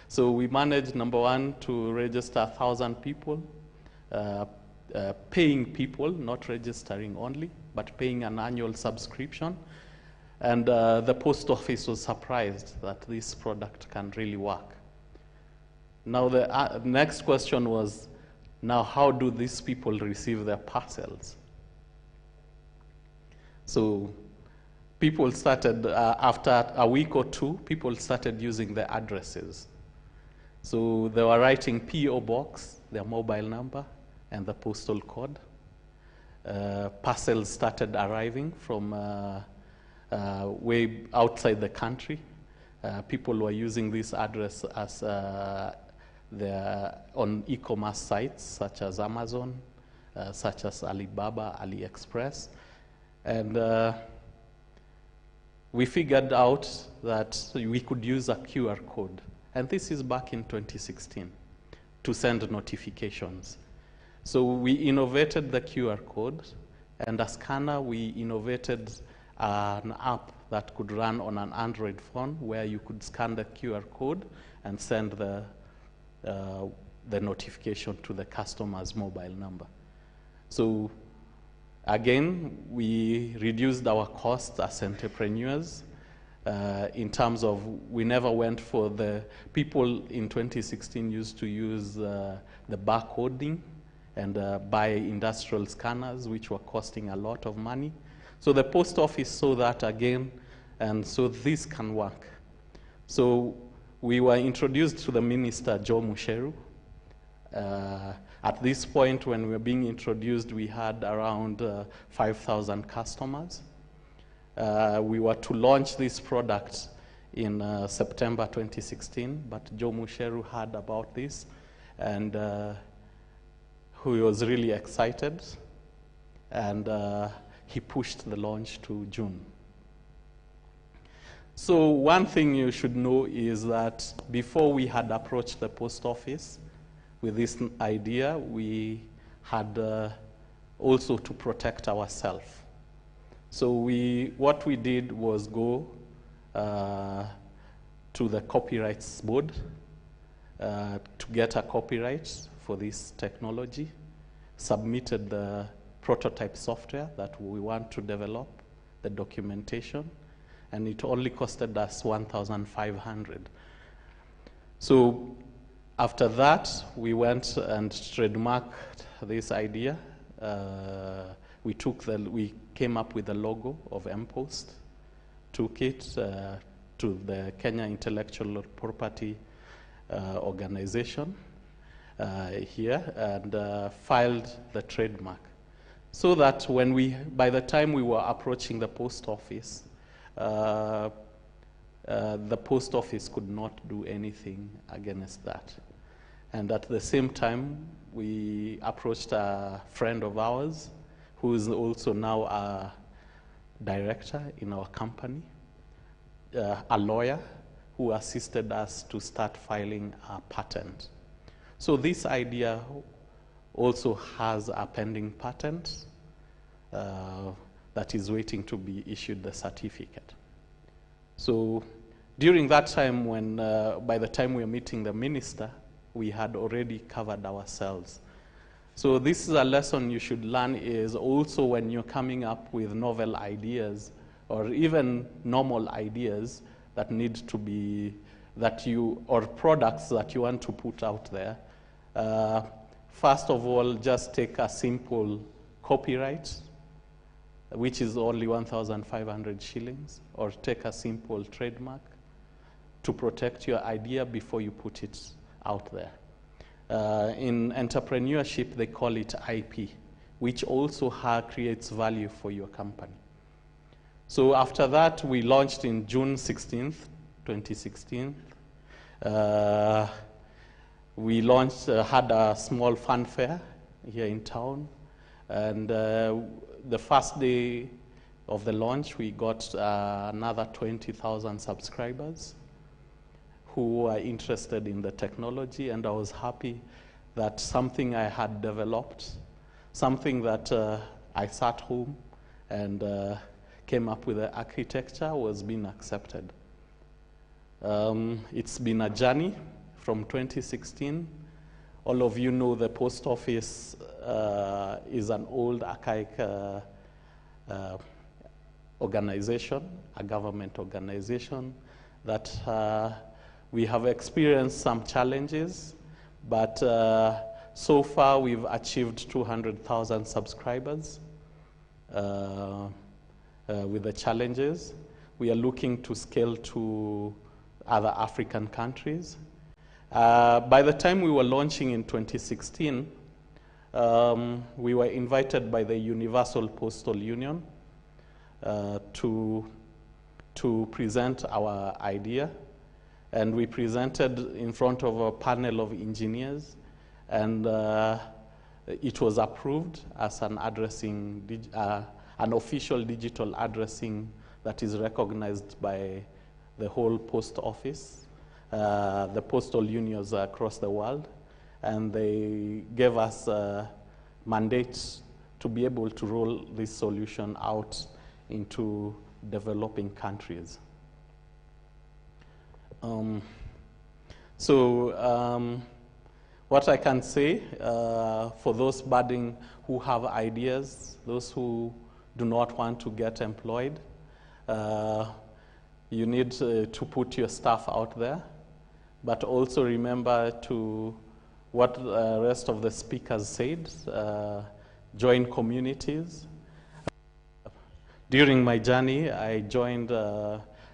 So we managed, number one, to register 1,000 people, paying people, not registering only, but paying an annual subscription. And the post office was surprised that this product can really work. Now the next question was, now how do these people receive their parcels? So people started, after a week or two, people started using the addresses. So they were writing P.O. box, their mobile number, and the postal code. Parcels started arriving from way outside the country. People were using this address as on e-commerce sites such as Amazon, such as Alibaba, AliExpress. And we figured out that we could use a QR code. And this is back in 2016 to send notifications. So we innovated the QR code, and as Scanner, we innovated an app that could run on an Android phone where you could scan the QR code and send the notification to the customer's mobile number. So again, we reduced our costs as entrepreneurs in terms of we never went for the people in 2016 used to use the barcoding and buy industrial scanners, which were costing a lot of money. So the post office saw that again, and so this can work. So we were introduced to the minister, Joe Musheru. At this point, when we were being introduced, we had around 5,000 customers. We were to launch this product in September 2016, but Joe Musheru heard about this, and he was really excited, and he pushed the launch to June. So one thing you should know is that before we had approached the post office with this idea, we had also to protect ourselves. So what we did was go to the copyrights board to get a copyright for this technology, submitted the prototype software that we want to develop, the documentation, and it only costed us $1,500. So after that, we went and trademarked this idea. We came up with the logo of MPost, took it to the Kenya Intellectual Property Organization here, and filed the trademark. So that by the time we were approaching the post office, the post office could not do anything against that. And at the same time, we approached a friend of ours who is also now a director in our company, a lawyer who assisted us to start filing a patent. So this idea also has a pending patent that is waiting to be issued the certificate. So during that time, when by the time we were meeting the minister, we had already covered ourselves. So this is a lesson you should learn, is also when you're coming up with novel ideas or even normal ideas that need to be, or products that you want to put out there. First of all, just take a simple copyright which is only 1,500 shillings, or take a simple trademark to protect your idea before you put it out there. In entrepreneurship, they call it IP, which also creates value for your company. So after that, we launched in June 16th, 2016. We launched, had a small fanfare here in town, and the first day of the launch, we got another 20,000 subscribers who were interested in the technology, and I was happy that something I had developed, something that I sat home and came up with the architecture, was being accepted. It's been a journey from 2016. All of you know the post office is an old, archaic organization, a government organization that we have experienced some challenges, but so far we've achieved 200,000 subscribers with the challenges. We are looking to scale to other African countries. By the time we were launching in 2016, we were invited by the Universal Postal Union to present our idea. And we presented in front of a panel of engineers, and it was approved as an addressing, an official digital addressing that is recognized by the whole post office, the postal unions across the world, and they gave us mandates to be able to roll this solution out into developing countries. What I can say for those budding who have ideas, those who do not want to get employed, you need to put your stuff out there, but also remember to what the rest of the speakers said, join communities. During my journey, I joined,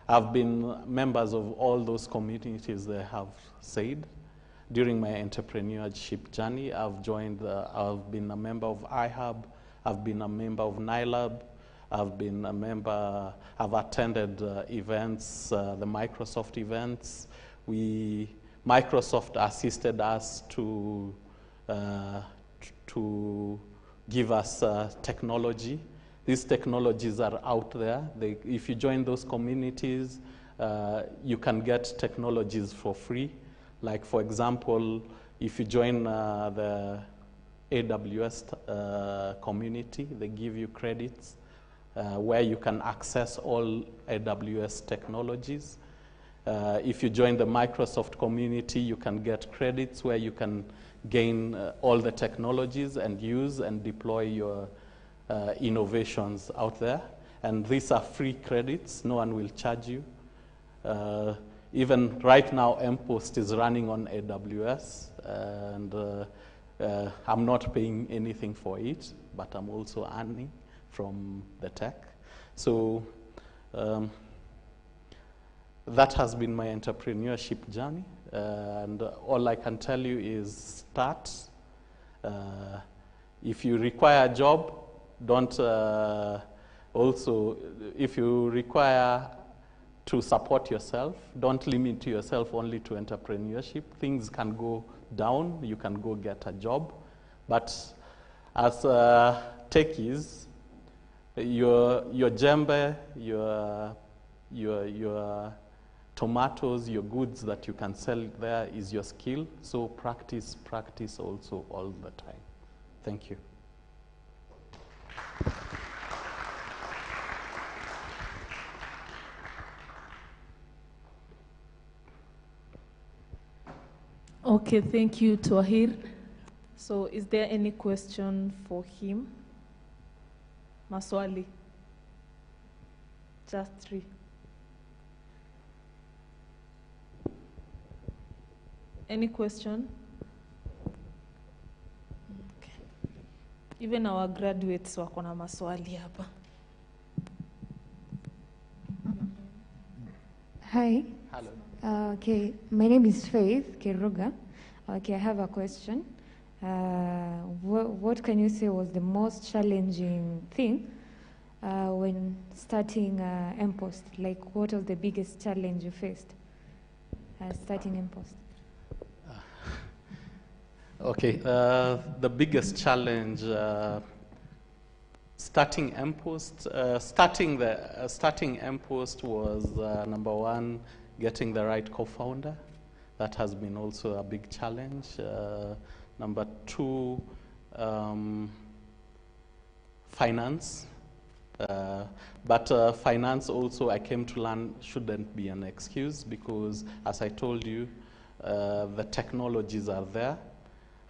I've been members of all those communities they have said. During my entrepreneurship journey, I've been a member of iHub, I've been a member of NILAB, I've been a member, I've attended events, the Microsoft events. Microsoft assisted us to give us technology. These technologies are out there. If you join those communities, you can get technologies for free. Like, for example, if you join the AWS community, they give you credits where you can access all AWS technologies. If you join the Microsoft community, you can get credits where you can gain all the technologies and use and deploy your innovations out there. And these are free credits. No one will charge you. Even right now, mPost is running on AWS, and I'm not paying anything for it, but I'm also earning from the tech. So that has been my entrepreneurship journey, and all I can tell you is start. If you require a job, don't also, if you require to support yourself, don't limit yourself only to entrepreneurship. Things can go down, you can go get a job. But as techies, your djembe, your tomatoes, your goods that you can sell there is your skill. So practice also all the time. Thank you. Okay, thank you, Tahir. So is there any question for him? Maswali? Just 3. Any question? Okay. Even our graduates wako na maswali hapa. Hi. Hello. Okay, my name is Faith Kiruga. Okay, I have a question. What can you say was the most challenging thing when starting MPost? Like, what was the biggest challenge you faced starting MPost? Okay, the biggest challenge starting MPost, starting MPost was number one, getting the right co-founder. That has been also a big challenge. Number two, finance. But finance also, I came to learn, shouldn't be an excuse, because as I told you, the technologies are there.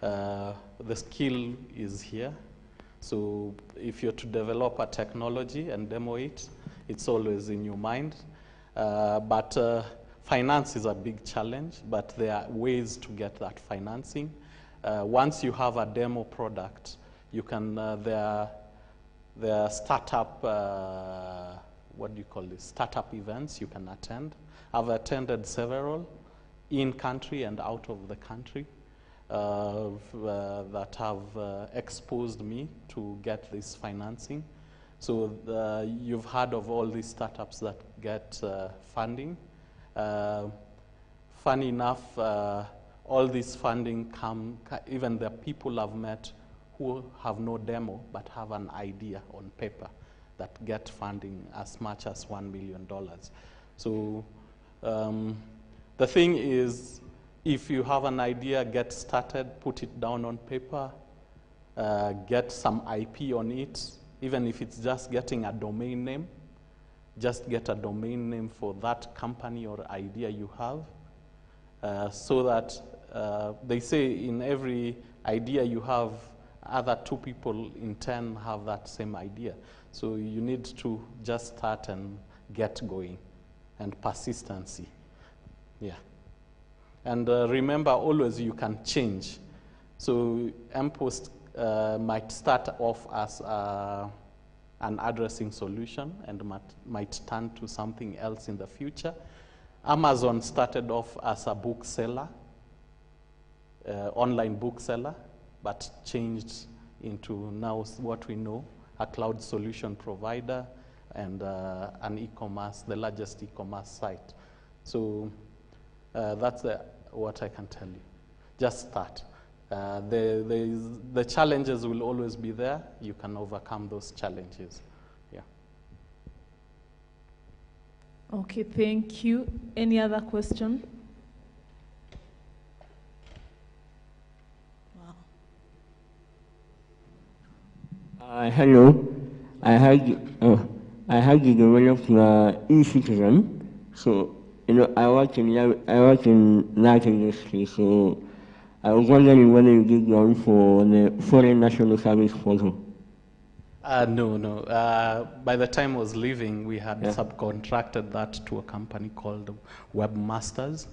The skill is here. So if you're to develop a technology and demo it, it's always in your mind. But finance is a big challenge, but there are ways to get that financing. Once you have a demo product, you can, there are startup, what do you call this, startup events you can attend. I've attended several in country and out of the country that have exposed me to get this financing. So you've heard of all these startups that get funding. Funny enough, all this funding even the people I've met who have no demo but have an idea on paper that get funding as much as $1 million. So the thing is, if you have an idea, get started, put it down on paper, get some IP on it, even if it's just getting a domain name, just get a domain name for that company or idea you have, so that they say in every idea you have, other 2 people in 10 have that same idea. So you need to just start and get going, and persistency, yeah. And remember, always you can change. So MPost might start off as an addressing solution and might turn to something else in the future. Amazon started off as a bookseller, online bookseller, but changed into now what we know, a cloud solution provider and an e-commerce, the largest e-commerce site. So that's what I can tell you. Just start. The challenges will always be there. You can overcome those challenges. Yeah. Okay, thank you. Any other question? Hello. I heard you developed eCitizen. So, you know, I work in that industry. So, I was wondering whether you did one for the Foreign National Service Portal. No. By the time I was leaving, we had subcontracted that to a company called Webmasters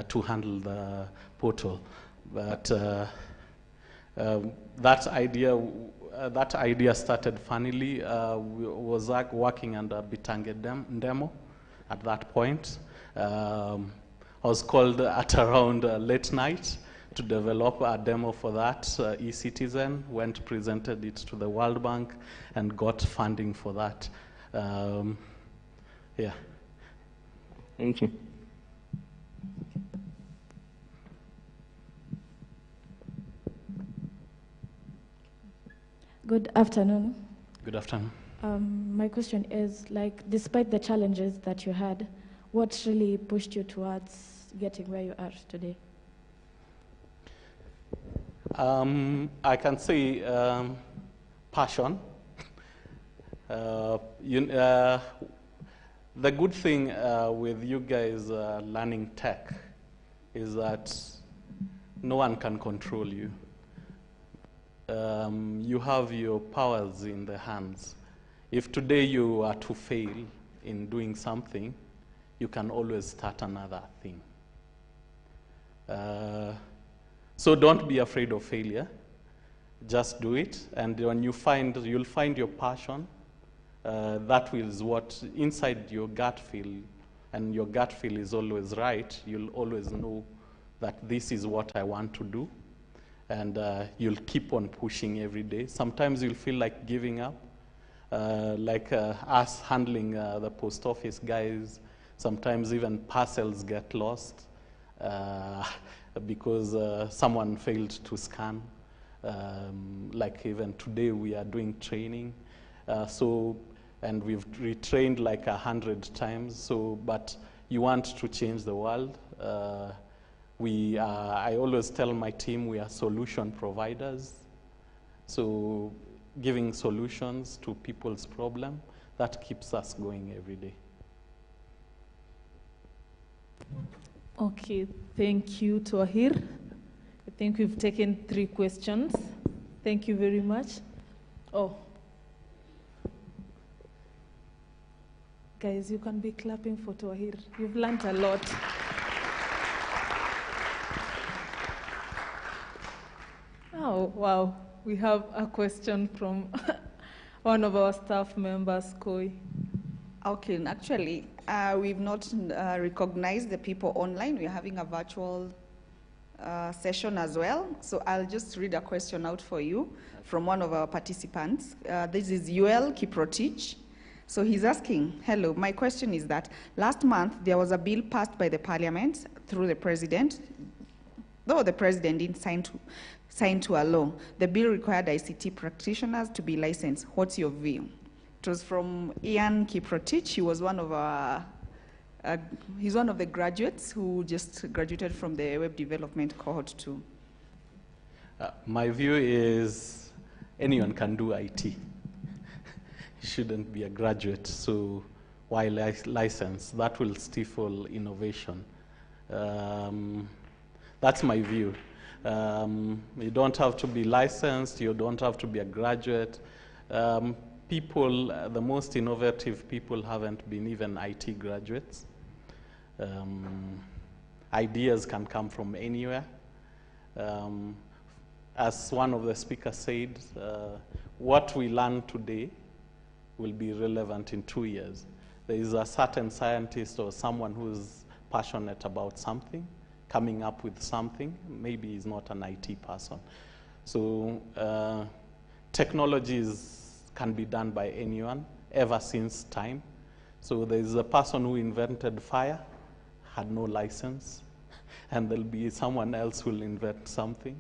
to handle the portal. But that idea started funnily. Was working under Bitange demo at that point. I was called at around late night to develop a demo for that eCitizen, went presented it to the World Bank and got funding for that. Yeah. Thank you. Good afternoon. Good afternoon. My question is, like, despite the challenges that you had, what really pushed you towards getting where you are today? I can say passion. The good thing with you guys learning tech is that no one can control you. You have your powers in the hands. If today you are to fail in doing something, you can always start another thing. So don't be afraid of failure. Just do it, and when you'll find your passion. That is what inside your gut feel and your gut feel is always right, you'll always know that this is what I want to do, and you'll keep on pushing every day. Sometimes you'll feel like giving up, like us handling the post office guys. Sometimes even parcels get lost because someone failed to scan. Like even today we are doing training, and we've retrained like 100 times. So, but you want to change the world. I always tell my team we are solution providers. So giving solutions to people's problem, that keeps us going every day. Okay, thank you, Tahir. I think we've taken 3 questions. Thank you very much. Oh. Guys, you can be clapping for Tahir. You've learned a lot. Oh, wow. We have a question from one of our staff members, Koi. Okay, actually, we've not recognized the people online. We're having a virtual session as well. So I'll just read a question out for you from one of our participants. This is Yuel Kiprotich. So he's asking, hello, my question is that last month there was a bill passed by the parliament through the president. Though the president didn't sign to a law, the bill required ICT practitioners to be licensed. What's your view? It was from Ian Kiprotich. He was one of our, he's one of the graduates who just graduated from the web development cohort 2. My view is anyone can do IT. Shouldn't be a graduate. So why license? That will stifle innovation. That's my view. You don't have to be licensed. You don't have to be a graduate. People, the most innovative people haven't been even IT graduates. Ideas can come from anywhere. As one of the speakers said, what we learn today will be relevant in 2 years. There is a certain scientist or someone who's passionate about something, coming up with something. Maybe he's not an IT person. So technologies can be done by anyone ever since time. So there's a person who invented fire, had no license, and there'll be someone else who will invent something.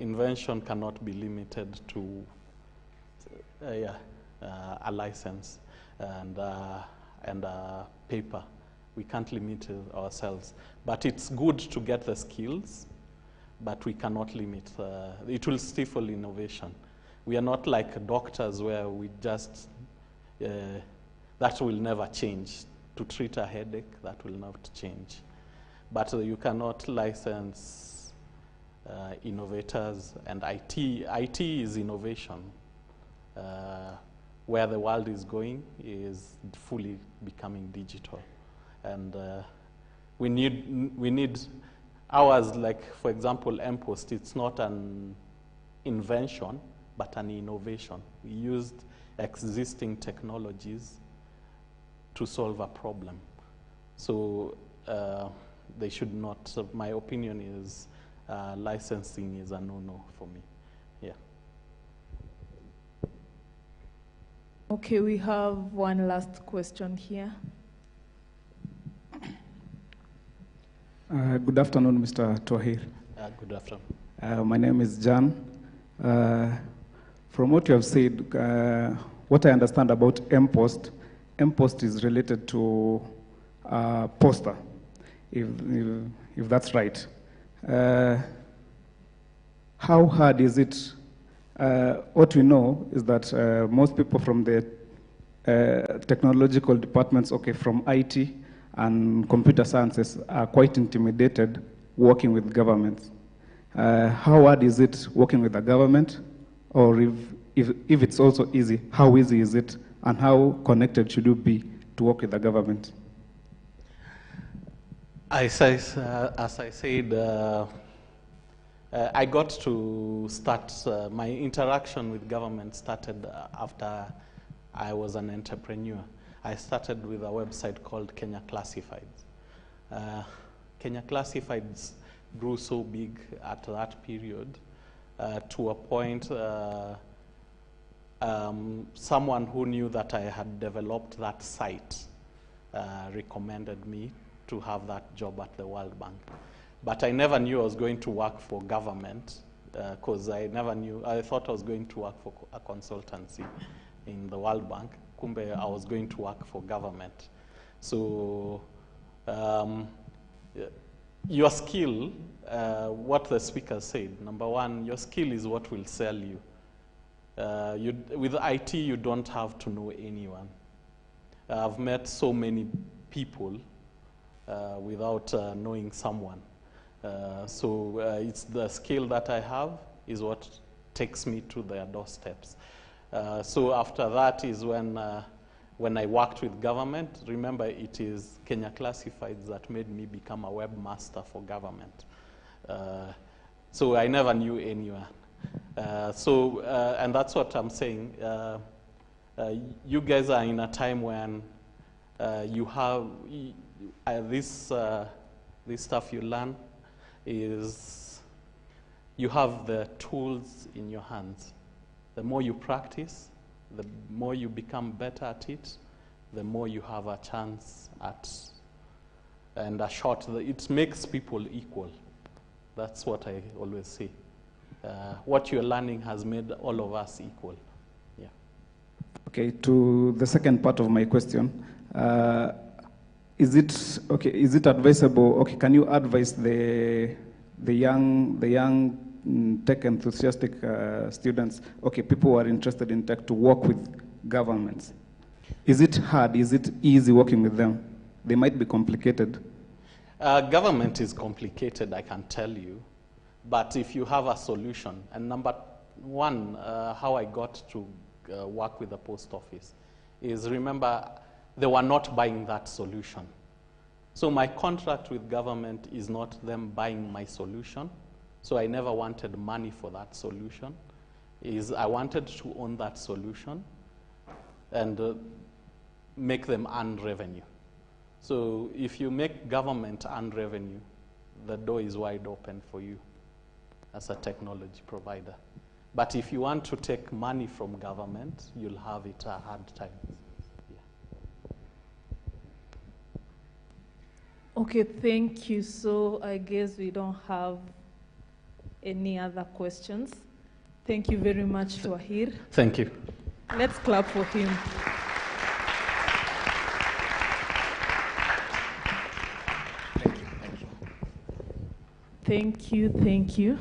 Invention cannot be limited to a license and a paper. We can't limit ourselves. But it's good to get the skills, but we cannot limit. It will stifle innovation. We are not like doctors where we just, that will never change. To treat a headache, that will not change. But you cannot license innovators, and IT is innovation. Where the world is going is fully becoming digital. And we need ours, like for example, mPost, it's not an invention, but an innovation. We used existing technologies to solve a problem. So they should not, my opinion is licensing is a no-no for me, yeah. Okay, we have one last question here. Good afternoon, Mr. Tahir. Good afternoon. My name is Jan. From what you have said, what I understand about mPost is related to poster, if that's right. How hard is it? What we know is that most people from the technological departments, from IT and computer sciences, are quite intimidated working with governments. How hard is it working with the government? Or if it's also easy, how easy is it? And how connected should you be to work with the government? As I said, I got to start, my interaction with government started after I was an entrepreneur. I started with a website called Kenya Classifieds. Kenya Classifieds grew so big at that period to a point someone who knew that I had developed that site recommended me to have that job at the World Bank. But I never knew I was going to work for government because I thought I was going to work for a consultancy in the World Bank. Kumbe, I was going to work for government. So your skill, what the speaker said, number one, your skill is what will sell you. With IT, you don't have to know anyone. I've met so many people without knowing someone. So it's the skill that I have is what takes me to their doorsteps. So after that is when I worked with government. Remember, it is Kenya Classifieds that made me become a webmaster for government. So I never knew anyone. And that's what I'm saying. You guys are in a time when you have this stuff you learn is you have the tools in your hands. The more you practice, the more you become better at it, the more you have a chance at and a shot. It makes people equal. That's what I always say. What you're learning has made all of us equal. Yeah. Okay, to the second part of my question, is it advisable? Okay, can you advise the young tech enthusiastic students? Okay, people who are interested in tech to work with governments. Is it hard? Is it easy working with them? They might be complicated. Government is complicated, I can tell you. But if you have a solution, and number one, how I got to work with the post office is, remember, they were not buying that solution. So my contract with government is not them buying my solution. So I never wanted money for that solution. I wanted to own that solution and make them earn revenue. So if you make government earn revenue, the door is wide open for you as a technology provider. But if you want to take money from government, you'll have it a hard time. Okay, thank you. So I guess we don't have any other questions. Thank you very much, Tahir. Thank you. Let's clap for him. Thank you, thank you.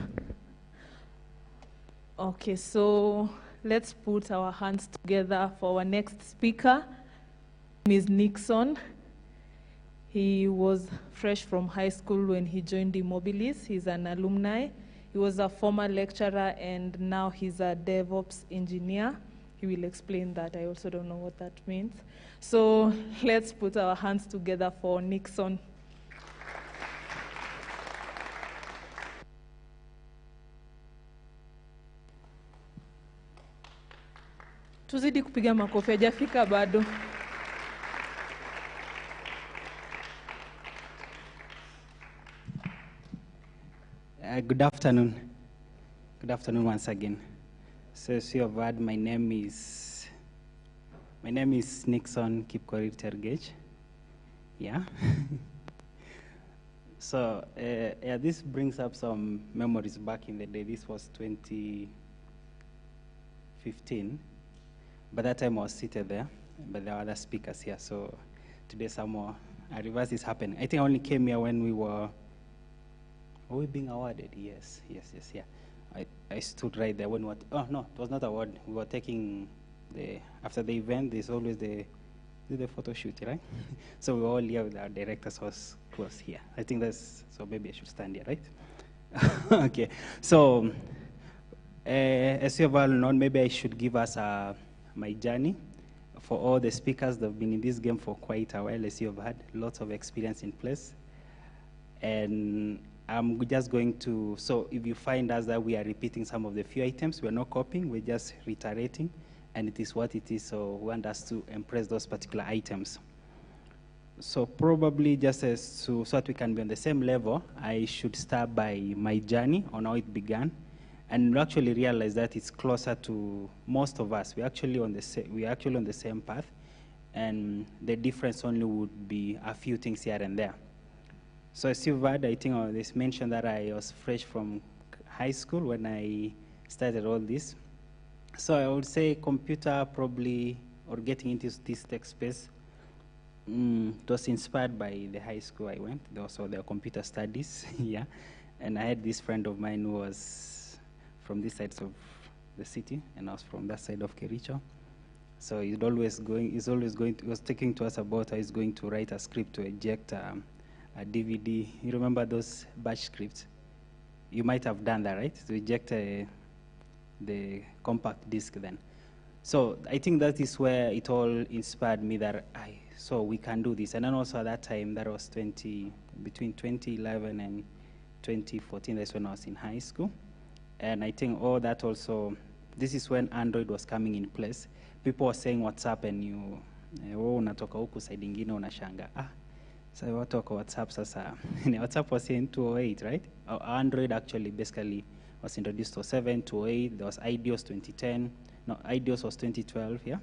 Okay, so let's put our hands together for our next speaker, Ms. Nixon. He was fresh from high school when he joined eMobilis. He's an alumni. He was a former lecturer, and now he's a DevOps engineer. He will explain that. I also don't know what that means. So let's put our hands together for Nixon. Tuzidi kupiga makofi, hajafika bado. Good afternoon. Good afternoon once again. So as you have heard, my name is Nixon Kipkorir Tergej. Yeah. So yeah, this brings up some memories back in the day. This was 2015. By that time I was seated there, but there were other speakers here. So today a reverse is happening. I think I only came here when we were being awarded? Yes, yeah. I stood right there when we were, oh no, it was not award. We were taking after the event, there's always the photo shoot, right? So we were all here with our directors was close here. I think so maybe I should stand here, right? Okay, so as you have all known, maybe I should give us my journey. For all the speakers that have been in this game for quite a while, as you have had lots of experience in place. And I'm just going to, so if you find us that we are repeating some of the few items, we're not copying, we're just reiterating. and it is what it is, so we want us to embrace those particular items. So probably just so that we can be on the same level, I should start by my journey on how it began, and we actually realize that it's closer to most of us. We're actually on the same path, and the difference only would be a few things here and there. So as you've heard, I think this mentioned that I was fresh from high school when I started all this. So I would say computer probably, or getting into this tech space, it was inspired by the high school I went. There also there were computer studies, yeah. And I had this friend of mine who was from this side of the city, and I was from that side of Kericho. So he was taking to us about how he's going to write a script to eject a DVD. You remember those batch scripts? You might have done that, right? To eject the compact disc then. So I think that is where it all inspired me that so we can do this. And then also at that time, that was between 2011 and 2014, that's when I was in high school. And I think all that also, this is when Android was coming in place. People were saying WhatsApp and you, unatoka huku side ingine unashanga. So watu wako WhatsApp sasa. WhatsApp was in 2008, right? Android actually basically was introduced to 2007, 2008. There was iOS 2010. No, iOS was 2012, yeah?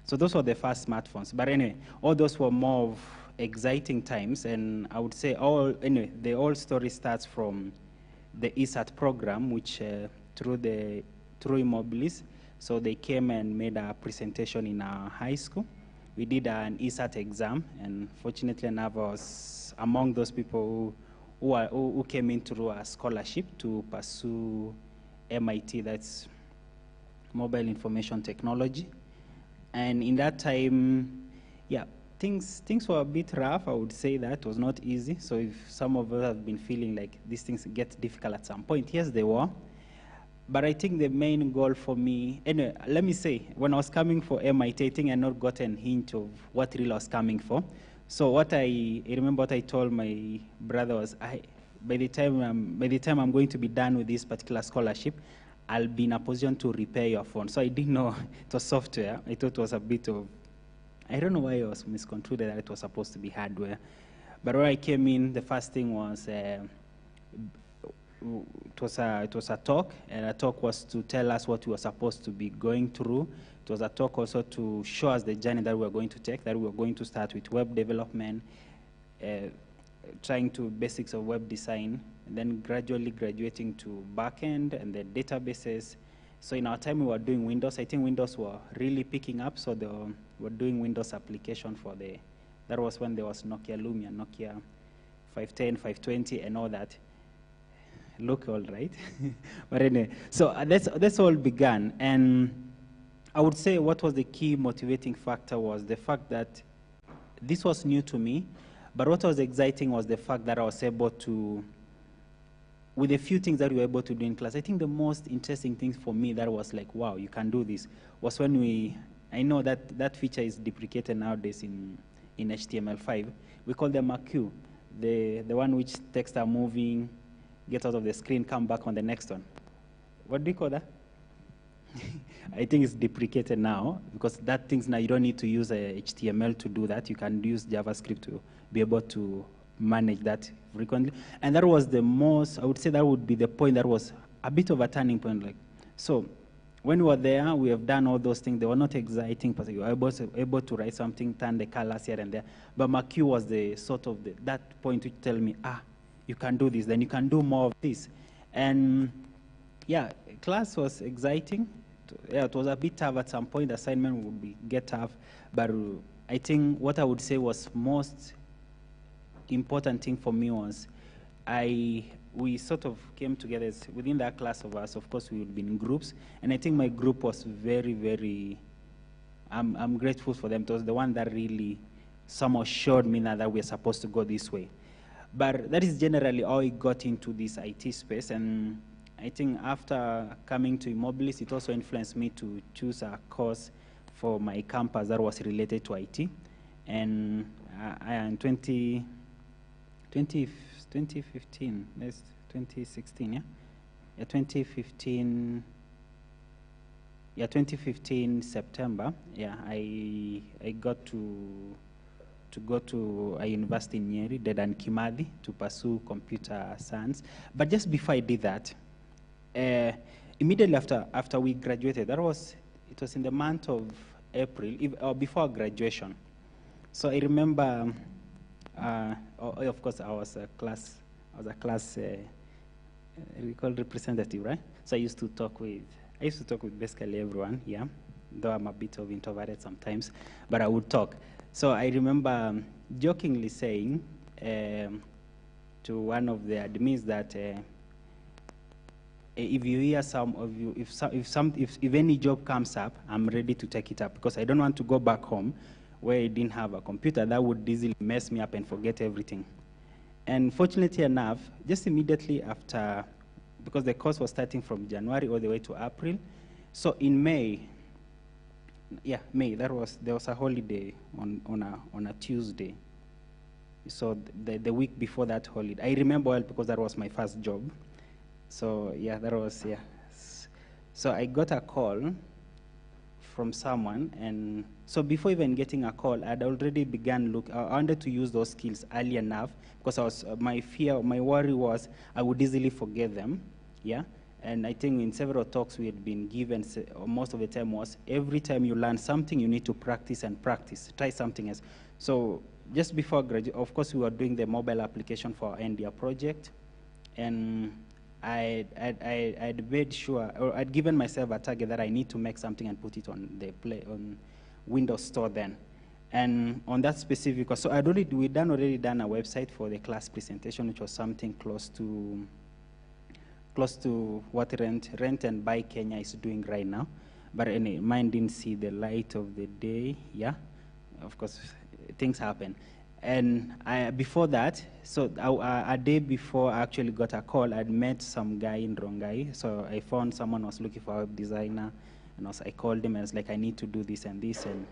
So those were the first smartphones. But anyway, all those were more of exciting times. And I would say the whole story starts from the ESAT program, which through eMobilis. So they came and made a presentation in our high school. We did an ESAT exam, and fortunately enough, I was among those people who came in through a scholarship to pursue MIT, that's Mobile Information Technology. And in that time, yeah, things were a bit rough, I would say that. It was not easy. So if some of us have been feeling like these things get difficult at some point, yes, they were. But I think the main goal for me, anyway, let me say, when I was coming for MIT, I think I not got a hint of what really I was coming for. So what I remember what I told my brother was, by the time I'm going to be done with this particular scholarship, I'll be in a position to repair your phone. So I didn't know it was software. I thought it was a bit of, I don't know why I was misconstrued that it was supposed to be hardware. But when I came in, the first thing was, it was a talk, and a talk was to tell us what we were supposed to be going through. It was a talk also to show us the journey that we were going to take, that we were going to start with web development, trying to basics of web design, and then gradually graduating to backend and the databases. So in our time we were doing Windows. I think Windows were really picking up, so they were doing Windows application for that was when there was Nokia Lumia, Nokia 510, 520, and all that. Look old, right? But anyway, so that's all began. And I would say what was the key motivating factor was the fact that this was new to me, but what was exciting was the fact that I was able to, with a few things that we were able to do in class, I think the most interesting thing for me that was like, wow, you can do this, was when I know that feature is deprecated nowadays in HTML5. We call them a queue, the one which text are moving, get out of the screen, come back on the next one. What do you call that? I think it's deprecated now, because that things now you don't need to use HTML to do that. You can use JavaScript to be able to manage that frequently. And that was the most, I would say that would be the point that was a bit of a turning point. So when we were there, we have done all those things. They were not exciting, but we were able to write something, turn the colors here and there. But McQ was the sort of that point to tell me, you can do this, then you can do more of this. And yeah, class was exciting. Yeah, it was a bit tough at some point. The assignment would get tough. But I think what I would say was most important thing for me was we sort of came together within that class of us. Of course, we would be in groups. And I think my group was very, very, I'm grateful for them. It was the one that really somehow showed me that we're supposed to go this way. But that is generally how I got into this IT space. And I think after coming to eMobilis, it also influenced me to choose a course for my campus that was related to IT. And in 2015, that's 2016, yeah? Yeah, 2015, yeah, 2015 September, yeah, I got to go to a university in Nyeri, Dedan Kimathi, to pursue computer science. But just before I did that, immediately after we graduated, it was in the month of April, or before graduation. So I remember, of course, I was a class representative, right? So I used to talk with basically everyone, yeah, though I'm a bit of introverted sometimes, but I would talk. So I remember jokingly saying to one of the admins that if you hear some of you, if any job comes up, I'm ready to take it up, because I don't want to go back home where I didn't have a computer. That would easily mess me up and forget everything. And fortunately enough, just immediately after, because the course was starting from January all the way to April, so in May, there was a holiday on a Tuesday. So the week before that holiday, I remember well because that was my first job. So yeah, that was, yeah. So I got a call from someone, and so before even getting a call, I'd already begun I wanted to use those skills early enough, because my worry was I would easily forget them, yeah. And I think in several talks we had been given, most of the time was, every time you learn something, you need to practice and practice, try something else. So just before graduation, of course, we were doing the mobile application for our end-year project, and I'd made sure, or I'd given myself a target that I need to make something and put it on on Windows Store then. And on that specific, so we'd already done a website for the class presentation, which was something close to what Rent and Buy Kenya is doing right now. But anyway, mine didn't see the light of the day, yeah. Of course, things happen. And before that, so a day before I actually got a call, I'd met some guy in Rongai. So I found someone was looking for a web designer, and I called him and I was like, I need to do this and this. And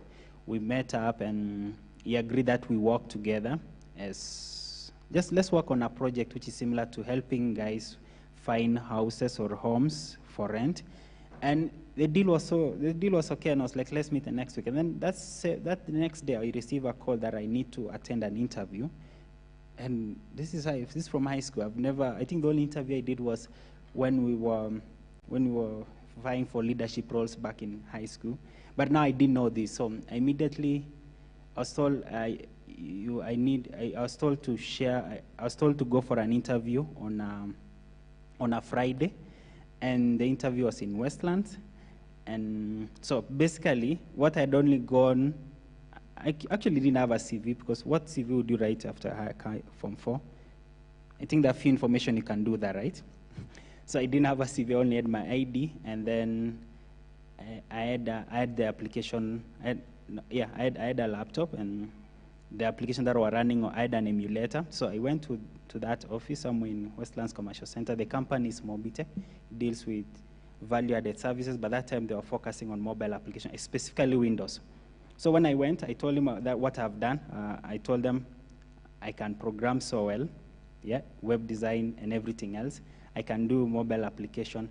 we met up, and he agreed that we work together as let's work on a project which is similar to helping guys find houses or homes for rent. And the deal was okay, and I was like, let's meet the next week. And then that the next day, I received a call that I need to attend an interview. And this is from high school. I think the only interview I did was when we were vying for leadership roles back in high school. But now I didn't know this, so immediately I was told I was told to go for an interview on a Friday, and the interview was in Westlands. And so basically, what I'd only gone, I actually didn't have a CV, because what CV would you write after Form 4? I think there are few information you can do that, right? So I didn't have a CV, I only had my ID, and then I had the application. I had a laptop, and the application that were running, I had an emulator. So I went to that office somewhere in Westlands Commercial Center. The company is Mobite, it deals with value-added services, but that time they were focusing on mobile application, specifically Windows. So when I went, I told them that what I've done. I told them I can program so well, yeah, web design and everything else. I can do mobile application.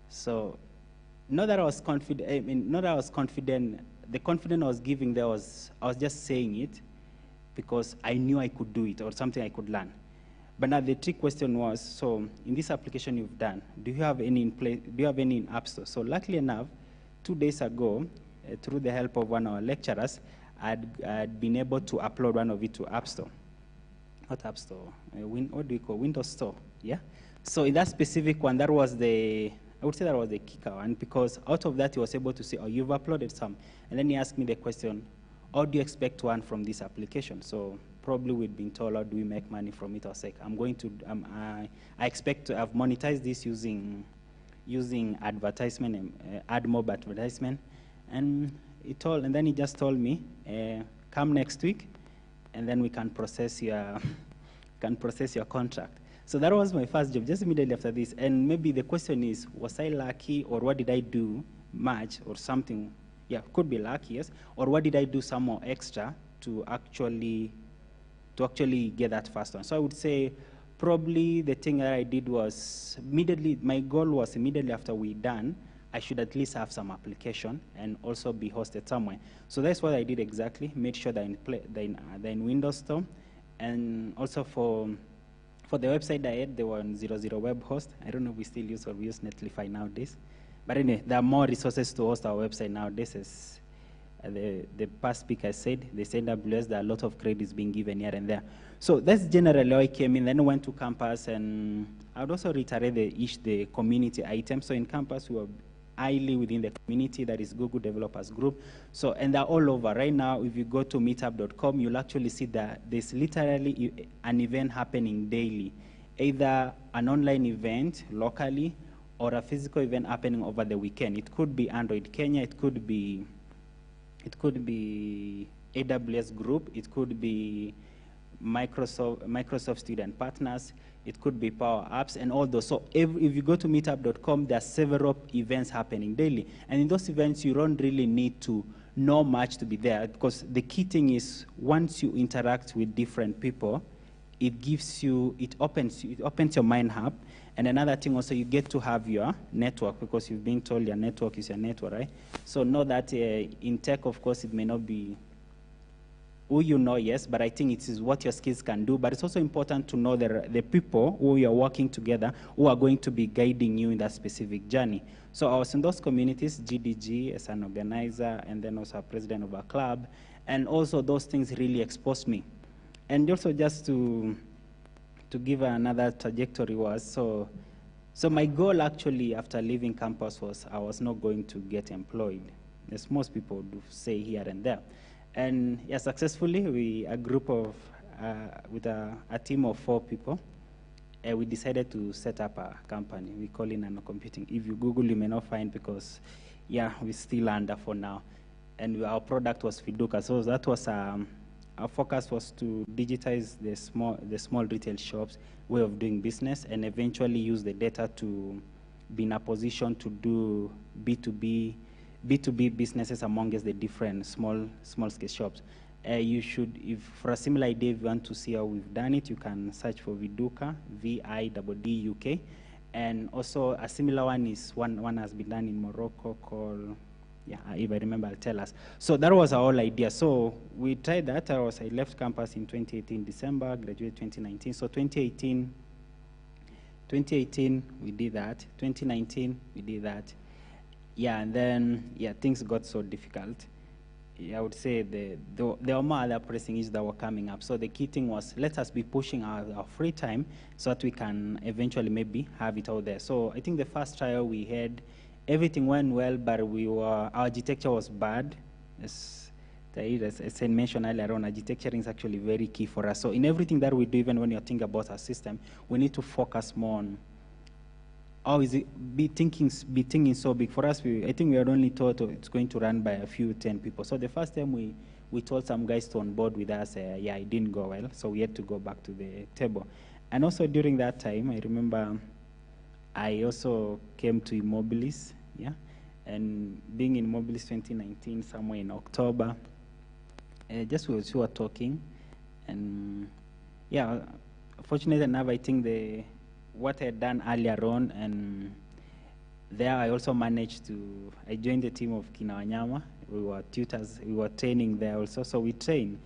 So not that I was confident. Not that I was confident. The confidence I was giving there was I was just saying it because I knew I could do it, or something I could learn. But now the trick question was, so in this application you've done, do you have any in place? Do you have any in App Store? So luckily enough, 2 days ago, through the help of one of our lecturers, I'd been able to upload one of it to App Store. Not App Store, what do we call Windows Store? Yeah. So in that specific one, I would say that was the kicker one, because out of that he was able to say, oh, you've uploaded some, and then he asked me the question, how do you expect to earn from this application? So probably we'd been told, how do we make money from it? I was like, I expect to have monetized this using advertisement, AdMob advertisement, and then he just told me, come next week, and then we can process your contract. So that was my first job, just immediately after this. And maybe the question is, was I lucky, or what did I do much, or something? Yeah, could be lucky, yes. Or what did I do some more extra to actually get that first one? So I would say probably the thing that I did was my goal was immediately after we done, I should at least have some application and also be hosted somewhere. So that's what I did exactly. Made sure that they're in Windows Store, and also for the website I had, they were on 00 web host. I don't know if we still use or we use Netlify nowadays. But anyway, there are more resources to host our website nowadays. As the past speaker said, they said AWS, there are a lot of credits being given here and there. So that's generally how I came in. Then I went to campus, and I would also reiterate the community item. So in campus, we were highly within the community, that is Google Developers Group. So, and they're all over. Right now, if you go to meetup.com, you'll actually see that there's literally an event happening daily, either an online event locally or a physical event happening over the weekend. It could be Android Kenya, it could be AWS Group, it could be Microsoft student partners, it could be Power Apps and all those. So if you go to meetup.com, there are several events happening daily. And in those events, you don't really need to know much to be there, because the key thing is once you interact with different people, it opens your mind up. And another thing also, you get to have your network, because you've been told your network is your network, right? So know that in tech, of course, it may not be who you know, yes, but I think it is what your skills can do. But it's also important to know the people who you are working together who are going to be guiding you in that specific journey. So I was in those communities, GDG as an organizer, and then also a president of a club. And also those things really exposed me. And also just to give another trajectory was, so my goal actually after leaving campus was I was not going to get employed, as most people do say here and there. And yeah, successfully, a group of, with a team of 4 people, we decided to set up a company. We call it Nano Computing. If you Google, you may not find, because yeah, we're still under for now. And our product was Fiduka. So that was, our focus was to digitize the small retail shops way of doing business, and eventually use the data to be in a position to do B2B businesses amongst the different small scale shops. You should, if for a similar idea, if you want to see how we've done it, you can search for Viduka, VIDDUK. And also a similar one is one has been done in Morocco called, yeah, if I remember, I'll tell us. So that was our whole idea. So we tried that. I left campus in 2018 December, graduated 2019. So 2018 we did that. 2019 we did that. Yeah, and then yeah, things got so difficult. I would say there were more other pressing issues that were coming up. So the key thing was, let us be pushing our free time so that we can eventually maybe have it out there. So I think the first trial we had, everything went well, but our architecture was bad. As Tahir mentioned earlier on, architecture is actually very key for us. So in everything that we do, even when you're thinking about our system, we need to focus more on how is it be thinking so big. For us, I think we had only thought it's going to run by a few 10 people. So the first time we told some guys to onboard with us, yeah, it didn't go well. So we had to go back to the table. And also during that time, I remember I also came to eMobilis, yeah, and being in eMobilis 2019, somewhere in October, just we were talking, and yeah, fortunately enough, I think what I had done earlier on, and there I also managed I joined the team of Kinawanyama. We were tutors, we were training there also, so we train.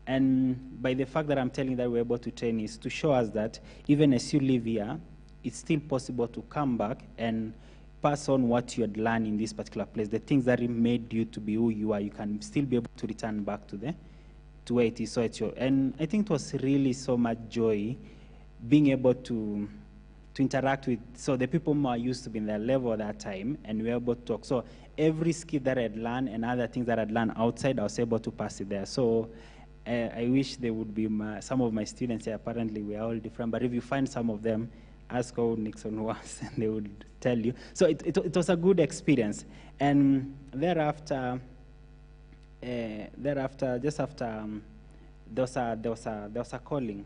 And by the fact that I'm telling that we're able to train is to show us that even as you live here, it's still possible to come back and pass on what you had learned in this particular place. The things that made you to be who you are, you can still be able to return back to where it is. So and I think it was really so much joy being able to interact with, so the people who are used to be in their level at that time, and we were able to talk. So every skill that I had learned and other things that I had learned outside, I was able to pass it there. So I wish there would be some of my students here. Apparently we are all different, but if you find some of them, ask how Nixon was, and they would tell you. So it was a good experience. And thereafter, just after, there was a calling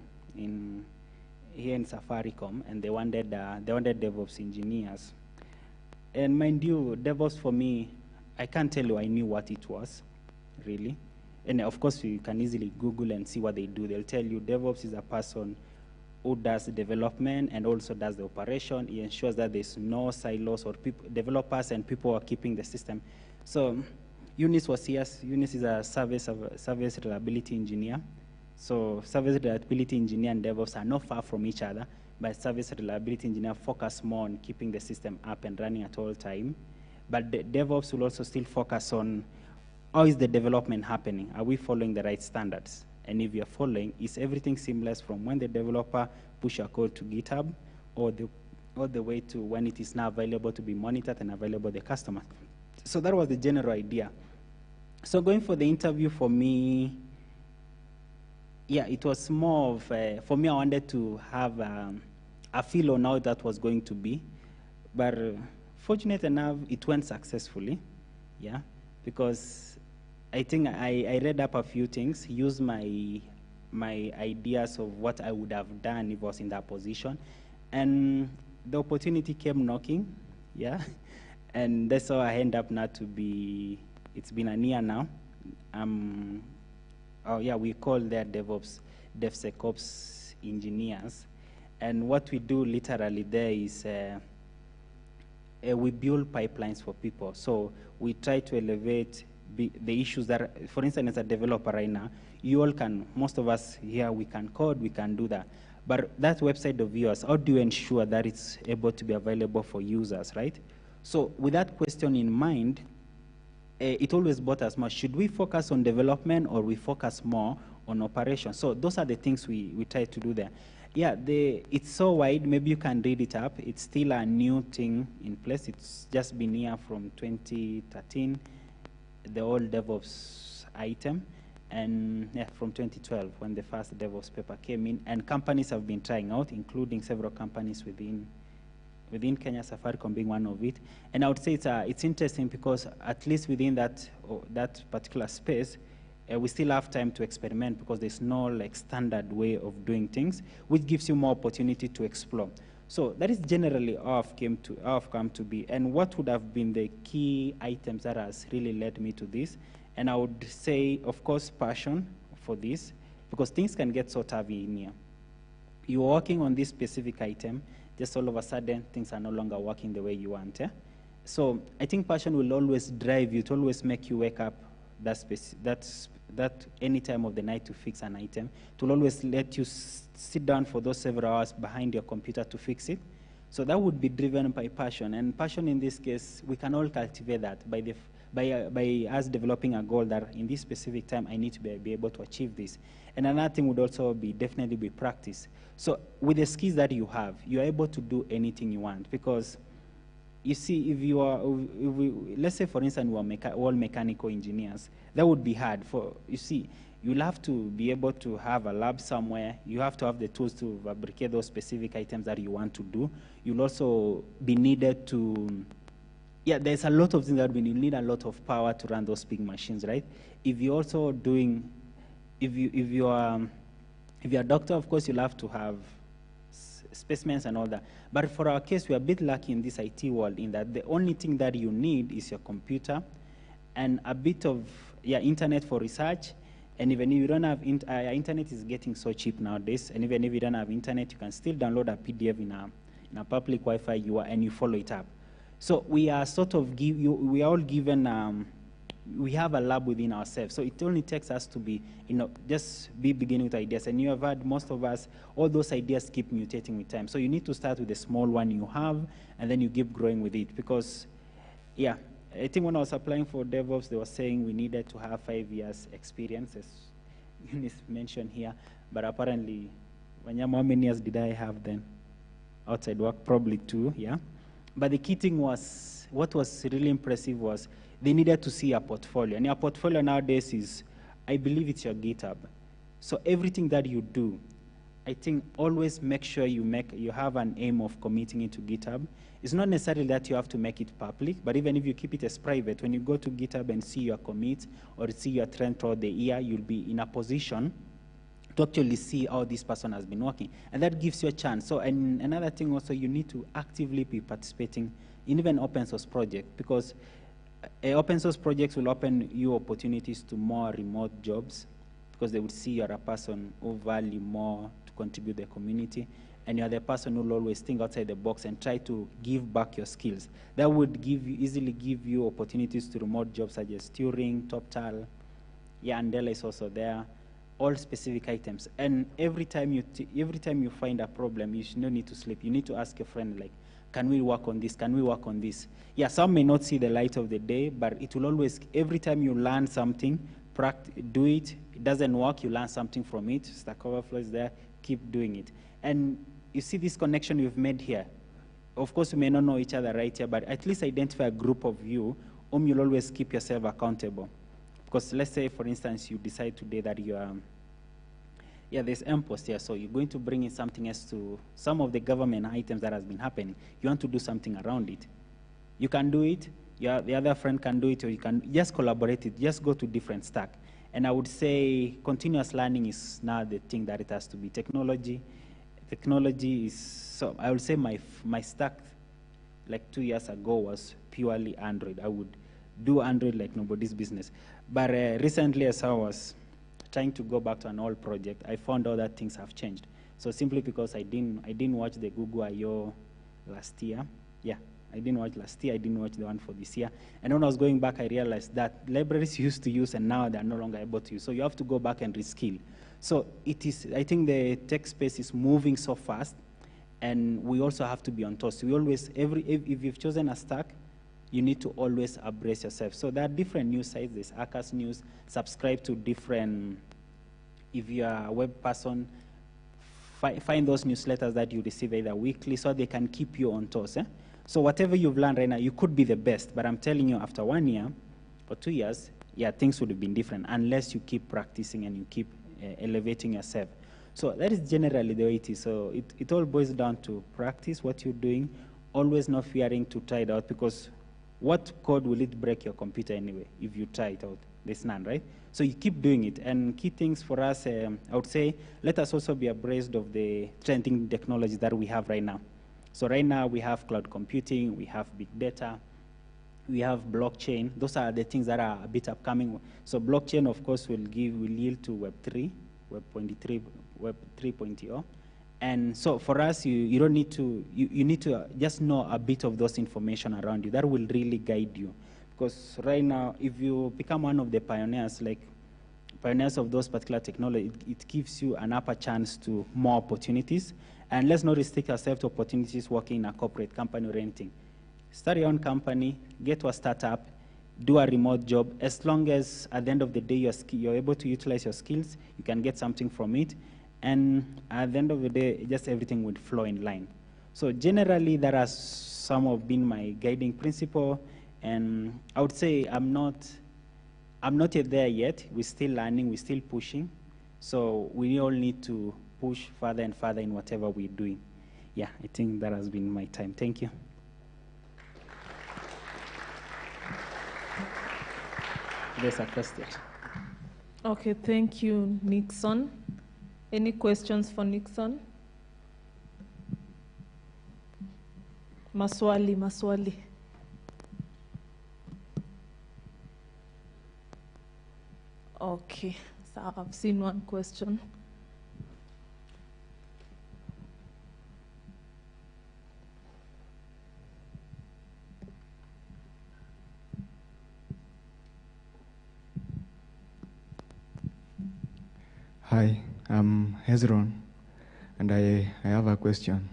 here in Safaricom, and they wanted DevOps engineers. And mind you, DevOps for me, I can't tell you I knew what it was, really. And of course, you can easily Google and see what they do. They'll tell you DevOps is a person who does the development and also does the operation. He ensures that there's no silos or developers and people are keeping the system. So Eunice was here. Eunice is a service reliability engineer. So service reliability engineer and DevOps are not far from each other, but service reliability engineer focus more on keeping the system up and running at all time. But the DevOps will also still focus on how is the development happening? Are we following the right standards? And if you're following, is everything seamless from when the developer push a code to GitHub all the way to when it is now available to be monitored and available to the customer? So that was the general idea. So going for the interview for me, yeah, it was more of, for me, I wanted to have a feel on how that was going to be. But fortunate enough, it went successfully, yeah, because I think I read up a few things, used my ideas of what I would have done if I was in that position, and the opportunity came knocking, yeah, and that's how I end up now to be. It's been a year now. Oh yeah, we call their DevOps, DevSecOps engineers, and what we do literally there is we build pipelines for people. So we try to elevate the issues that, for instance, as a developer right now, you all can, most of us here, we can code, we can do that. But that website of yours, how do you ensure that it's able to be available for users, right? So with that question in mind, it always brought us more, should we focus on development or we focus more on operations? So those are the things we try to do there. Yeah, it's so wide, maybe you can read it up. It's still a new thing in place. It's just been here from 2013, the old DevOps item, and yeah, from 2012 when the first DevOps paper came in, and companies have been trying out, including several companies within Kenya, Safaricom being one of it. And I would say it's interesting because at least within that particular space, we still have time to experiment because there's no like standard way of doing things, which gives you more opportunity to explore. So that is generally how I've come to be, and what would have been the key items that has really led me to this. And I would say, of course, passion for this, because things can get so tough in here. You're working on this specific item, just all of a sudden, things are no longer working the way you want. So I think passion will always drive you, to always make you wake up that any time of the night to fix an item. It will always let you sit down for those several hours behind your computer to fix it. So that would be driven by passion. And passion in this case, we can all cultivate that by us developing a goal that in this specific time, I need to be able to achieve this. And another thing would also be definitely be practice. So with the skills that you have, you're able to do anything you want, because you see, let's say for instance, we're all mechanical engineers, that would be hard. You'll have to be able to have a lab somewhere. You have to have the tools to fabricate those specific items that you want to do. You'll also be needed to, yeah, there's a lot of things that you need a lot of power to run those big machines, right? If you're also doing, if you're a doctor, of course, you'll have to have specimens and all that. But for our case, we're a bit lucky in this IT world in that the only thing that you need is your computer and a bit of internet for research. And even if you don't have internet is getting so cheap nowadays, and even if you don't have internet, you can still download a PDF in a public Wi-Fi and you follow it up. So we are sort of we are all given. We have a lab within ourselves, so it only takes us to be, just be beginning with ideas. And you have heard most of us, all those ideas keep mutating with time. So you need to start with the small one you have, and then you keep growing with it. Because, yeah, I think when I was applying for DevOps, they were saying we needed to have 5 years experience, as Eunice mentioned here. But apparently, how many years did I have then? Outside work, probably 2, yeah. But the key thing was, what was really impressive was, they needed to see a portfolio. And your portfolio nowadays is, I believe it's your GitHub. So everything that you do, I think always make sure you have an aim of committing it to GitHub. It's not necessarily that you have to make it public, but even if you keep it as private, when you go to GitHub and see your commits or see your trend throughout the year, you'll be in a position to actually see how this person has been working. And that gives you a chance. So and another thing also, you need to actively be participating in even open source project, because open source projects will open you opportunities to more remote jobs, because they would see you're a person who value more to contribute to the community, and you're the person who will always think outside the box and try to give back your skills. That would easily give you opportunities to remote jobs such as Turing, TopTal, Andela is also there, all specific items. And every time you find a problem, you should not need to sleep. You need to ask a friend, like, can we work on this? Can we work on this? Yeah, some may not see the light of the day, but it will always, every time you learn something, do it. It doesn't work, you learn something from it. Stack Overflow is there, keep doing it. And you see this connection you've made here. Of course, you may not know each other right here, but at least identify a group of you whom you'll always keep yourself accountable. Because let's say, for instance, you decide today that you are, there's MPOST here, so you're going to bring in something else to some of the government items that has been happening. You want to do something around it. You can do it, the other friend can do it, or you can just collaborate it, just go to different stack. And I would say continuous learning is now the thing that it has to be. Technology is, so I would say my stack like 2 years ago was purely Android. I would do Android like nobody's business. But recently, as I was trying to go back to an old project, I found out that things have changed. So simply because I didn't watch the Google I/O last year. Yeah, I didn't watch last year. I didn't watch the one for this year. And when I was going back, I realized that libraries you used to use and now they're no longer able to use. So you have to go back and reskill. So it is, I think the tech space is moving so fast, and we also have to be on toast. We always, if you've chosen a stack, you need to always embrace yourself. So there are different news sites. There's Hackers News. Subscribe to different, if you are a web person, find those newsletters that you receive either weekly so they can keep you on toast. So whatever you've learned right now, you could be the best, but I'm telling you, after 1 year or 2 years, things would have been different unless you keep practicing and you keep elevating yourself. So that is generally the way it is. So it all boils down to practice what you're doing, always not fearing to try it out, because what code will it break your computer anyway if you try it out? There's none, right? So you keep doing it. And key things for us, I would say, let us also be abreast of the trending technologies that we have right now. So right now we have cloud computing, we have big data, we have blockchain. Those are the things that are a bit upcoming. So blockchain, of course, will yield to Web3, Web 3.0. And so for us, you don't need to, you need to just know a bit of those information around you. That will really guide you. Because right now, if you become one of the pioneers, like pioneers of those particular technology, it gives you an upper chance to more opportunities. And let's not restrict ourselves to opportunities working in a corporate company or anything. Start your own company, get to a startup, do a remote job. As long as at the end of the day you're able to utilize your skills, you can get something from it. And at the end of the day, just everything would flow in line. So generally, that has some of been my guiding principle. And I would say I'm not yet there yet. We're still learning, we're still pushing. So we all need to push further and further in whatever we're doing. Yeah, I think that has been my time. Thank you. There's a question. Okay, thank you, Nixon. Any questions for Nixon? Maswali. Okay, so I've seen one question. Hi, I'm Hezron, and I have a question.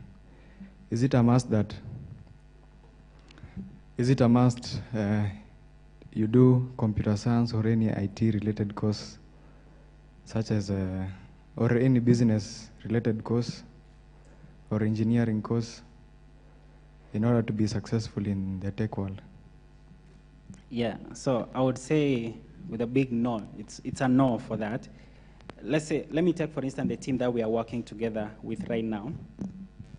Is it a must you do computer science or any IT-related course, such as, or any business-related course or engineering course, in order to be successful in the tech world? Yeah, so I would say with a big no, it's a no for that. Let me take, for instance, the team that we are working together with right now.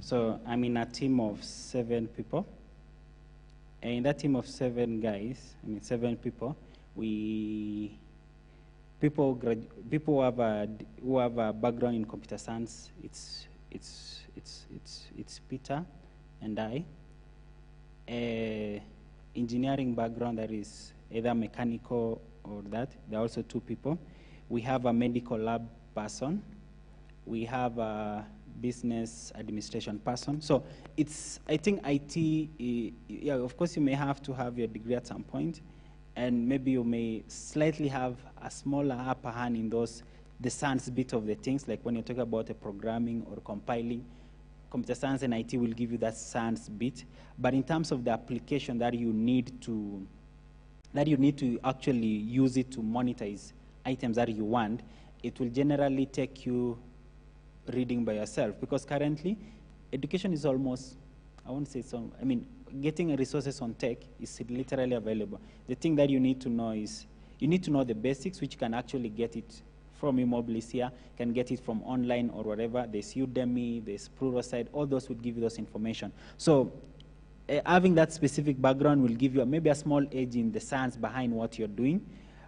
So I'm in a team of 7 people. And in that team of 7 guys, 7 people, people who have a background in computer science, it's Peter and I. Engineering background, that is either mechanical or that. There are also 2 people. We have a medical lab person, we have a business administration person. So it's, I think IT, yeah, of course you may have to have your degree at some point, and maybe you may slightly have a smaller upper hand in those, the science bit of the things, like when you talk about a programming or compiling, computer science and IT will give you that science bit. But in terms of the application that you need to actually use it to monetize items that you want, it will generally take you reading by yourself, because currently education is almost, I won't say so, I mean, getting resources on tech is literally available. The thing that you need to know is, you need to know the basics, which can actually get it from eMobilis here, can get it from online or whatever. There's Udemy, there's Pluralsight, all those would give you those information. So having that specific background will give you maybe a small edge in the science behind what you're doing,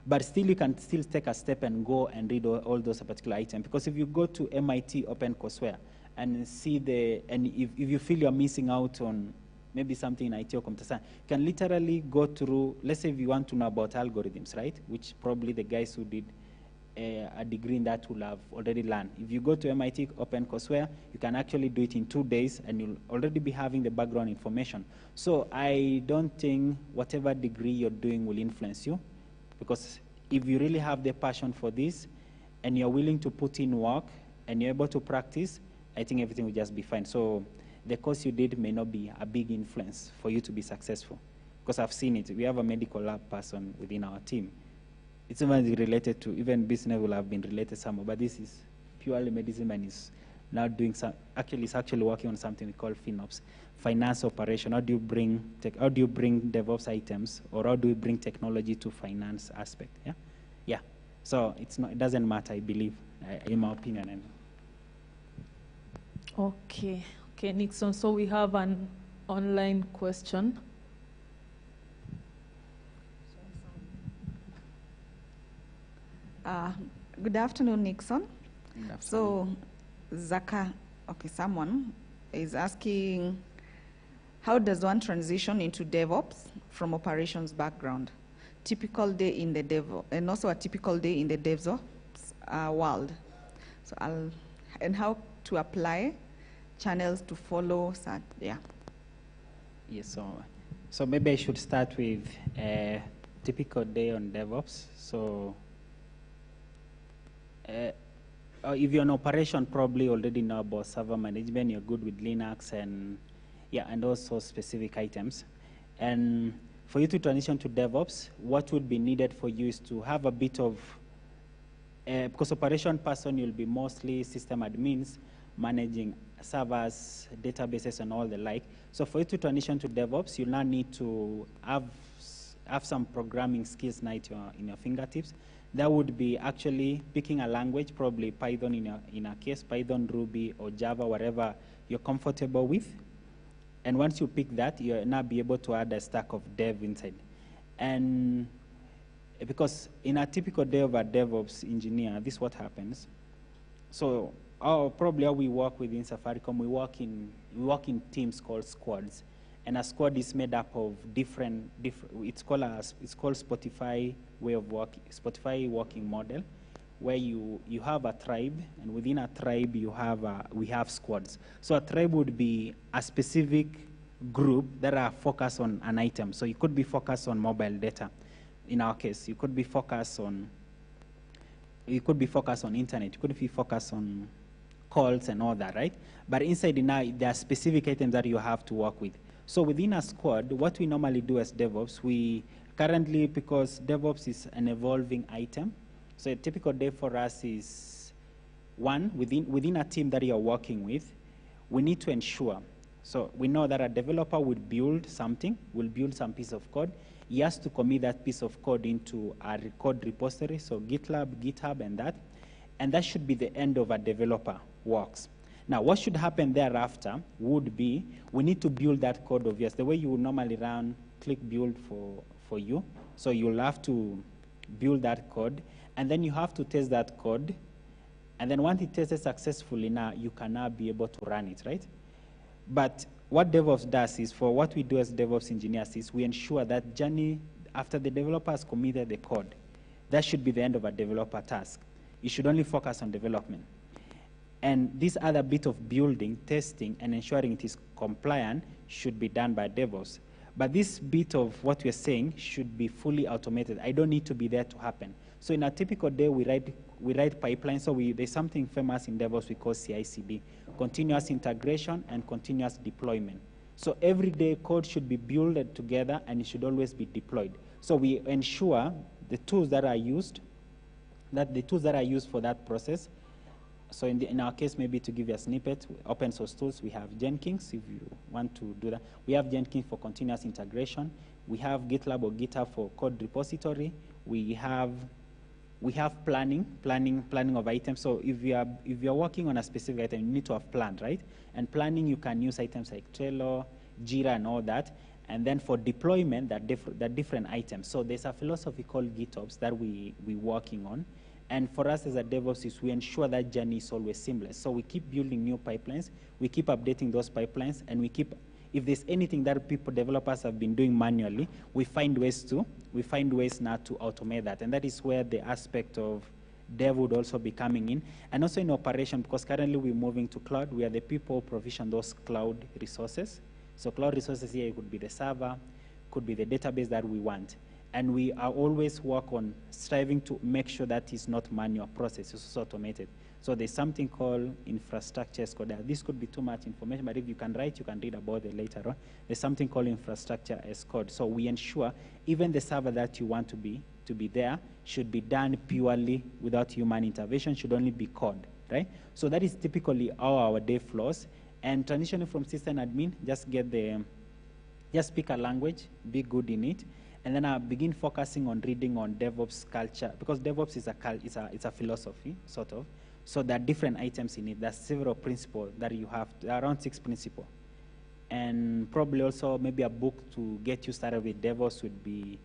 but still you can still take a step and go and read all those particular items. Because if you go to MIT OpenCourseware and see and if you feel you're missing out on maybe something in IT or computer science, you can literally go through, let's say if you want to know about algorithms, right, which probably the guys who did a degree in that will have already learned. If you go to MIT OpenCourseware, you can actually do it in 2 days, and you'll already be having the background information. So I don't think whatever degree you're doing will influence you, because if you really have the passion for this, and you're willing to put in work, and you're able to practice, I think everything will just be fine. So the course you did may not be a big influence for you to be successful, because I've seen it. We have a medical lab person within our team. It's even related to, even business will have been related somewhere, but this is purely medicine, and is now doing some, it's actually working on something we call FinOps, finance operation. How do you bring DevOps items, or how do we bring technology to finance aspect? Yeah, yeah. So it doesn't matter, I believe, in my opinion. Okay, Nixon. So we have an online question. Good afternoon, Nixon. Good afternoon. So, someone is asking, how does one transition into DevOps from operations background? Typical day in the DevOps, and also a typical day in the DevOps world. So, and how to apply channels to follow, yeah. Yes, so maybe I should start with a typical day on DevOps. So, if you're an operation, probably already know about server management, you're good with Linux and also specific items. And for you to transition to DevOps, what would be needed for you is to have a bit of, because operation person, you'll be mostly system admins, managing servers, databases, and all the like. So for you to transition to DevOps, you'll now need to have some programming skills now in your fingertips. That would be actually picking a language, probably Python in a case, Python, Ruby, or Java, whatever you're comfortable with. And once you pick that, you'll now be able to add a stack of dev inside. And because in a typical day of a DevOps engineer, this is what happens. So probably how we work within Safaricom, we work in teams called squads. And a squad is made up of different it's called Spotify way of working, Spotify working model, where you have a tribe, and within a tribe we have squads. So a tribe would be a specific group that are focused on an item. So you could be focused on mobile data. In our case, you could be focused on internet, you could be focused on calls and all that, right? But inside there are specific items that you have to work with. So within a squad, what we normally do as DevOps, we currently, because DevOps is an evolving item, so a typical day for us is, one, within a team that you're working with, we need to ensure, so we know that a developer would build something, will build some piece of code. He has to commit that piece of code into a code repository, so GitLab, GitHub, and that should be the end of a developer works. Now, what should happen thereafter would be, we need to build that code of yours. The way you would normally run, click build for you. So you'll have to build that code, and then you have to test that code. And then once it tested successfully, now you can now be able to run it, right? But what DevOps does is, for what we do as DevOps engineers, is we ensure that journey, after the developer has committed the code, that should be the end of a developer task. You should only focus on development. And this other bit of building, testing, and ensuring it is compliant should be done by DevOps. But this bit of what we're saying should be fully automated. I don't need to be there to happen. So in a typical day, we write pipelines. So there's something famous in DevOps we call CI/CD, continuous integration and continuous deployment. So every day code should be built together and it should always be deployed. So we ensure the tools that are used, for that process. So in our case, maybe to give you a snippet, open source tools, we have Jenkins, if you want to do that. We have Jenkins for continuous integration. We have GitLab or GitHub for code repository. We have planning of items. So if you're working on a specific item, you need to have planned, right? And planning, you can use items like Trello, Jira, and all that. And then for deployment, that different items. So there's a philosophy called GitOps that we're working on. And for us as a DevOps, is we ensure that journey is always seamless. So we keep building new pipelines, we keep updating those pipelines, and if there's anything that developers have been doing manually, we find ways now to automate that. And that is where the aspect of dev would also be coming in. And also in operation, because currently we're moving to cloud, we are the people who provision those cloud resources. So cloud resources here could be the server, could be the database that we want. And we are always work on striving to make sure that it's not manual process, it's automated. So there's something called infrastructure as code. This could be too much information, but if you can write, you can read about it later on. There's something called infrastructure as code. So we ensure even the server that you want to be there should be done purely without human intervention, should only be code, right? So that is typically how our day flows. And transitioning from system admin, just pick a language, be good in it, and then I begin focusing on reading on DevOps culture, because DevOps is a philosophy, sort of. So there are different items in it. There's several principles that you have, around 6 principles. And probably also maybe a book to get you started with DevOps would be,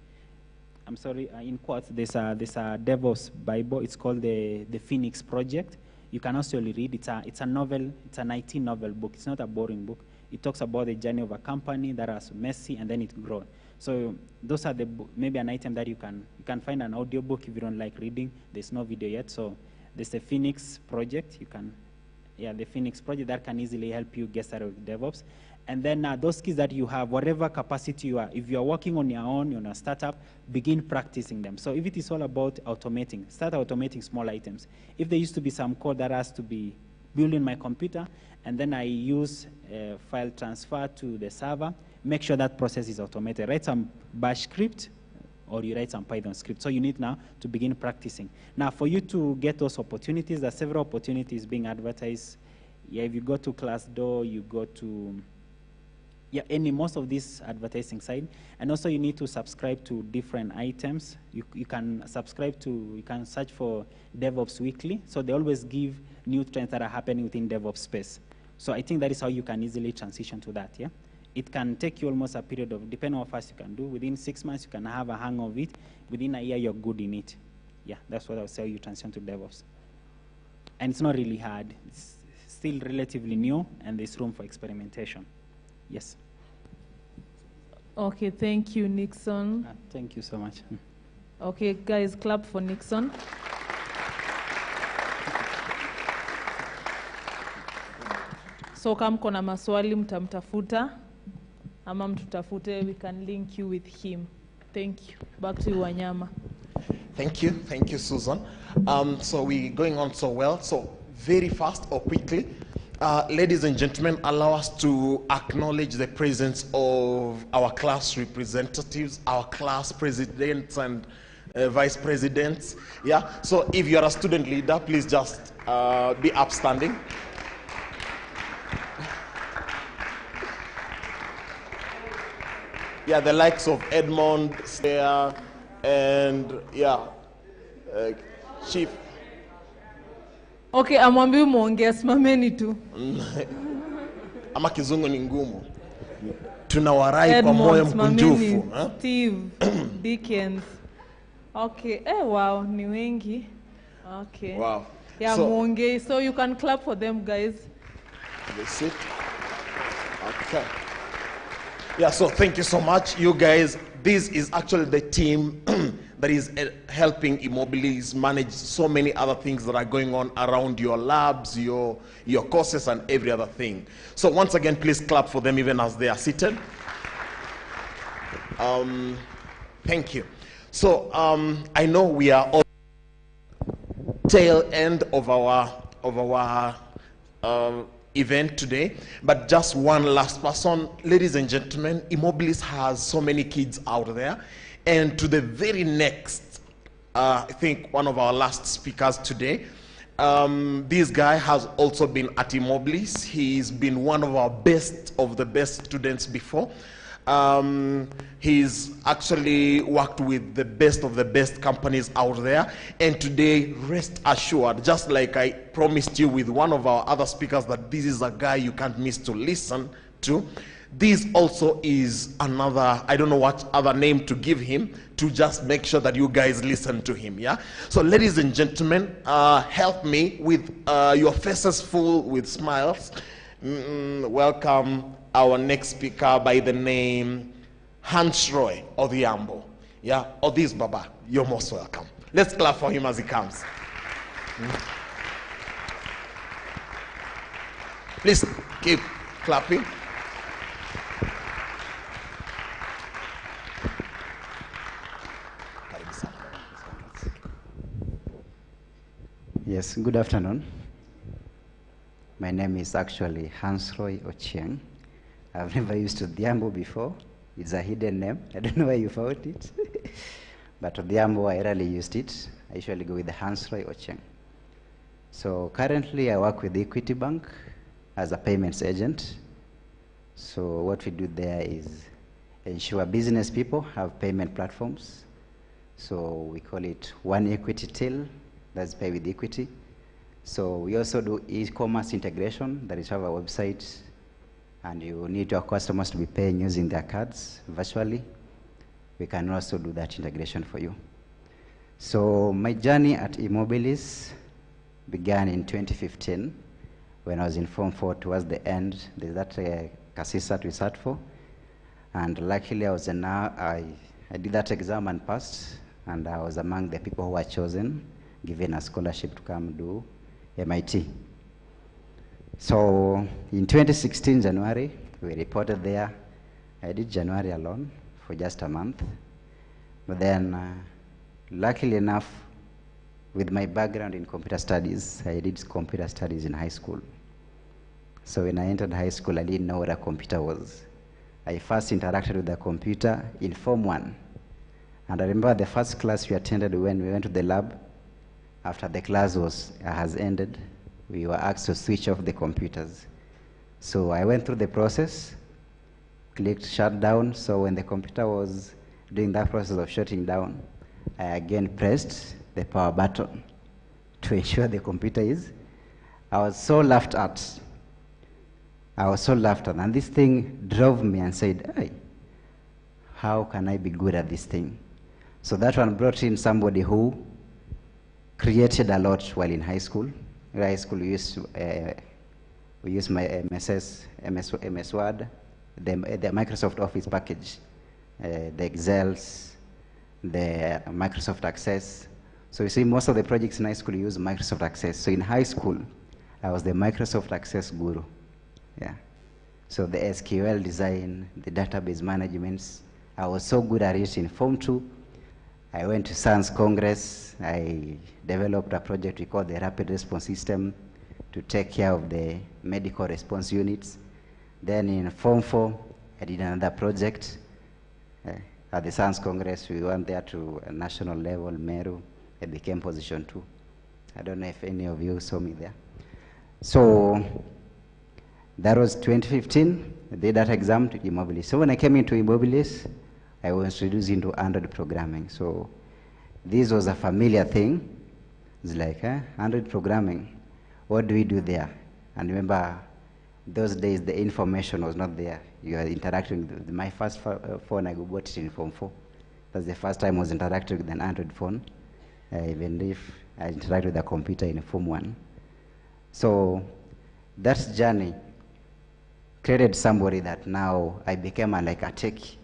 I'm sorry, in quotes, there's a DevOps Bible. It's called the Phoenix Project. You can also read. It's a novel. It's a 19-novel book. It's not a boring book. It talks about the journey of a company that was messy and then it grew. So those are maybe an item that you can find an audio book if you don't like reading. There's no video yet. So there's the Phoenix Project. The Phoenix Project that can easily help you get started with DevOps. And then those skills that you have, whatever capacity you are, if you are working on your own, you're in a startup, begin practicing them. So if it is all about automating, start automating small items. If there used to be some code that has to be built in my computer, and then I use file transfer to the server, make sure that process is automated. Write some bash script, or you write some Python script. So you need now to begin practicing. Now for you to get those opportunities, there are several opportunities being advertised. If you go to Glassdoor, you go to most of these advertising side. And also you need to subscribe to different items. You can search for DevOps Weekly. So they always give new trends that are happening within DevOps space. So I think that is how you can easily transition to that, It can take you almost a period of, depending on how fast you can do, within 6 months you can have a hang of it. Within a year you're good in it. That's what I would say you transition to DevOps. And it's not really hard. It's still relatively new and there's room for experimentation. Yes. Okay, thank you, Nixon. Thank you so much. Okay, guys, clap for Nixon. So kama kuna maswali mtamtafuta ama mtutafute, we can link you with him. Thank you. Back to you, Wanyama. Thank you, Susan. So we're going on so well. So very fast or quickly, ladies and gentlemen, allow us to acknowledge the presence of our class representatives, our class presidents and vice presidents. So if you're a student leader, please just be upstanding. The likes of Edmond, Tahir, and Chief. Okay, amwambie muongea, simameni tu. Ama kizungu ni ngumu. Tunawarai kwa moyo mkunjufu. Steve, Dickens. Okay, wow, ni wengi. Okay. Wow. Muongea, so you can clap for them, guys. They sit. Okay. So thank you so much, you guys. This is actually the team that is helping eMobilis manage so many other things that are going on around your labs, your courses, and every other thing. So once again, please clap for them even as they are seated. Thank you. So I know we are all tail end of our event today, but just one last person. Ladies and gentlemen, eMobilis has so many kids out there, and to the very next, I think one of our last speakers today, this guy has also been at eMobilis. He's been one of our best of the best students before. He's actually worked with the best of the best companies out there, and today, rest assured, just like I promised you with one of our other speakers, that this is a guy you can't miss to listen to. This also is another, I don't know what other name to give him, to just make sure that you guys listen to him, yeah? So ladies and gentlemen, help me with your faces full with smiles. Welcome our next speaker by the name Hans Roy Odhiambo. Yeah, Odhis Baba, you're most welcome. Let's clap for him as he comes. Please keep clapping. Yes, good afternoon. My name is actually Hans Roy Ochieng. I've never used Odhiambo before. It's a hidden name. I don't know where you found it. But Odhiambo, I rarely used it. I usually go with the Hans Roy Ochieng. So currently I work with Equity Bank as a payments agent. So what we do there is ensure business people have payment platforms. So we call it One Equity Till, that's pay with equity. So we also do e-commerce integration, that is have a website, and you need your customers to be paying using their cards virtually. We can also do that integration for you. So my journey at eMobilis began in 2015 when I was in Form 4 towards the end. There's that CASISAT we sat for. And luckily I did that exam and passed, and I was among the people who were chosen, given a scholarship to come do MIT. So in 2016 January, we reported there. I did January alone for just a month. But then, luckily enough, with my background in computer studies, I did computer studies in high school. So when I entered high school, I didn't know what a computer was. I first interacted with the computer in Form 1. And I remember the first class we attended when we went to the lab. After the class has ended, we were asked to switch off the computers. So I went through the process, clicked shut down. So when the computer was doing that process of shutting down, I again pressed the power button to ensure the computer is. I was so laughed at. And this thing drove me and said, hey, how can I be good at this thing? So that one brought in somebody who created a lot while in high school. In high school, we used my MS Word, the Microsoft Office package, the Excels, the Microsoft Access. So you see, most of the projects in high school use Microsoft Access. So in high school, I was the Microsoft Access guru. Yeah. So the SQL design, the database management, I was so good at it in Form 2. I went to Science Congress. I developed a project we call the Rapid Response System to take care of the medical response units. Then in Form 4, I did another project. At the Science Congress, we went there to a national level, Meru. I became position 2. I don't know if any of you saw me there. So that was 2015. I did that exam to eMobilis. So when I came into eMobilis, I was introduced into Android programming. So this was a familiar thing. It's like, Android programming, what do we do there? And remember, those days the information was not there. You are interacting with my first phone, I bought it in Form 4. That's the first time I was interacting with an Android phone, even if I interacted with a computer in Form 1. So that journey created somebody that now I became like a techie.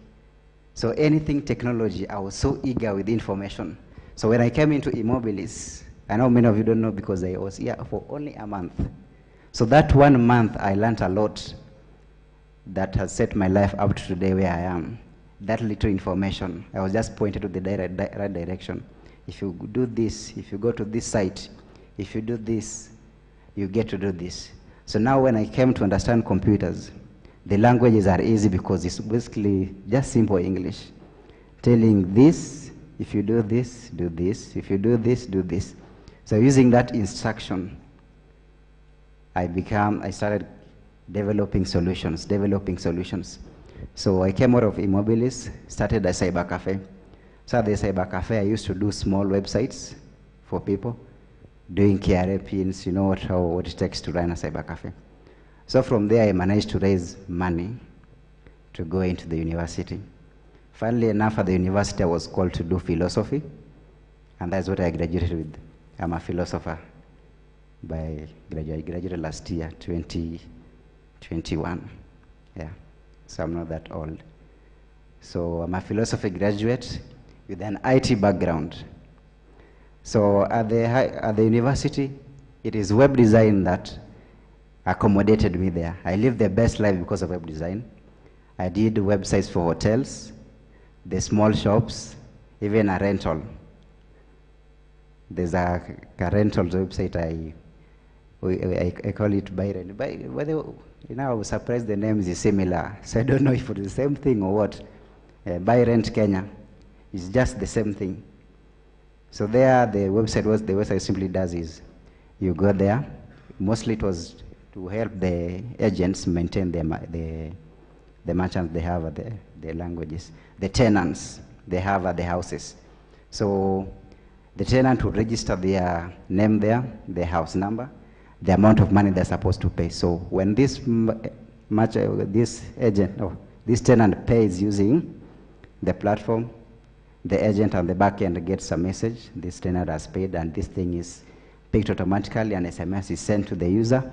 So anything technology, I was so eager with information. So when I came into eMobilis, I know many of you don't know because I was here for only a month. So that 1 month, I learned a lot that has set my life up to today where I am. That little information, I was just pointed to the right direction. If you do this, if you go to this site, if you do this, you get to do this. So now when I came to understand computers, the languages are easy because it's basically just simple English. Telling this, if you do this, do this. If you do this, do this. So using that instruction, I started developing solutions. So I came out of eMobilis, started a cyber cafe. So at the cyber cafe, I used to do small websites for people, doing KRA pins, you know what it takes to run a cyber cafe. So from there, I managed to raise money to go into the university. Funnily enough, at the university, I was called to do philosophy, and that's what I graduated with. I'm a philosopher. I graduated last year, 2021. Yeah, so I'm not that old. So I'm a philosophy graduate with an IT background. So at the university, it is web design that accommodated me there. I lived the best life because of web design. I did websites for hotels, the small shops, even a rental. There's a rental website, I call it Byron. By the way, I was surprised the names is similar, so I don't know if it's the same thing or what. Buy Rent Kenya is just the same thing. So there, the website simply does is, you go there. Mostly it was to help the agents maintain the merchants they have at the languages, the tenants they have at the houses. So the tenant would register their name there, their house number, the amount of money they're supposed to pay. So when this tenant pays using the platform, the agent on the back end gets a message, this tenant has paid, and this thing is picked automatically, and SMS is sent to the user,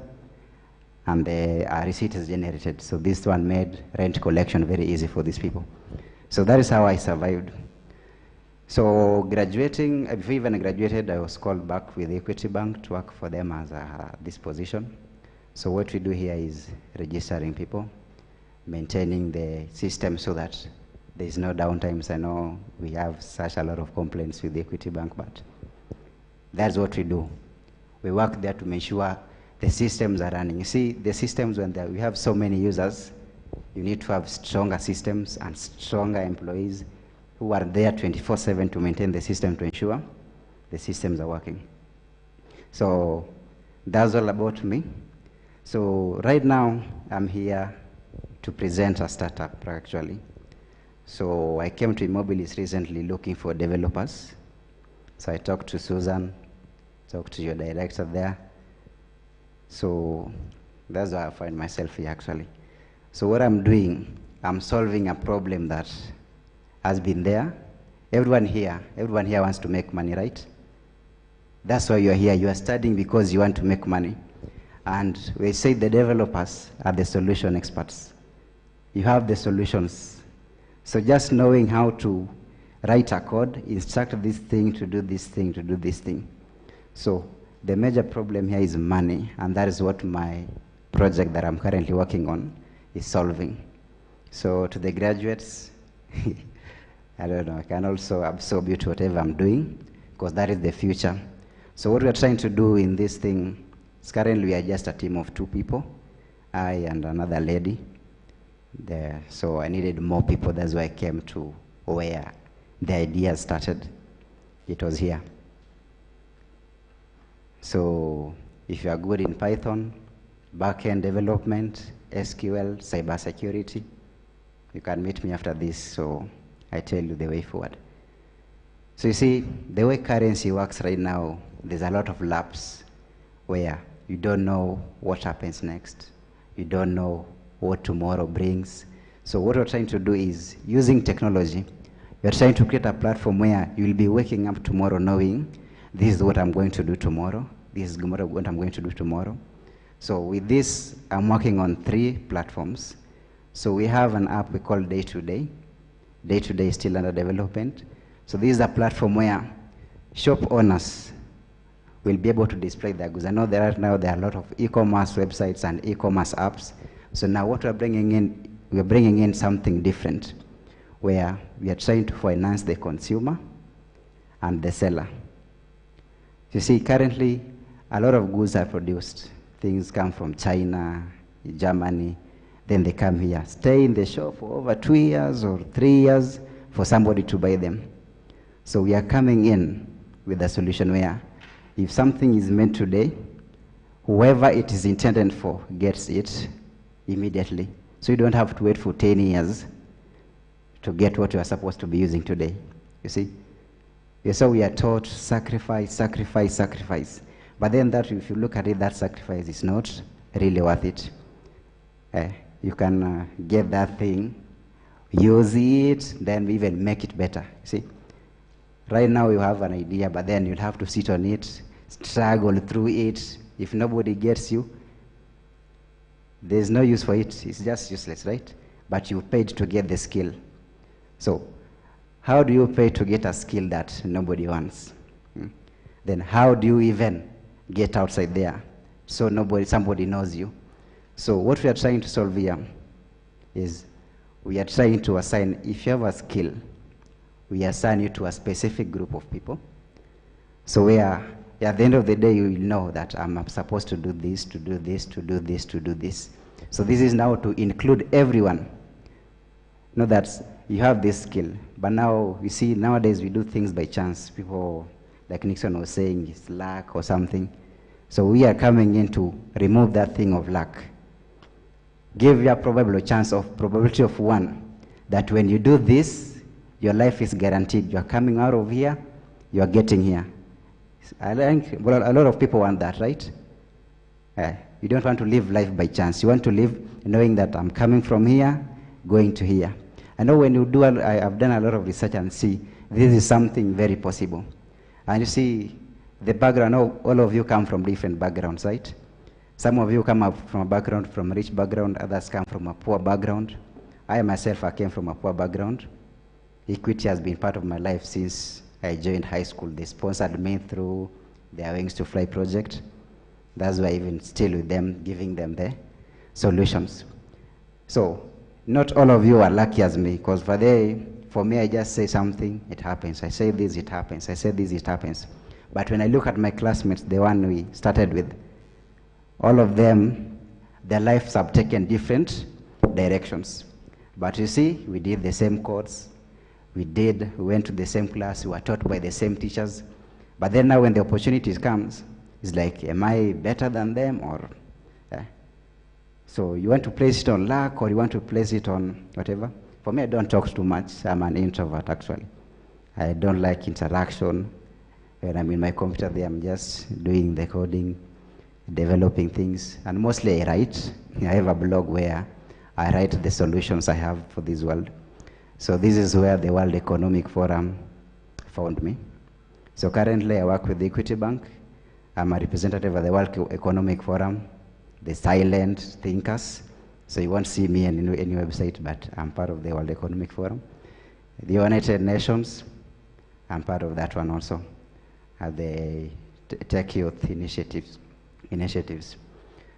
and the receipt is generated. So this one made rent collection very easy for these people. So that is how I survived. So graduating, before even I graduated, I was called back with Equity Bank to work for them as this position. So what we do here is registering people, maintaining the system so that there is no downtimes. I know we have such a lot of complaints with Equity Bank, but that's what we do. We work there to make sure the systems are running. You see, the systems, when we have so many users, you need to have stronger systems and stronger employees who are there 24/7 to maintain the system to ensure the systems are working. So that's all about me. So right now, I'm here to present a startup, actually. So I came to eMobilis recently looking for developers. So I talked to Susan, talked to your director there. So that's why I find myself here, actually. So what I'm doing, I'm solving a problem that has been there. Everyone here wants to make money, right? That's why you're here. You are studying because you want to make money. And we say the developers are the solution experts. You have the solutions. So just knowing how to write a code, instruct this thing to do this thing, to do this thing. So the major problem here is money, and that is what my project that I'm currently working on is solving. So to the graduates, I don't know, I can also absorb you to whatever I'm doing, because that is the future. So what we're trying to do in this thing is currently we are just a team of 2 people, I and another lady. So I needed more people, that's why I came to where the idea started. It was here. So if you are good in Python, back-end development, SQL, cybersecurity, you can meet me after this, so I tell you the way forward. So you see, the way currency works right now, there's a lot of laps where you don't know what happens next. You don't know what tomorrow brings. So what we're trying to do is, using technology, we're trying to create a platform where you'll be waking up tomorrow knowing this is what I'm going to do tomorrow. This is what I'm going to do tomorrow. So with this, I'm working on 3 platforms. So we have an app we call Day to Day. day-to-day is still under development. So this is a platform where shop owners will be able to display their goods. I know there are a lot of e-commerce websites and e-commerce apps. So now what we're bringing in something different, where we are trying to finance the consumer and the seller. You see, currently, a lot of goods are produced. Things come from China, Germany, then they come here, stay in the shop for over 2 years or 3 years for somebody to buy them. So we are coming in with a solution where if something is made today, whoever it is intended for gets it immediately. So you don't have to wait for 10 years to get what you are supposed to be using today. You see? So we are taught sacrifice, sacrifice, sacrifice. But then that, if you look at it, that sacrifice is not really worth it. You can get that thing, use it, then even make it better. See? Right now you have an idea, but then you'll have to sit on it, struggle through it. If nobody gets you, there's no use for it. It's just useless, right? But you paid to get the skill. So how do you pay to get a skill that nobody wants? Then how do you even get outside there so somebody knows you? So what we are trying to solve here is we are trying to assign, if you have a skill, we assign you to a specific group of people. So at the end of the day, you will know that I'm supposed to do this, to do this, to do this, to do this. So this is now to include everyone. Know that you have this skill, but now, you see, nowadays we do things by chance. People, like Nixon was saying, it's luck or something. So we are coming in to remove that thing of luck. Give you a probability of 1, that when you do this, your life is guaranteed. You are coming out of here, you are getting here. I think a lot of people want that, right? You don't want to live life by chance. You want to live knowing that I'm coming from here, going to here. I know when you do, I've done a lot of research and see this is something very possible. And you see, the background, all of you come from different backgrounds, right? Some of you come up from a background, from a rich background, others come from a poor background. I myself, I came from a poor background. Equity has been part of my life since I joined high school. They sponsored me through their Wings to Fly project. That's why I even still with them, giving them the solutions. So not all of you are lucky as me, because for me, I just say something, it happens. I say this, it happens. I say this, it happens. But when I look at my classmates, the one we started with, all of them, their lives have taken different directions. But you see, we did the same course. We went to the same class. We were taught by the same teachers. But then now when the opportunity comes, it's like, am I better than them? Or so you want to place it on luck, or you want to place it on whatever? For me, I don't talk too much. I'm an introvert, actually. I don't like interaction. When I'm in my computer there, I'm just doing the coding, developing things, and mostly I write. I have a blog where I write the solutions I have for this world. So this is where the World Economic Forum found me. So currently I work with the Equity Bank. I'm a representative of the World Economic Forum, the silent thinkers. So you won't see me on any website, but I'm part of the World Economic Forum. The United Nations, I'm part of that one also. The Tech Youth initiatives.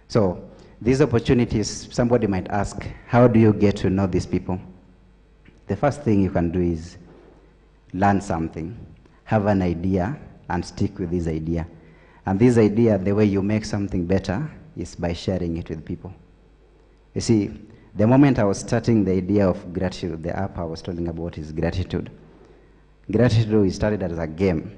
So these opportunities, somebody might ask, how do you get to know these people? The first thing you can do is learn something, have an idea, and stick with this idea. And this idea, the way you make something better is by sharing it with people. You see, the moment I was starting the idea of gratitude, the app I was talking about is gratitude. Gratitude started as a game.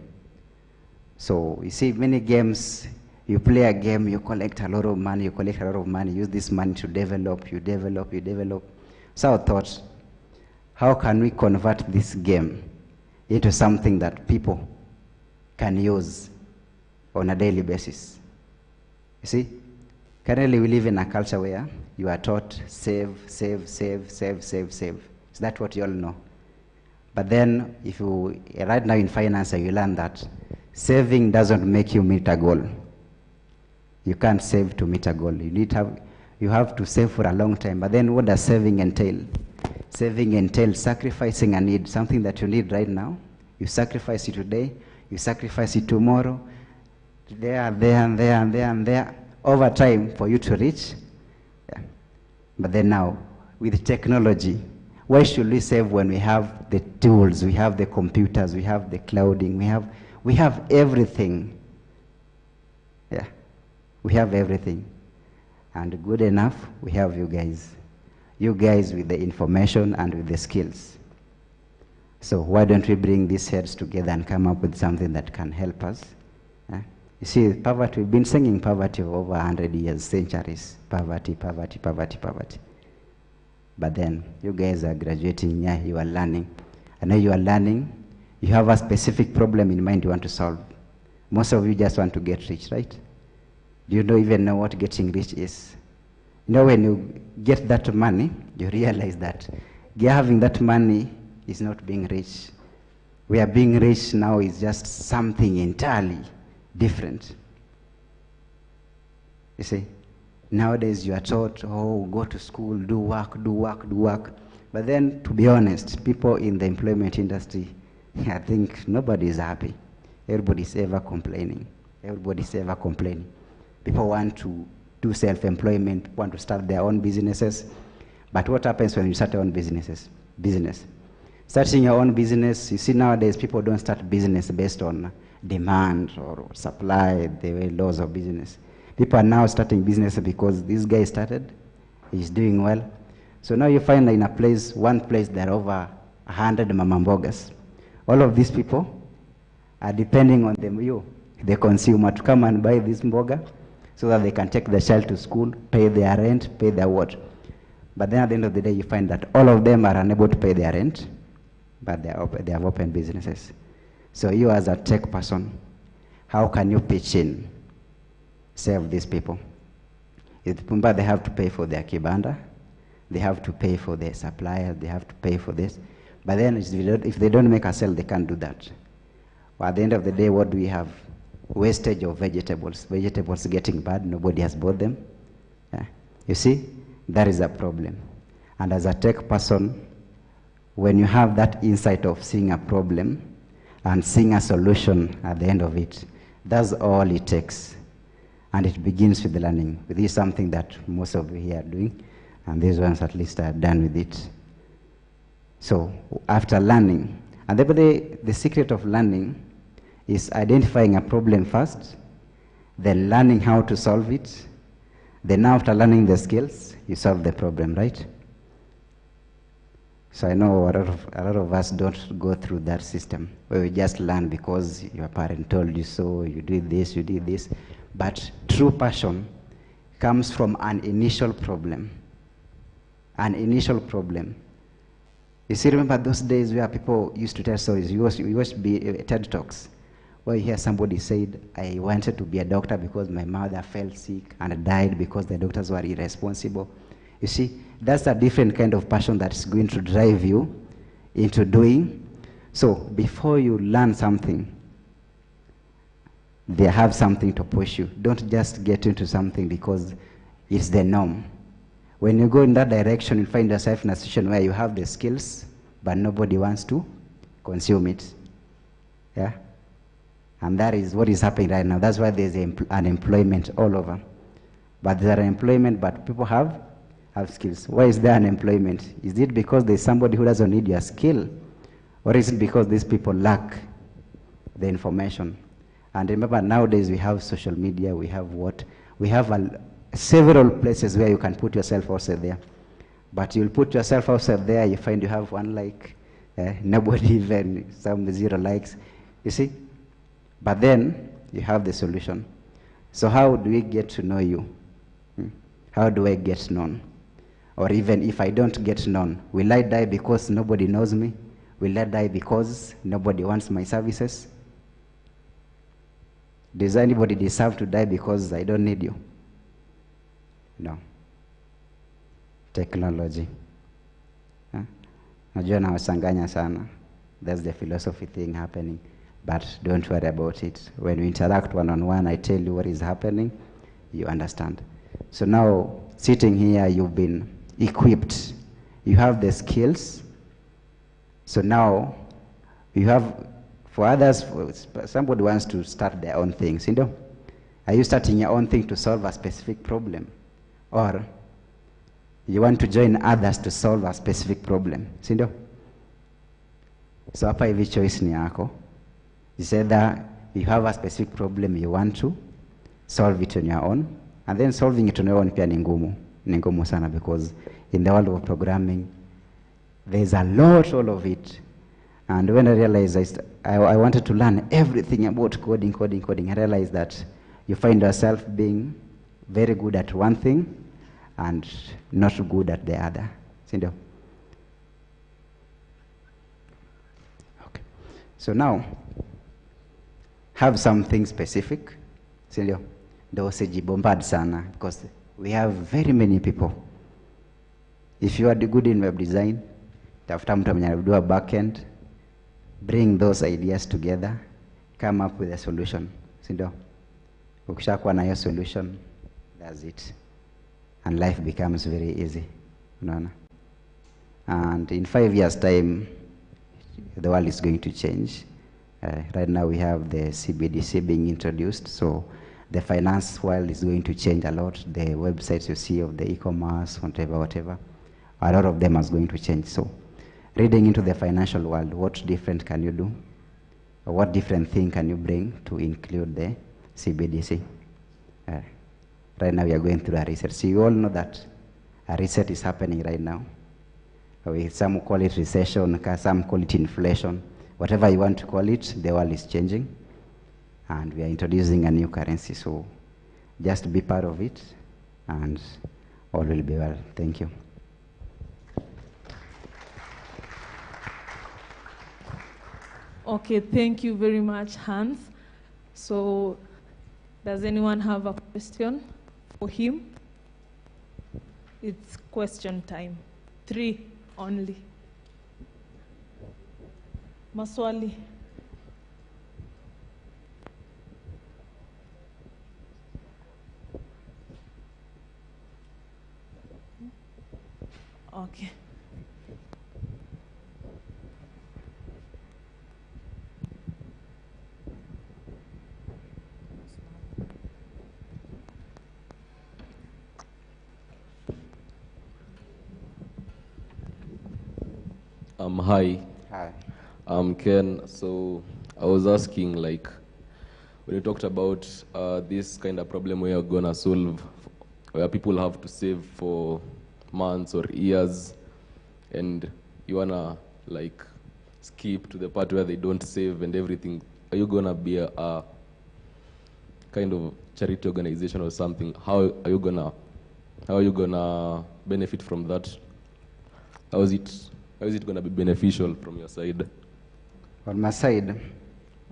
So you see, many games, you play a game, you collect a lot of money, use this money to develop, you develop. So I thought, how can we convert this game into something that people can use on a daily basis? You see, currently we live in a culture where you are taught save. Is that what you all know? But then if you, right now in finance, you learn that saving doesn't make you meet a goal. You can't save to meet a goal. You have to save for a long time. But then what does saving entail? Saving entails sacrificing a need, something that you need right now. You sacrifice it today, you sacrifice it tomorrow, there, and there. Over time for you to reach. Yeah. But then now, with technology, why should we save when we have the tools, we have the computers, we have the clouding, we have everything. Yeah, we have everything. And good enough, we have you guys. You guys with the information and with the skills. So why don't we bring these heads together and come up with something that can help us? You see, poverty, we've been singing poverty for over 100 years, centuries. Poverty, poverty, poverty, poverty. But then, you guys are graduating, yeah, you are learning. I know you are learning. You have a specific problem in mind you want to solve. Most of you just want to get rich, right? You don't even know what getting rich is. You know, when you get that money, you realize that having that money is not being rich. We are being rich now is just something entirely different. You see, nowadays you are taught, oh, go to school, do work, do work, do work. But then, to be honest, people in the employment industry, I think nobody is happy. Everybody's ever complaining. Everybody's ever complaining. People want to do self-employment, want to start their own businesses. But what happens when you start your own business? Starting your own business, you see nowadays people don't start business based on demand or supply, the laws of business. People are now starting business because this guy started, he's doing well. So now you find in one place there are over 100 mamambogas. All of these people are depending on the consumer, to come and buy this mboga so that they can take the child to school, pay their rent, pay their what. But then at the end of the day, you find that all of them are unable to pay their rent, but they have open businesses. So you as a tech person, how can you pitch in, save these people? But they have to pay for their kibanda, they have to pay for their suppliers, they have to pay for this. But then if they don't make a sale, they can't do that. Well, at the end of the day, what do we have? Wastage of vegetables. Vegetables getting bad, nobody has bought them. Yeah. You see, that is a problem. And as a tech person, when you have that insight of seeing a problem and seeing a solution at the end of it, that's all it takes. And it begins with the learning. This is something that most of you here are doing, and these ones at least are done with it. So after learning, and the secret of learning is identifying a problem first, then learning how to solve it, then after learning the skills, you solve the problem, right? So I know a lot of us don't go through that system where we just learn because your parent told you so, you did this, you did this. But true passion comes from an initial problem. An initial problem. You see, remember those days where people used to tell stories, you used to be TED Talks, where you hear somebody said, I wanted to be a doctor because my mother fell sick and died because the doctors were irresponsible. You see, that's a different kind of passion that's going to drive you into doing. So before you learn something, they have something to push you. Don't just get into something because it's the norm. When you go in that direction, you find yourself in a situation where you have the skills, but nobody wants to consume it. Yeah? And that is what is happening right now. That's why there's unemployment all over. But there's unemployment, but people have skills. Why is there unemployment? Is it because there's somebody who doesn't need your skill? Or is it because these people lack the information? And remember, nowadays we have social media, we have what? We have several places where you can put yourself outside there. But you'll put yourself outside there, you find you have one like, nobody even, some 0 likes. You see? But then you have the solution. So how do we get to know you? How do I get known? Or even if I don't get known, will I die because nobody knows me? Will I die because nobody wants my services? Does anybody deserve to die because I don't need you? No. Technology. Najua nawachanganya sana. That's the philosophy thing happening. But don't worry about it. When we interact one-on-one, I tell you what is happening, you understand. So now, sitting here, you've been equipped you have the skills. So now you have, for others, somebody wants to start their own things, you know. Are you starting your own thing to solve a specific problem? Or you want to join others to solve a specific problem, you know? So hapa hivi choice ni yako. It's either you have a specific problem you want to solve it on your own, and then solving it on your own pia ni ngumu sana, because in the world of programming, there's a lot, all of it. And when I realized I wanted to learn everything about coding, I realized that you find yourself being very good at one thing and not good at the other. Sindio? Okay. So now, have something specific. Sindio? Ndio usijibombard sana, because we have very many people. If you are good in web design, tafuta mtu mwenye anajua backend, bring those ideas together, come up with a solution. Sindio? Ukishakuwa na hiyo solution, that's it. And life becomes very easy. Unaona? And in 5 years' time, the world is going to change. Right now we have the CBDC being introduced, so the finance world is going to change a lot. The websites you see of the e-commerce, whatever, a lot of them is going to change. So reading into the financial world, what different can you do? Or what different thing can you bring to include the CBDC? Right now we are going through a reset. So you all know that a reset is happening right now. Some call it recession, some call it inflation. Whatever you want to call it, the world is changing. And we are introducing a new currency. So just be part of it, and all will be well. Thank you. Okay, thank you very much, Hans. So, does anyone have a question for him? It's question time. 3 only. Maswali. Okay. Hi. Hi. I'm Ken. So I was asking, like, when you talked about this kind of problem where you're gonna solve, where people have to save for months or years, and you wanna like skip to the part where they don't save and everything, are you gonna be a kind of charity organization or something? How are you gonna benefit from that? How is it gonna be beneficial from your side? On my side,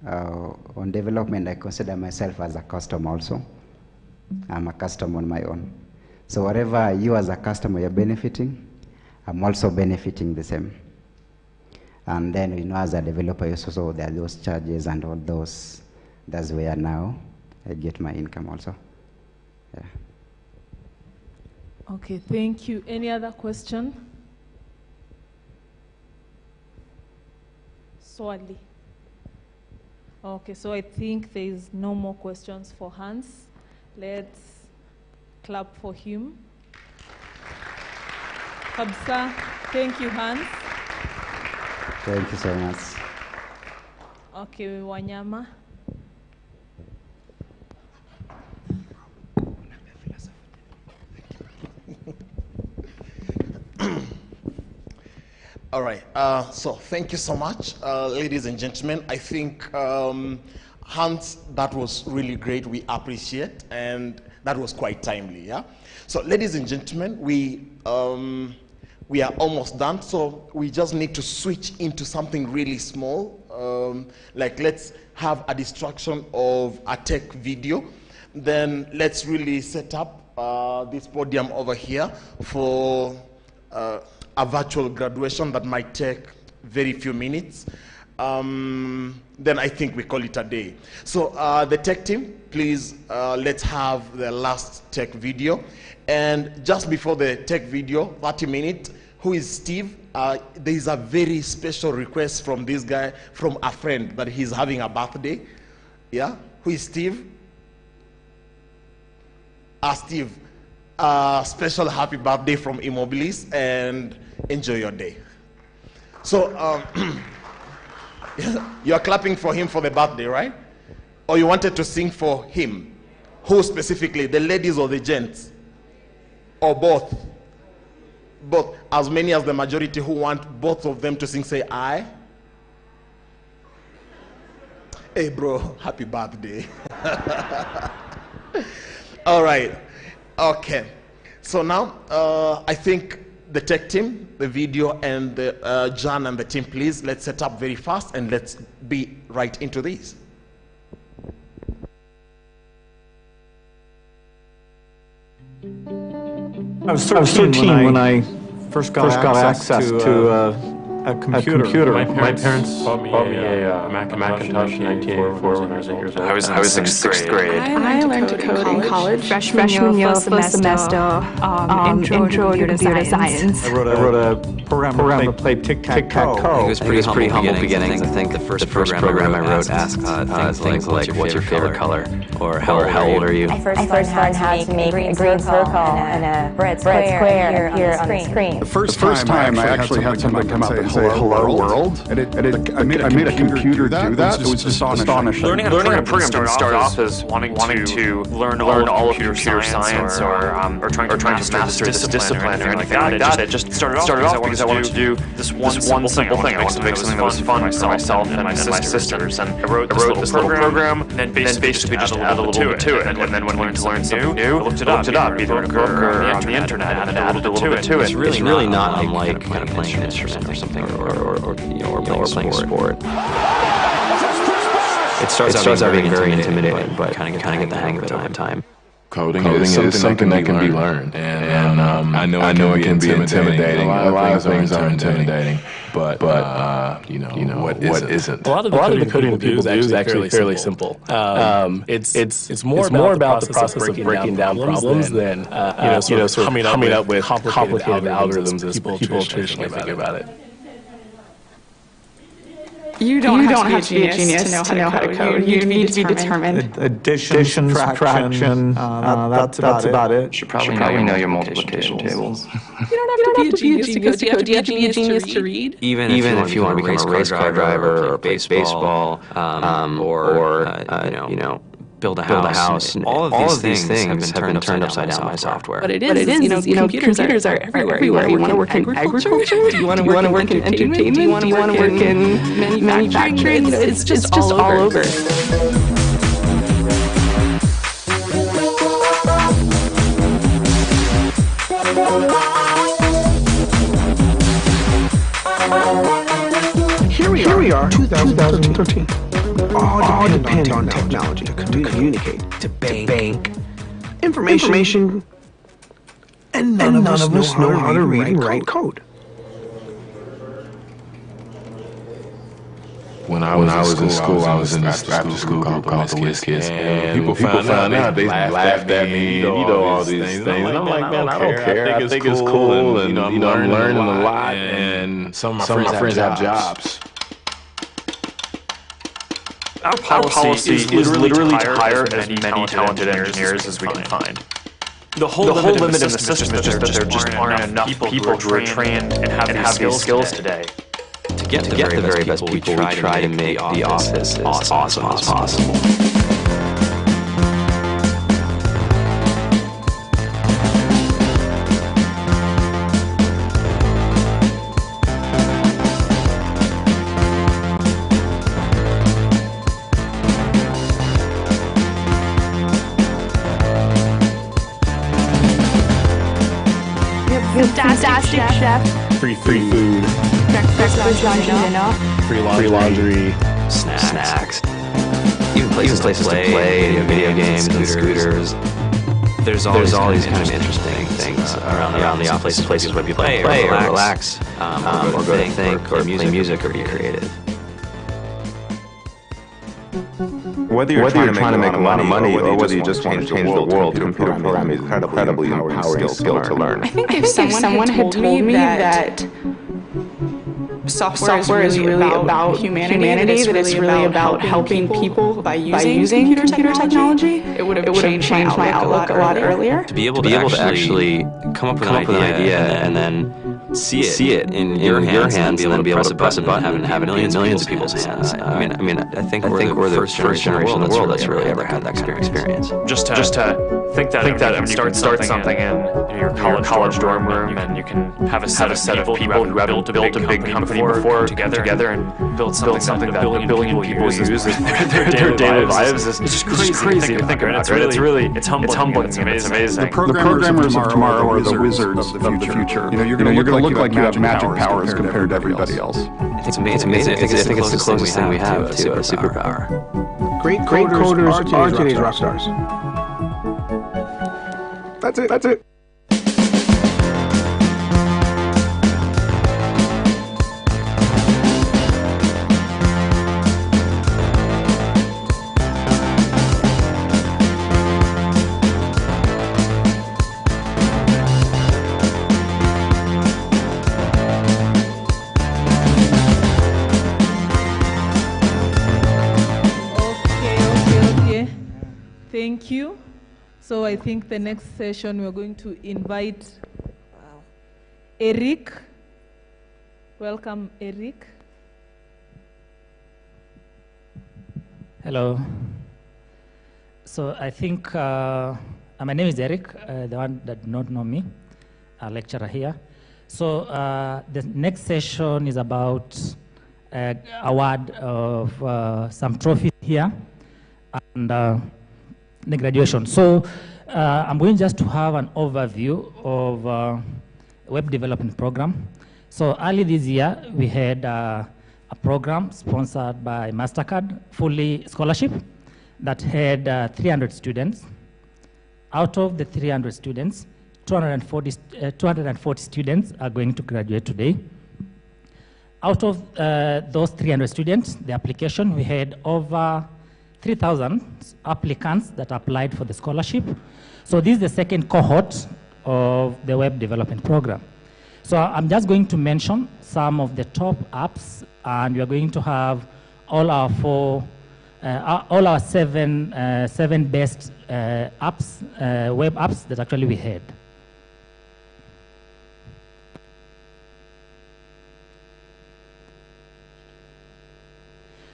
on development, I consider myself as a customer also. I'm a customer on my own. So whatever you as a customer you're benefiting, I'm also benefiting the same. And then, you know, as a developer, also there are those charges and all those. That's where now I get my income also. Yeah. Okay, thank you. Any other question? Swali. Okay, so I think there is no more questions for Hans. Let's clap for him. Kabsa, thank you, Hans. Thank you so much. Okay, Wanyama. All right, so thank you so much, ladies and gentlemen. I think, Hans, that was really great. We appreciate, and that was quite timely, yeah? So, ladies and gentlemen, we are almost done, so we just need to switch into something really small. Like, let's have a distraction of a tech video. Then let's really set up this podium over here for a virtual graduation that might take very few minutes. Then I think we call it a day. So the tech team, please, let's have the last tech video. And just before the tech video, 30 minutes, who is Steve. There is a very special request from this guy, from a friend, that he's having a birthday. Yeah? Who is Steve? Steve, special happy birthday from eMobilis, and enjoy your day. So, you're clapping for him for the birthday, right? Or you wanted to sing for him? Who specifically, the ladies or the gents? Or both? Both. As many as the majority who want both of them to sing, say aye. Hey bro, happy birthday. All right, okay. So now, I think the tech team, the video, and the, John and the team, please, let's set up very fast and let's be right into this. I was 13 when I first got access to a computer. My parents bought me a Macintosh in 1984 when I was 8 years old. I was in sixth grade. I learned to code in college. Freshman year, first semester, intro to computer science. I wrote a program to play tic-tac-toe. It was pretty humble beginnings. I think the first program I wrote asked things like, what's your favorite color? Or how old are you? I first learned how to make a green circle and a red square here on the screen. The first time I actually had something come up and say, hello world. And I made a computer do that. It was just astonishing. Learning how to program didn't start off as wanting to learn all of computer science or trying to master this discipline or anything like that. It just started off because I wanted to do this one simple thing. I wanted to make something that was fun for myself and my sisters. And I wrote this little program and then basically just add a little bit to it. And then when I wanted to learn something new, I looked it up either in a book or on the internet and added a little bit to it. It's really not unlike kind of playing an instrument or something or playing sport. It starts out being very intimidating, but kind of get the hang of it over time. Coding is something that can be learned, and I know it can be intimidating. A lot of things are intimidating, but you know what isn't. A lot of the coding people do is actually fairly simple. It's more about the process of breaking down problems than sort of coming up with complicated algorithms as people traditionally think about it. You don't have to be a genius to know how to code. You need to be determined. Addition, subtraction, that's about it. You should probably know your multiplication tables. You don't have to be a genius to code. You have to be a genius to read. Even if you want to become a race car driver or baseball, or build a house. All of these things have been turned upside down by software. But it is, computers are everywhere. You want to work in agriculture? Do you want to work in entertainment? Do you want to work in manufacturing? It's just all over. Here we are, 2013. All depend on technology to communicate, to bank, information, and none of us know how to read and write code. When I was in school, I was in this after-school group called the Whiz Kids, and people found out, they laughed at me, all these things. And I'm like, man, I don't care. I think it's cool, and I'm learning a lot, and some of my friends have jobs. Our policy is literally to hire as many talented engineers as we can find. The whole limit in the system is just that there just aren't enough people who are trained and have these skills today. To get the very best people, we try to make the office as awesome as possible. Fantastic chef. Free food. Breakfast, lunch, and dinner. Free laundry. Snacks. Even places to play, video games, and scooters. There's all these kind of interesting things around the office, places where people play or relax, or go to think, or play music, or be creative. Whether you're trying to make a lot of money or whether you just want to change the world, computer programming is an incredibly empowering skill to learn. I think if someone had told me that software is really about humanity, that it's really about helping people by using computer technology, it would have changed my outlook a lot earlier. To be able to actually come up with an idea and then see it in your hands and then be able to press a button and have it in millions of people's hands. I mean, I think we're the first generation in the world that's really ever had that kind of experience. Just to think that I mean, you start something in your college dorm room, and you can have a set of people who haven't built a big company before together and build something that a billion people use their daily lives. It's just crazy to think about. It's humbling. It's amazing. The programmers of tomorrow are the wizards of the future. You're going to look like you have magic powers compared to everybody else. It's amazing. I think it's the closest thing we have to a superpower. Great coders are today's rock stars. That's it. Thank you. So I think the next session we're going to invite Eric. Welcome, Eric. Hello. So I think my name is Eric, the one that do not know me, a lecturer here. So the next session is about award of some trophies here and the graduation. So I'm going just to have an overview of web development program. So early this year, we had a program sponsored by MasterCard, fully scholarship, that had 300 students. Out of the 300 students, 240 students are going to graduate today. Out of those 300 students, the application, we had over 3,000 applicants that applied for the scholarship. So this is the second cohort of the web development program. So I'm just going to mention some of the top apps, and we are going to have all our seven best apps, web apps that actually we had.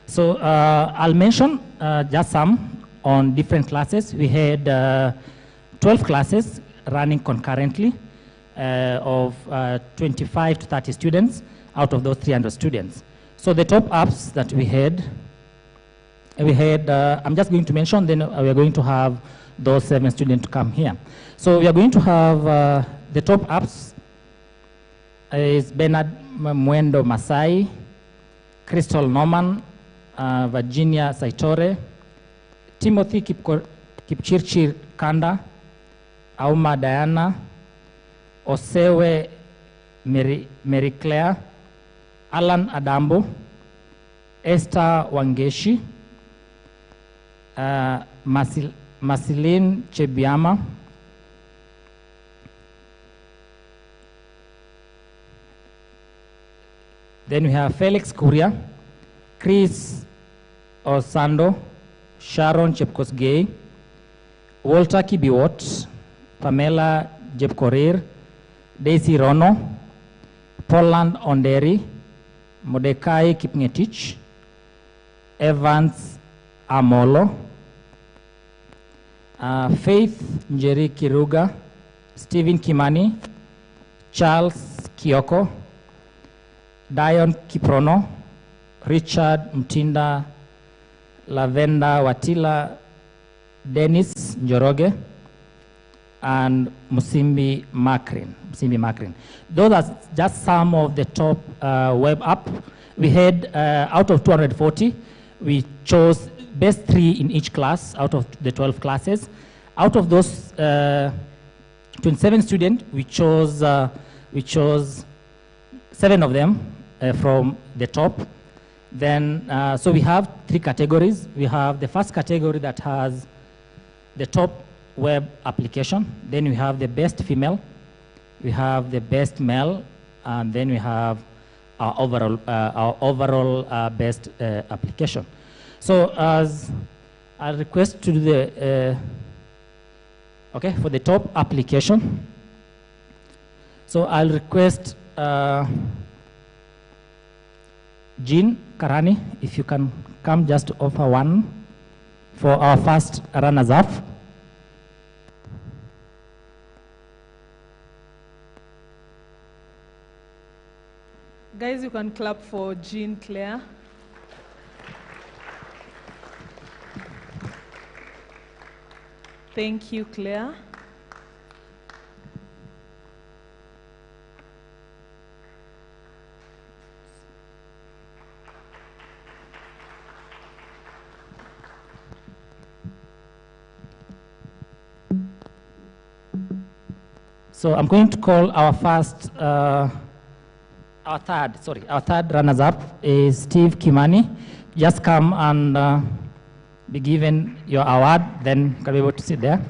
So I'll mention just some on different classes. We had 12 classes running concurrently of 25 to 30 students out of those 300 students. So the top apps that we had, I'm just going to mention, then we are going to have those 7 students to come here. So we are going to have the top apps is Bernard Mwendo Masai, Crystal Norman, Virginia Saitore, Timothy Kipchirchir Kanda, Auma Diana, Osewe Mary Claire, Alan Adambo, Esther Wangeshi, Masilin Chebiama, then we have Felix Kuria, Chris Osando, Sharon Chepkosgei, Walter Kibiwot, Pamela Jepkorir, Daisy Rono, Poland Onderi, Mordecai Kipngetich, Evans Amolo, Faith Njeri Kiruga, Stephen Kimani, Charles Kioko, Dion Kiprono, Richard Mtinda, Lavenda Watila, Dennis Njoroge, and Musimbi Makrin. Those are just some of the top web app. We had, out of 240, we chose best 3 in each class out of the 12 classes. Out of those 27 students, we chose 7 of them from the top. Then, so we have 3 categories. We have the first category that has the top web application. Then we have the best female. We have the best male, and then we have our overall best application. So as a request to the, okay, for the top application, so I'll request Jean Karani, if you can come just to offer one for our first runners-up. Guys, you can clap for Jean Claire. Thank you, Claire. So I'm going to call our third runners-up is Steve Kimani. Just come and be given your award, then you can be able to sit there.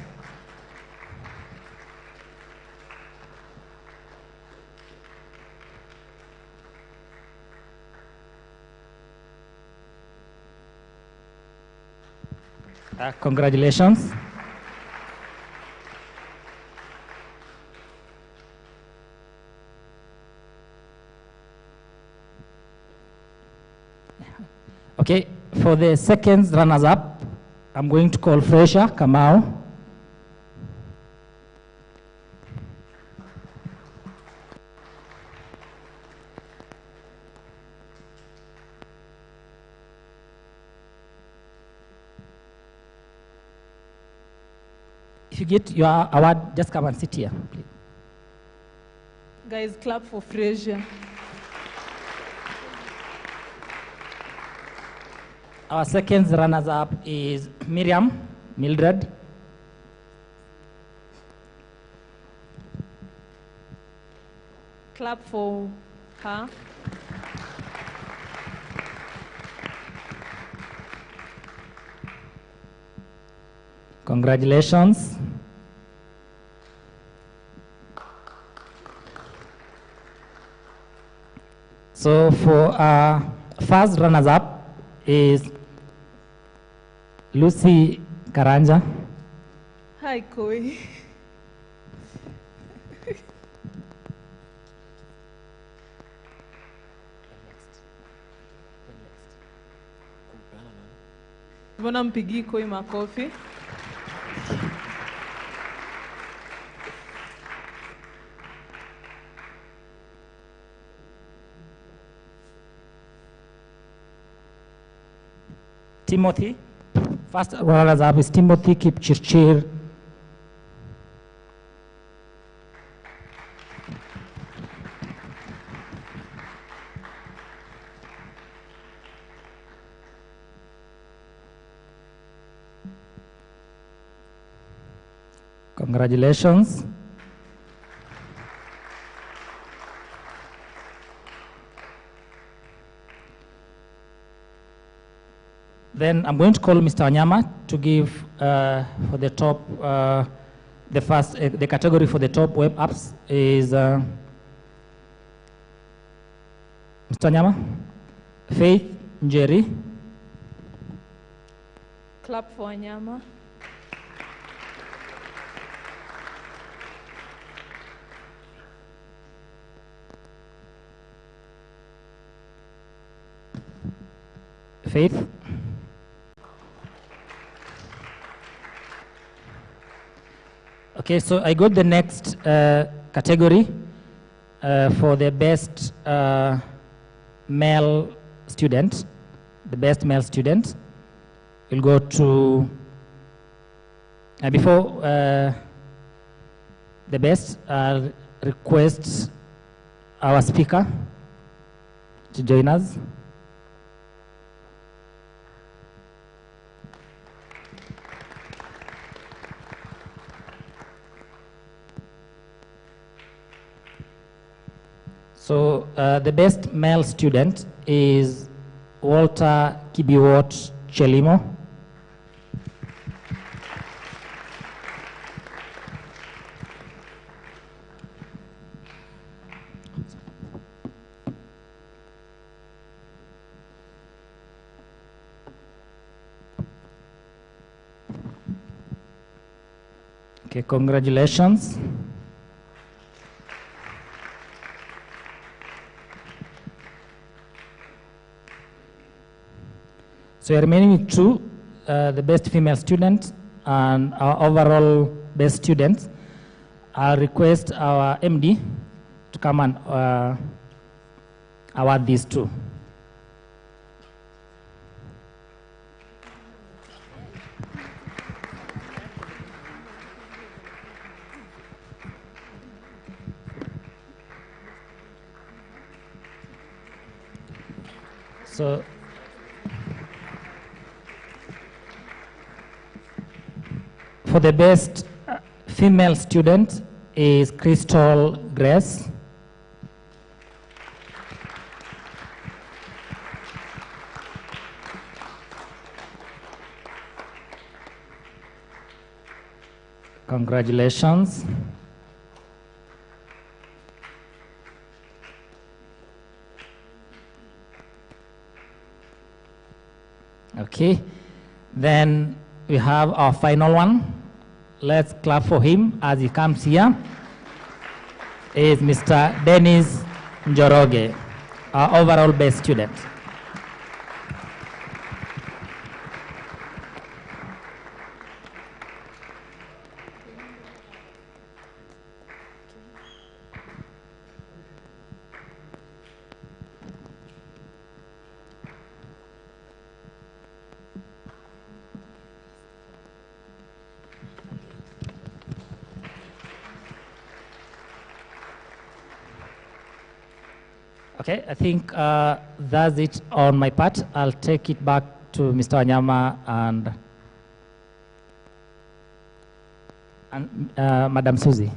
Congratulations. Okay, for the second runners-up, I'm going to call Fresha Kamau. If you get your award, just come and sit here, please. Guys, clap for Fraser. Our second runners-up is Miriam Mildred. Clap for her. Congratulations. So for our first runners-up is Lucy Karanja. Hi, Koi. Mbona mpigi Koi makofi? Timothy. First runners-up is Timothy Kipchirchir. Congratulations. Then I'm going to call Mr. Wanyama to give for the top, the category for the top web apps is Mr. Wanyama, Faith Njeri. Clap for Wanyama. Faith. Okay, so I got the next category for the best male student. The best male student will go to, before the best, request our speaker to join us. So the best male student is Walter Kibiwot Chelimo. Okay, congratulations. So you're remaining with two, the best female student and our overall best students. I'll request our MD to come and award these two. So, for the best female student is Crystal Grace. Congratulations. Okay, then we have our final one. Let's clap for him as he comes here. Is Mr. Dennis Njoroge, our overall best student. Okay, I think that's it on my part. I'll take it back to Mr. Wanyama and Madam Susie.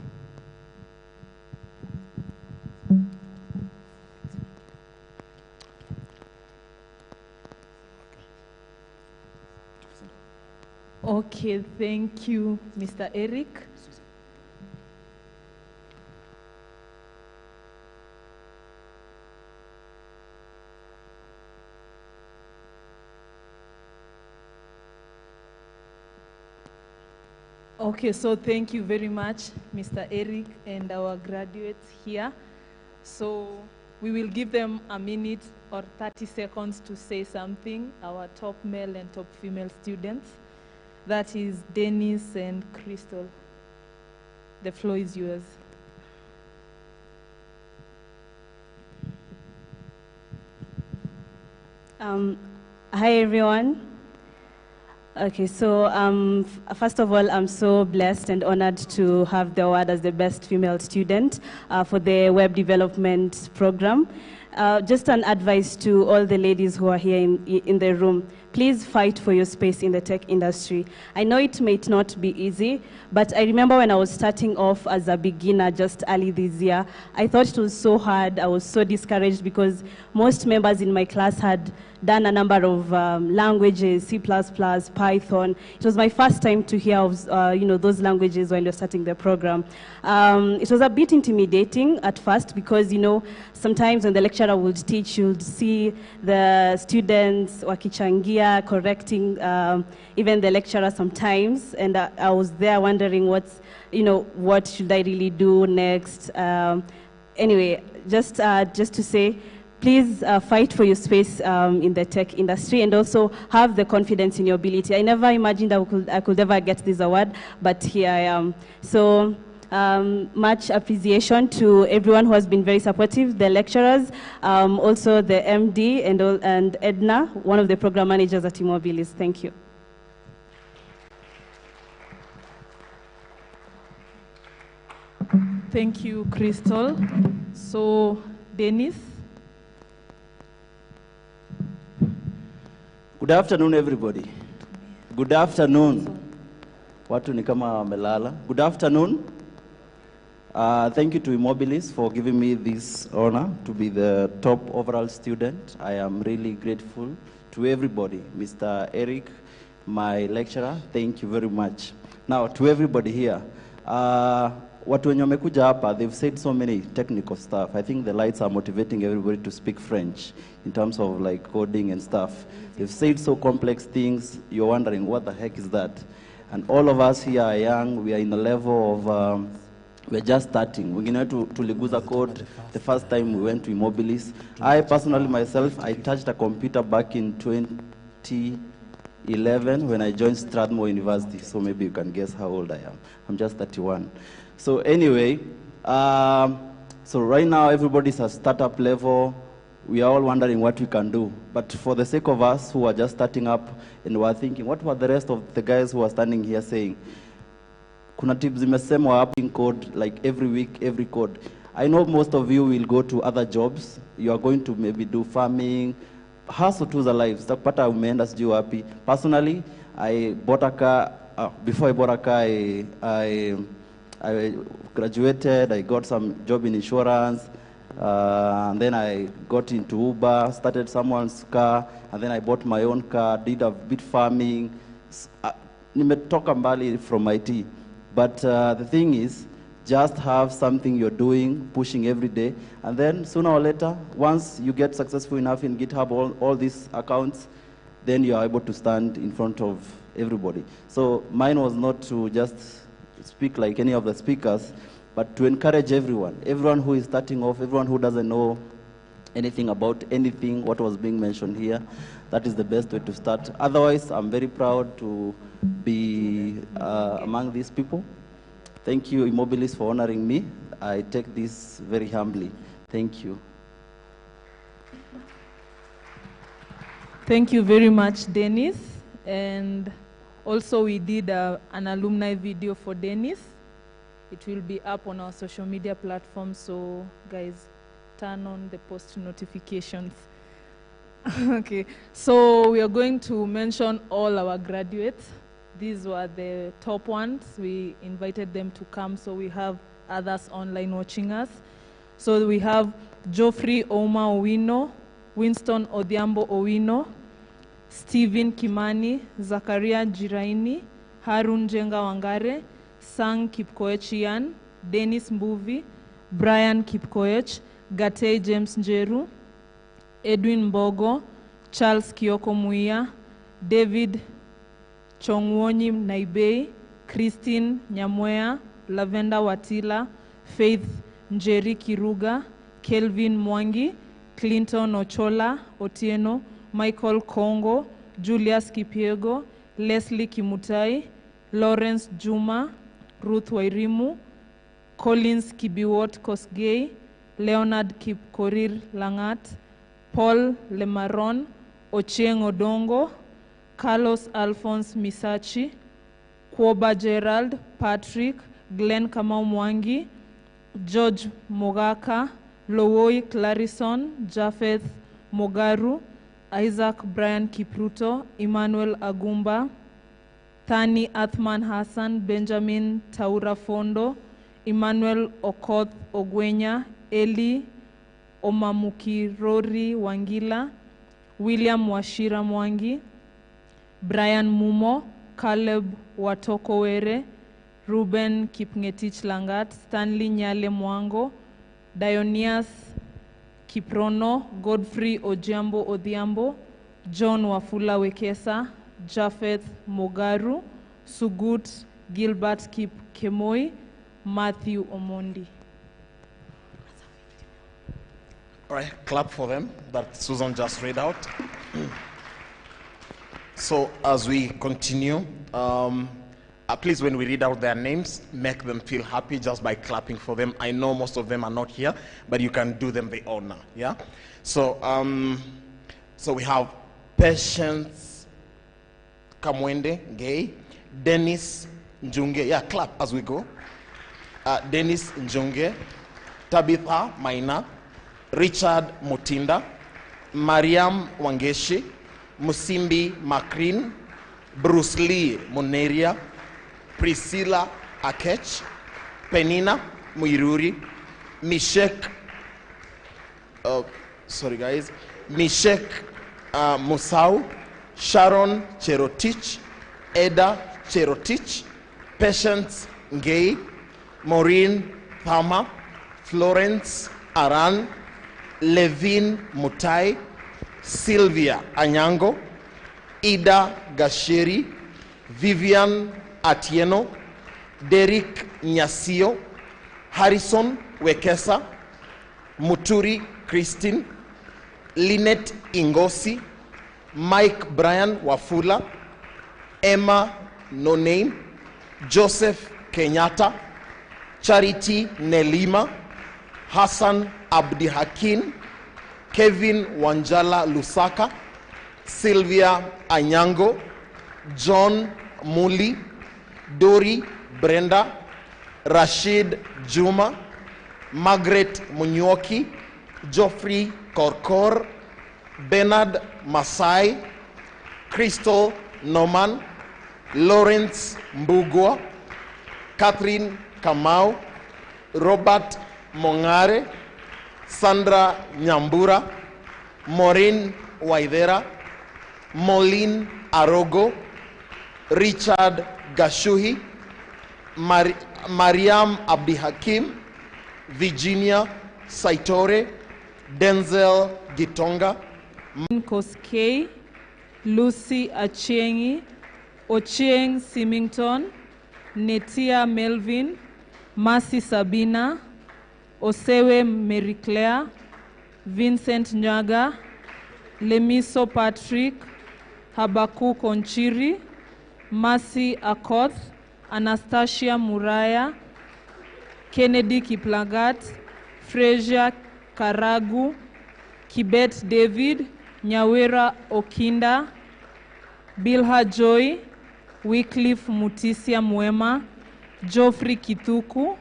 Okay, thank you, Mr. Eric. Okay, so thank you very much, Mr. Eric and our graduates here. So we will give them a minute or 30 seconds to say something, our top male and top female students. That is Dennis and Crystal. The floor is yours. Hi, everyone. Okay, so first of all, I'm so blessed and honored to have the award as the best female student for the web development program. Just an advice to all the ladies who are here in the room. Please fight for your space in the tech industry. I know it might not be easy, but I remember when I was starting off as a beginner just early this year, I thought it was so hard. I was so discouraged because most members in my class had done a number of languages, C++, Python. It was my first time to hear of those languages when you're starting the program. It was a bit intimidating at first because sometimes when the lecturer would teach, you'd see the students wakichangia, correcting even the lecturer sometimes, and I was there wondering what should I really do next. Anyway, just to say, please fight for your space in the tech industry and also have the confidence in your ability. I never imagined I could ever get this award, but here I am. So much appreciation to everyone who has been very supportive, the lecturers, also the MD and Edna, one of the program managers at eMobilis. Thank you. Thank you, Crystal. So, Dennis. Good afternoon, everybody. Good afternoon. Watu ni kama wamelala. Good afternoon. Thank you to eMobilis for giving me this honor to be the top overall student. I am really grateful to everybody. Mr. Eric, my lecturer, thank you very much. Now, to everybody here, watu wenye wamekuja hapa, they've said so many technical stuff. I think the lights are motivating everybody to speak French in terms of like coding and stuff. They've said so complex things, you're wondering what the heck is that? And all of us here are young, we are in the level of, we're just starting. We're going to Liguza code the first time we went to eMobilis. I personally myself, I touched a computer back in 2011 when I joined Strathmore University. So maybe you can guess how old I am. I'm just 31. So anyway, so right now everybody's at startup level. We are all wondering what we can do. But for the sake of us who are just starting up and were thinking, what were the rest of the guys who are standing here saying? Kuna tips zimesemwa hapo in code, like every week, every code. I know most of you will go to other jobs. You are going to maybe do farming. Hustle to the life. Sitakupata umeenda sijui wapi. Personally, I bought a car. Before I bought a car, I graduated. I got some job in insurance. And then I got into Uber, started someone's car, and then I bought my own car, did a bit farming. Nimetoka mbali from IT. But the thing is, just have something you're doing, pushing every day, and then sooner or later, once you get successful enough in GitHub, all these accounts, then you are able to stand in front of everybody. So mine was not to just speak like any of the speakers, but to encourage everyone who is starting off, everyone who doesn't know anything about anything, what was being mentioned here. That is the best way to start. Otherwise, I'm very proud to be among these people. Thank you, eMobilis, for honoring me. I take this very humbly. Thank you. Thank you very much, Dennis. And also we did an alumni video for Dennis. It will be up on our social media platforms, so guys, turn on the post notifications. Okay, so we are going to mention all our graduates. These were the top ones. We invited them to come, so we have others online watching us. So we have Geoffrey Oma Owino, Winston Odhiambo Owino, Stephen Kimani, Zakaria Jiraini, Harun Jenga Wangare, Sang Kipkoechian, Dennis Mbuvi, Brian Kipkoech, Gatei James Njeru, Edwin Mbogo, Charles Kioko Muia, David Chongwonyi Naibei, Christine Nyamwea, Lavenda Watila, Faith Njeri Kiruga, Kelvin Mwangi, Clinton Ochola Otieno, Michael Kongo, Julius Kipiego, Leslie Kimutai, Lawrence Juma, Ruth Wairimu, Collins Kibiwot Kosgei, Leonard Kipkorir Langat, Paul Lemaron, Ochieng Odongo, Carlos Alphonse Misachi, Kwoba Gerald, Patrick, Glenn Kamau Mwangi, George Mogaka, Lowoi Clarison, Japheth Mogaru, Isaac Brian Kipruto, Emmanuel Agumba, Thani Athman Hassan, Benjamin Taura Fondo, Emmanuel Okoth Ogwenya, Eli Omamukirori Wangila, William Washira Mwangi, Brian Mumo, Caleb Watokowere, Ruben Kipngetich Langat, Stanley Nyale Mwango, Dionias Kiprono, Godfrey Ojiambo Odhiambo, John Wafula Wekesa, Japheth Mogaru, Sugut Gilbert Kip Kemoi, Matthew Omondi. All right, clap for them that Susan just read out. So as we continue, please, when we read out their names, make them feel happy just by clapping for them. I know most of them are not here, but you can do them the honor, yeah? So, so we have Patience Kamwende, Gay, Dennis Njunge, yeah, clap as we go. Dennis Njunge, Tabitha Maina, Richard Mutinda, Mariam Wangeshi, Musimbi Makrin, Bruce Lee Muneria, Priscilla Akech, Penina, Muiruri, Mishek, Mishek Musau, Sharon Cherotich, Eda Cherotich, Patience Ngei, Maureen Thama, Florence Aran, Levin Mutai, Sylvia Anyango, Ida Gasheri, Vivian Atieno, Derek Nyasio, Harrison Wekesa, Muturi Christine, Lynette Ingosi, Mike Brian Wafula, Emma No Name, Joseph Kenyatta, Charity Nelima, Hassan Abdi Hakim, Kevin Wanjala Lusaka, Sylvia Anyango, John Muli, Dori Brenda, Rashid Juma, Margaret Munyoki, Geoffrey Korkor, Bernard Masai, Crystal Norman, Lawrence Mbugwa, Catherine Kamau, Robert Mongare, Sandra Nyambura, Maureen Waidera, Moline Arogo, Richard Gashuhi, Mariam Abdi Hakim, Virginia Saitore, Denzel Gitonga, Koskei, Lucy Achiengi, Ochieng Simington, Netia Melvin, Mercy Sabina, Osewe Mary Claire, Vincent Nyaga, Lemiso Patrick, Habaku Konchiri, Mercy Akoth, Anastasia Muraya, Kennedy Kiplagat, Frazier Karagu, Kibet David, Nyawera Okinda, Bilha Joy, Wycliffe Mutisia Mwema, Geoffrey Kithuku,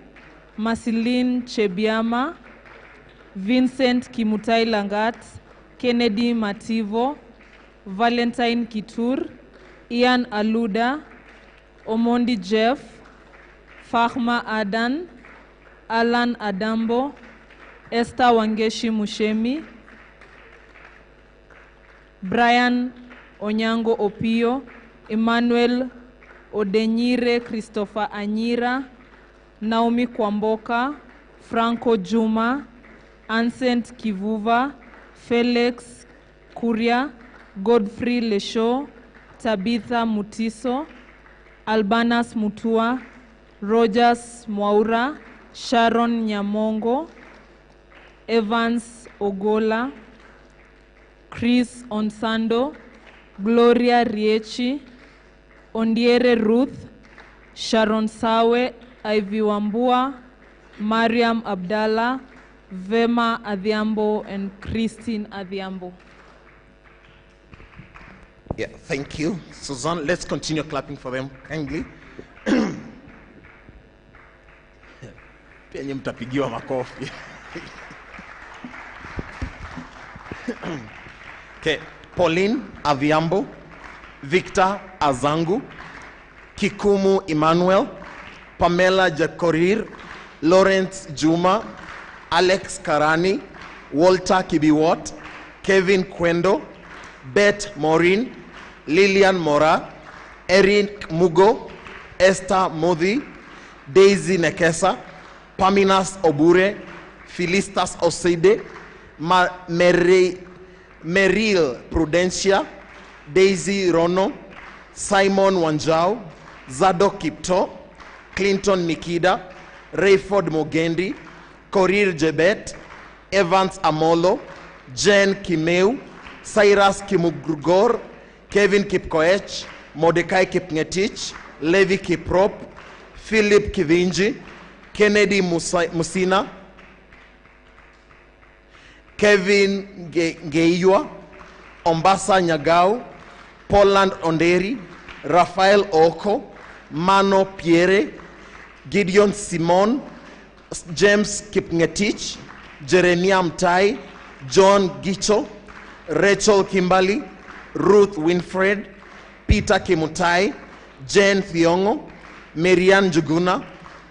Marceline Chebiama, Vincent Kimutai Langat, Kennedy Mativo, Valentine Kitur, Ian Aluda, Omondi Jeff, Fahma Adan, Alan Adambo, Esther Wangeshi Mushemi, Brian Onyango Opio, Emmanuel Odenyire Christopher Anyira, Naomi Kwamboka, Franco Juma, Ancent Kivuva, Felix Kuria, Godfrey Lesho, Tabitha Mutiso, Albanas Mutua, Rogers Mwaura, Sharon Nyamongo, Evans Ogola, Chris Onsando, Gloria Riechi, Ondiere Ruth, Sharon Sawe, Ivy Wambua, Mariam Abdallah, Vema Adhiambo, and Christine Adhiambo. Yeah, thank you, Suzanne. Let's continue clapping for them kindly. Pia mtapigiwa makofi. Okay, Pauline Adhiambo, Victor Azangu, Kikumu Emmanuel, Pamela Jakorir, Lawrence Juma, Alex Karani, Walter Kibiwot, Kevin Kwendo, Beth Maureen, Lillian Mora, Eric Mugo, Esther Modi, Daisy Nekesa, Paminas Obure, Philistas Oside, Meryl Prudencia, Daisy Rono, Simon Wanjau, Zadok Kipto, Clinton Nikida, Rayford Mogendi, Korir Jebet, Evans Amolo, Jen Kimeu, Cyrus Kimugrugor, Kevin Kipkoech, Mordecai Kipngetich, Levi Kiprop, Philip Kivinji, Kennedy Musina, Kevin Ngeiwa, Ombasa Nyagau, Poland Onderi, Rafael Oko, Mano Pierre, Gideon Simon, James Kipngetich, Jeremiah Mtai, John Gicho, Rachel Kimberly, Ruth Winfred, Peter Kimutai, Jane Thiongo, Marianne Juguna,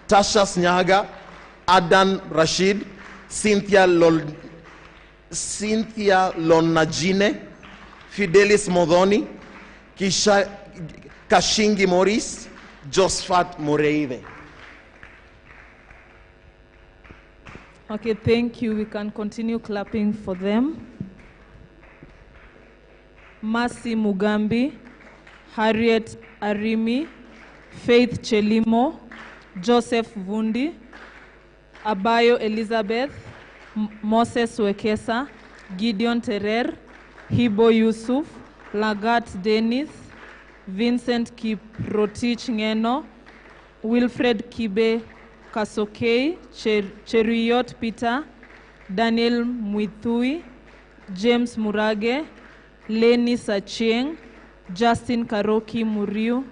Tasha Snyaga, Adan Rashid, Cynthia Lonagine, Fidelis Modoni, Kashingi Maurice, Josephat Moreive. Okay, thank you. We can continue clapping for them. Mercy Mugambi, Harriet Arimi, Faith Chelimo, Joseph Vundi, Abayo Elizabeth, Moses Wekesa, Gideon Terer, Hibo Yusuf, Lagat Dennis, Vincent Kiprotich Ngeno, Wilfred Kibe Kasokei, Cheruyot Peter, Daniel Muithui, James Murage, Lenny Sachieng, Justin Karoki Muriu,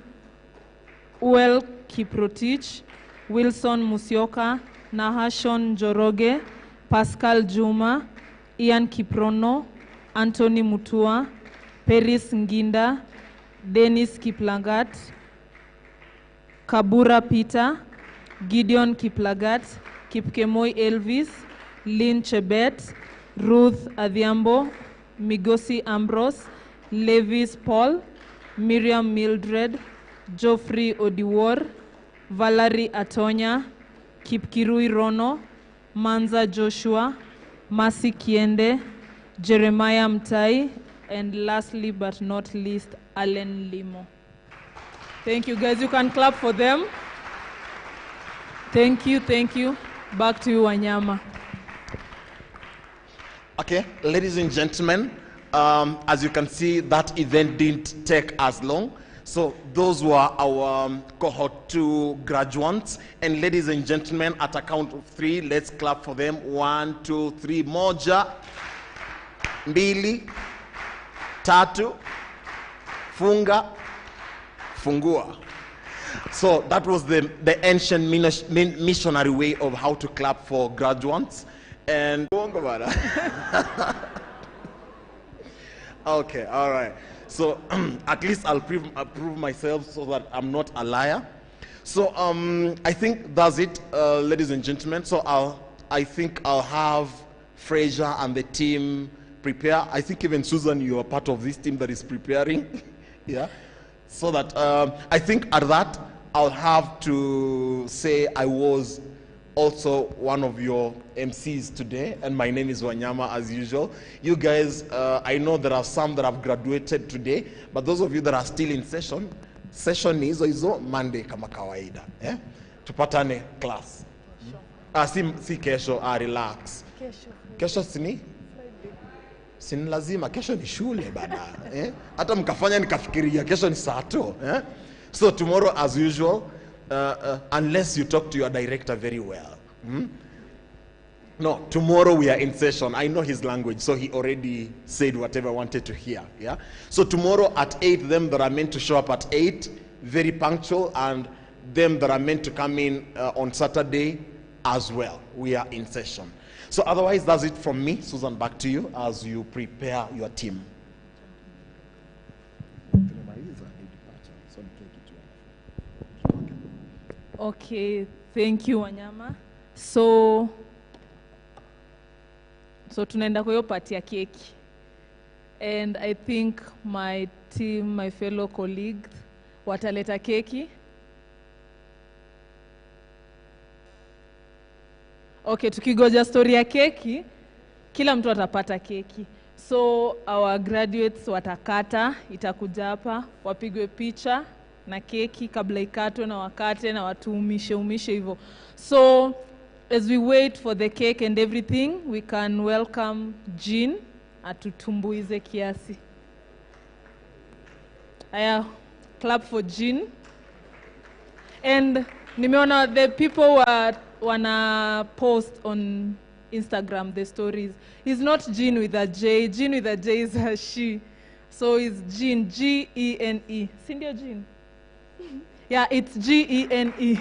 Uel Kiprotich, Wilson Musioka, Nahashon Joroge, Pascal Juma, Ian Kiprono, Anthony Mutua, Peris Nginda, Dennis Kiplagat, Kabura Peter, Gideon Kiplagat, Kipkemoi Elvis, Lynn Chebet, Ruth Adhiambo, Migosi Ambrose, Levis Paul, Miriam Mildred, Geoffrey Odiwar, Valerie Atonya, Kipkirui Rono, Manza Joshua, Masi Kiende, Jeremiah Mtai, and lastly but not least, Allen Limo. Thank you guys. You can clap for them. Thank you, thank you. Back to you, Wanyama. Okay, ladies and gentlemen, as you can see, that event didn't take as long. So those were our cohort 2 graduates. And ladies and gentlemen, at a count of 3, let's clap for them. 1, 2, 3. Moja, mbili, tatu, funga, fungua. So that was the ancient missionary way of how to clap for graduates. And okay, all right. So at least I'll prove myself so that I'm not a liar. So I think that's it, ladies and gentlemen. So I think I'll have Fraser and the team prepare. I think even Susan, you are part of this team that is preparing. Yeah. So that I think at that I'll have to say I was also one of your MCs today, and my name is Wanyama as usual. You guys, I know there are some that have graduated today, but those of you that are still in session ni hizo Monday kama kawaida. Tupatane class. Si kesho, relax. Kesho sini? Sini lazima, kesho ni shule bana. Hata mkafanya nikafikiria, kesho ni saa 2. So tomorrow as usual, unless you talk to your director very well. No, tomorrow we are in session. I know his language, so he already said whatever I wanted to hear. Yeah. So tomorrow at 8, them that are meant to show up at 8, very punctual, and them that are meant to come in on Saturday as well. We are in session. So otherwise, that's it from me. Susan, back to you as you prepare your team. Okay, thank you Wanyama. So tunaenda kwa hiyo party ya keki. And I think my team, my fellow colleagues, wataleta keki. Okay, tukigoja story ya keki, kila mtu atapata keki. So our graduates watakata, itakuja hapa, wapigwe picha na keki kabla ikatwe na wakate na watu umishe hivyo. So as we wait for the cake and everything, we can welcome Jean atutumbuize kiasi. Aya, clap for Jean. And nimeona the people wanna post on Instagram the stories. It's not Jean with a J. Jean with a J is a she. So it's Jean, G-E-N-E. Sindio Jean? Yeah, it's G-E-N-E.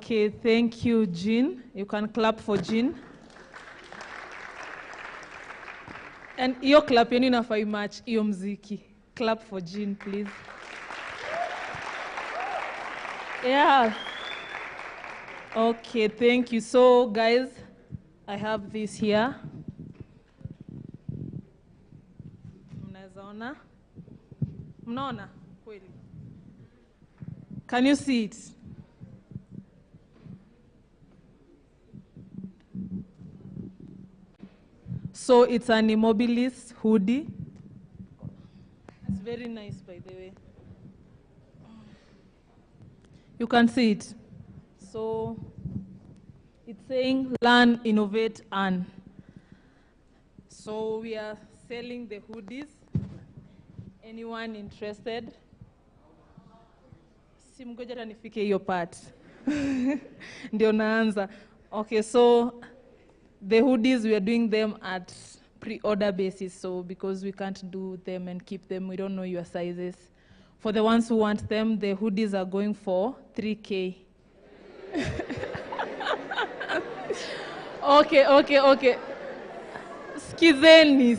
Okay, thank you, Jean. You can clap for Jean. And iyo clap yenu inafai match iyo mziki. Clap for Jean, please. Yeah. Okay, thank you. So, guys, I have this here. Mnaona? Mnaona? Kweli. Can you see it? So it's an eMobilis hoodie. It's very nice, by the way. You can see it. So it's saying learn, innovate, earn. So we are selling the hoodies. Anyone interested? Simgoja nifike hiyo part. Ndio naanza. Okay, so the hoodies, we are doing them at pre-order basis. So because we can't do them and keep them, we don't know your sizes. For the ones who want them, the hoodies are going for 3K. Okay. Skizeni.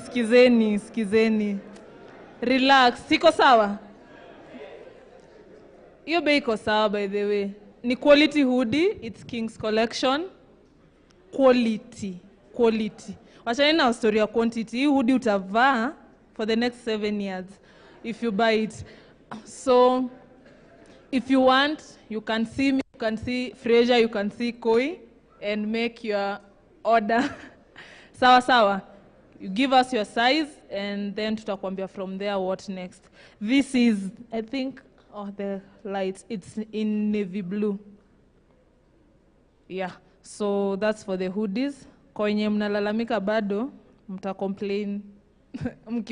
Relax. Siko sawa? Iyo bei iko sawa, by the way. Ni quality hoodie. It's King's collection. Quality. Wachani na story ya quantity. Hii hoodie utavaa for the next 7 years if you buy it. So if you want, you can see me, you can see Fraser, you can see Koi, and make your order. Sawa. You give us your size, and then tutakwambia from there what next. This is, I think, the lights. It's in navy blue. Yeah. So that's for the hoodies. Kwenye mnalalamika bado, mta complain,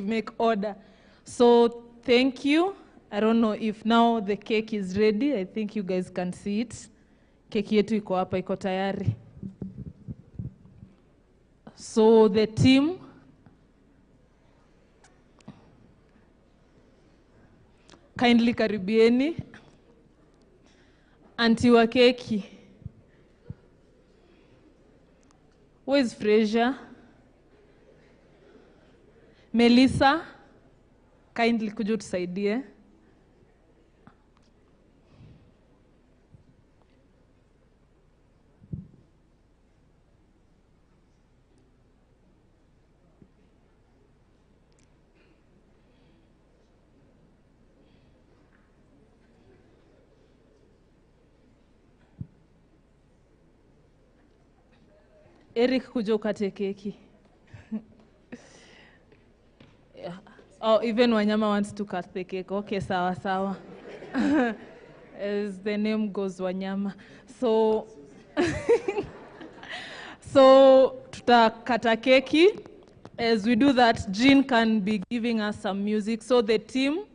make order. So thank you. I don't know if now the cake is ready. I think you guys can see it. Keki yetu iko hapa, iko tayari. So the team, kindly karibieni. Auntie wa keki. Where is Fraser? Melissa, kindly kuja tusaidie. Eric kuja ukate keki. Yeah. Oh, even Wanyama wants to cut the cake. Okay, sawa. As the name goes, Wanyama. So tutakata keki. As we do that, Jean can be giving us some music. So the team,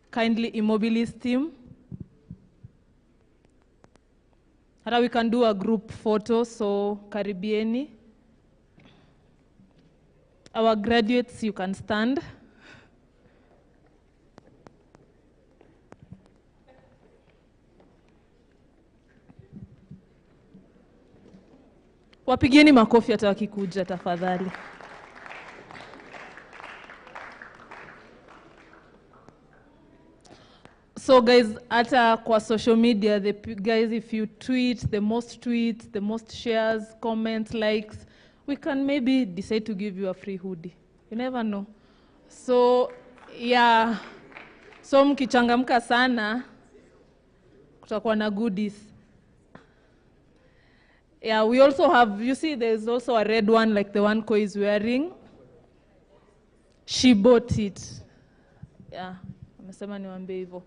kindly eMobilis team. Hata we can do a group photo, so karibieni. Our graduates, you can stand. Wapigieni makofi hata wakikuja tafadhali. So guys, hata kwa social media, guys, if you tweet, the most shares, comments, likes, we can maybe decide to give you a free hoodie. You never know. So, yeah. So mkichangamka sana, kutakuwa na goodies. Yeah, we also have, you see there's also a red one like the one Koi is wearing. She bought it. Yeah, amesema niwaambie hivyo.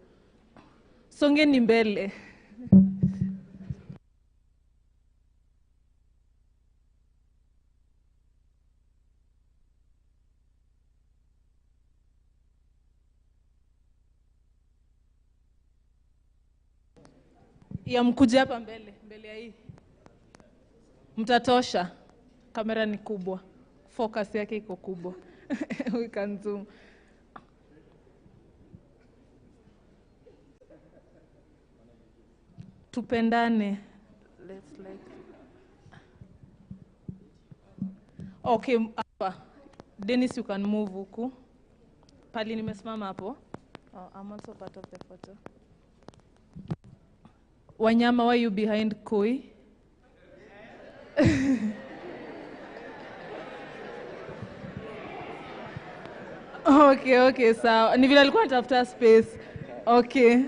Songeni mbele. Ya mkuja hapa mbele ya hii. Mtatosha. Kamera ni kubwa. Focus yake iko kubwa. We can zoom. tupendane. Let's like. Okay, Dennis, you can move huku. Pali nimesimama hapo. Oh, I'm also part of the photo. Wanyama, why are you behind Koi? Okay, sawa. Ni vile alikuwa anatafuta space. Okay.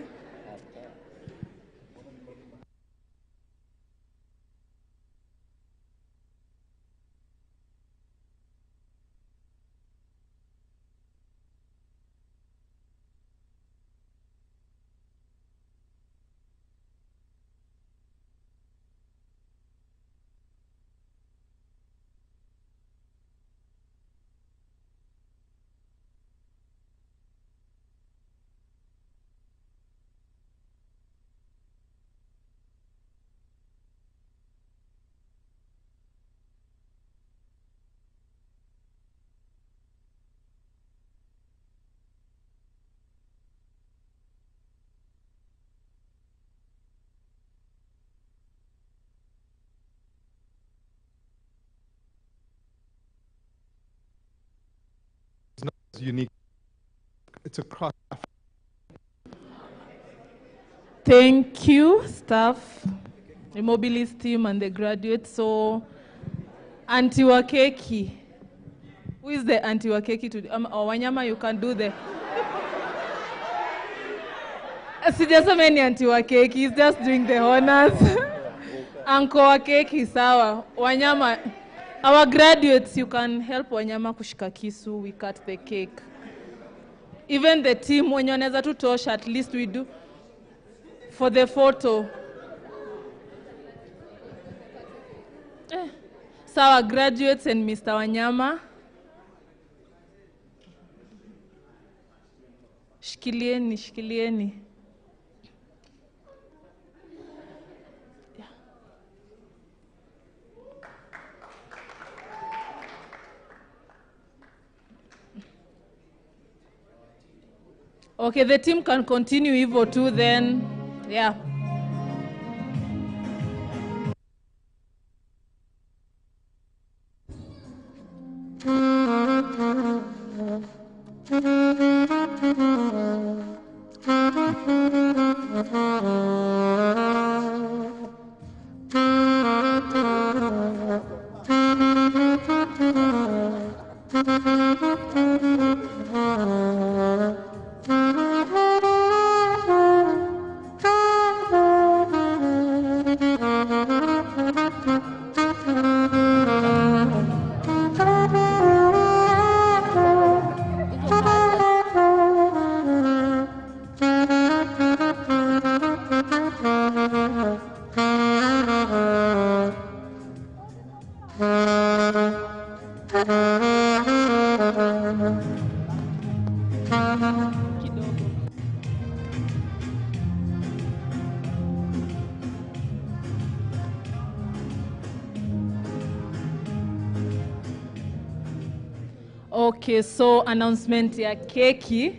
Unique. It's a cross. Thank you, staff, eMobilis team, and the graduates. So, Auntie Wakeki. Who is the Auntie Wakeki today? Or Wanyama, you can do the. Sijasema ni Auntie Wakeki, he's just doing the honors. Uncle Wakeki, sawa. Wanyama. Our graduates, you can help Wanyama kushika kisu, we cut the cake. Even the team, when you wanaweza tu tosha, at least we do for the photo. So our graduates and Mr. Wanyama. Shikilieni. Okay, the team can continue hivyo too then. Yeah. Okay, so announcement ya keki.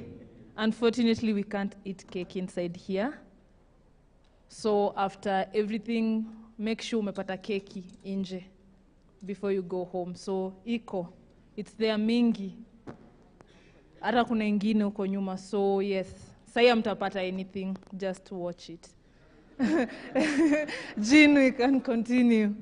Unfortunately, we can't eat cake inside here. So after everything, make sure umepata keki nje before you go home. So iko, it's there mingi. Hata kuna ingine huko nyuma. So yes, sai hamtapata anything, just watch it. Jean, we can continue.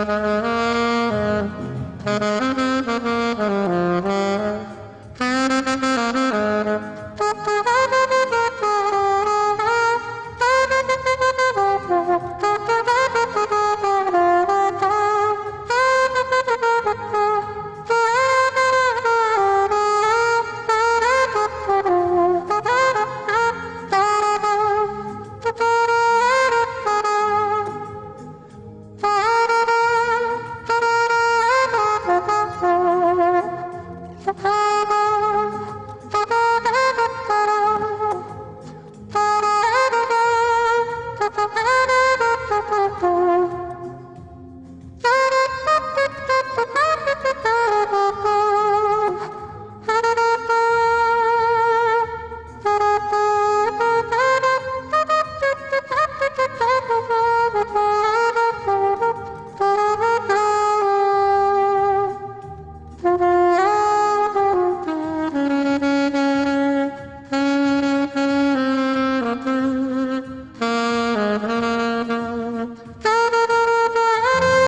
Bye.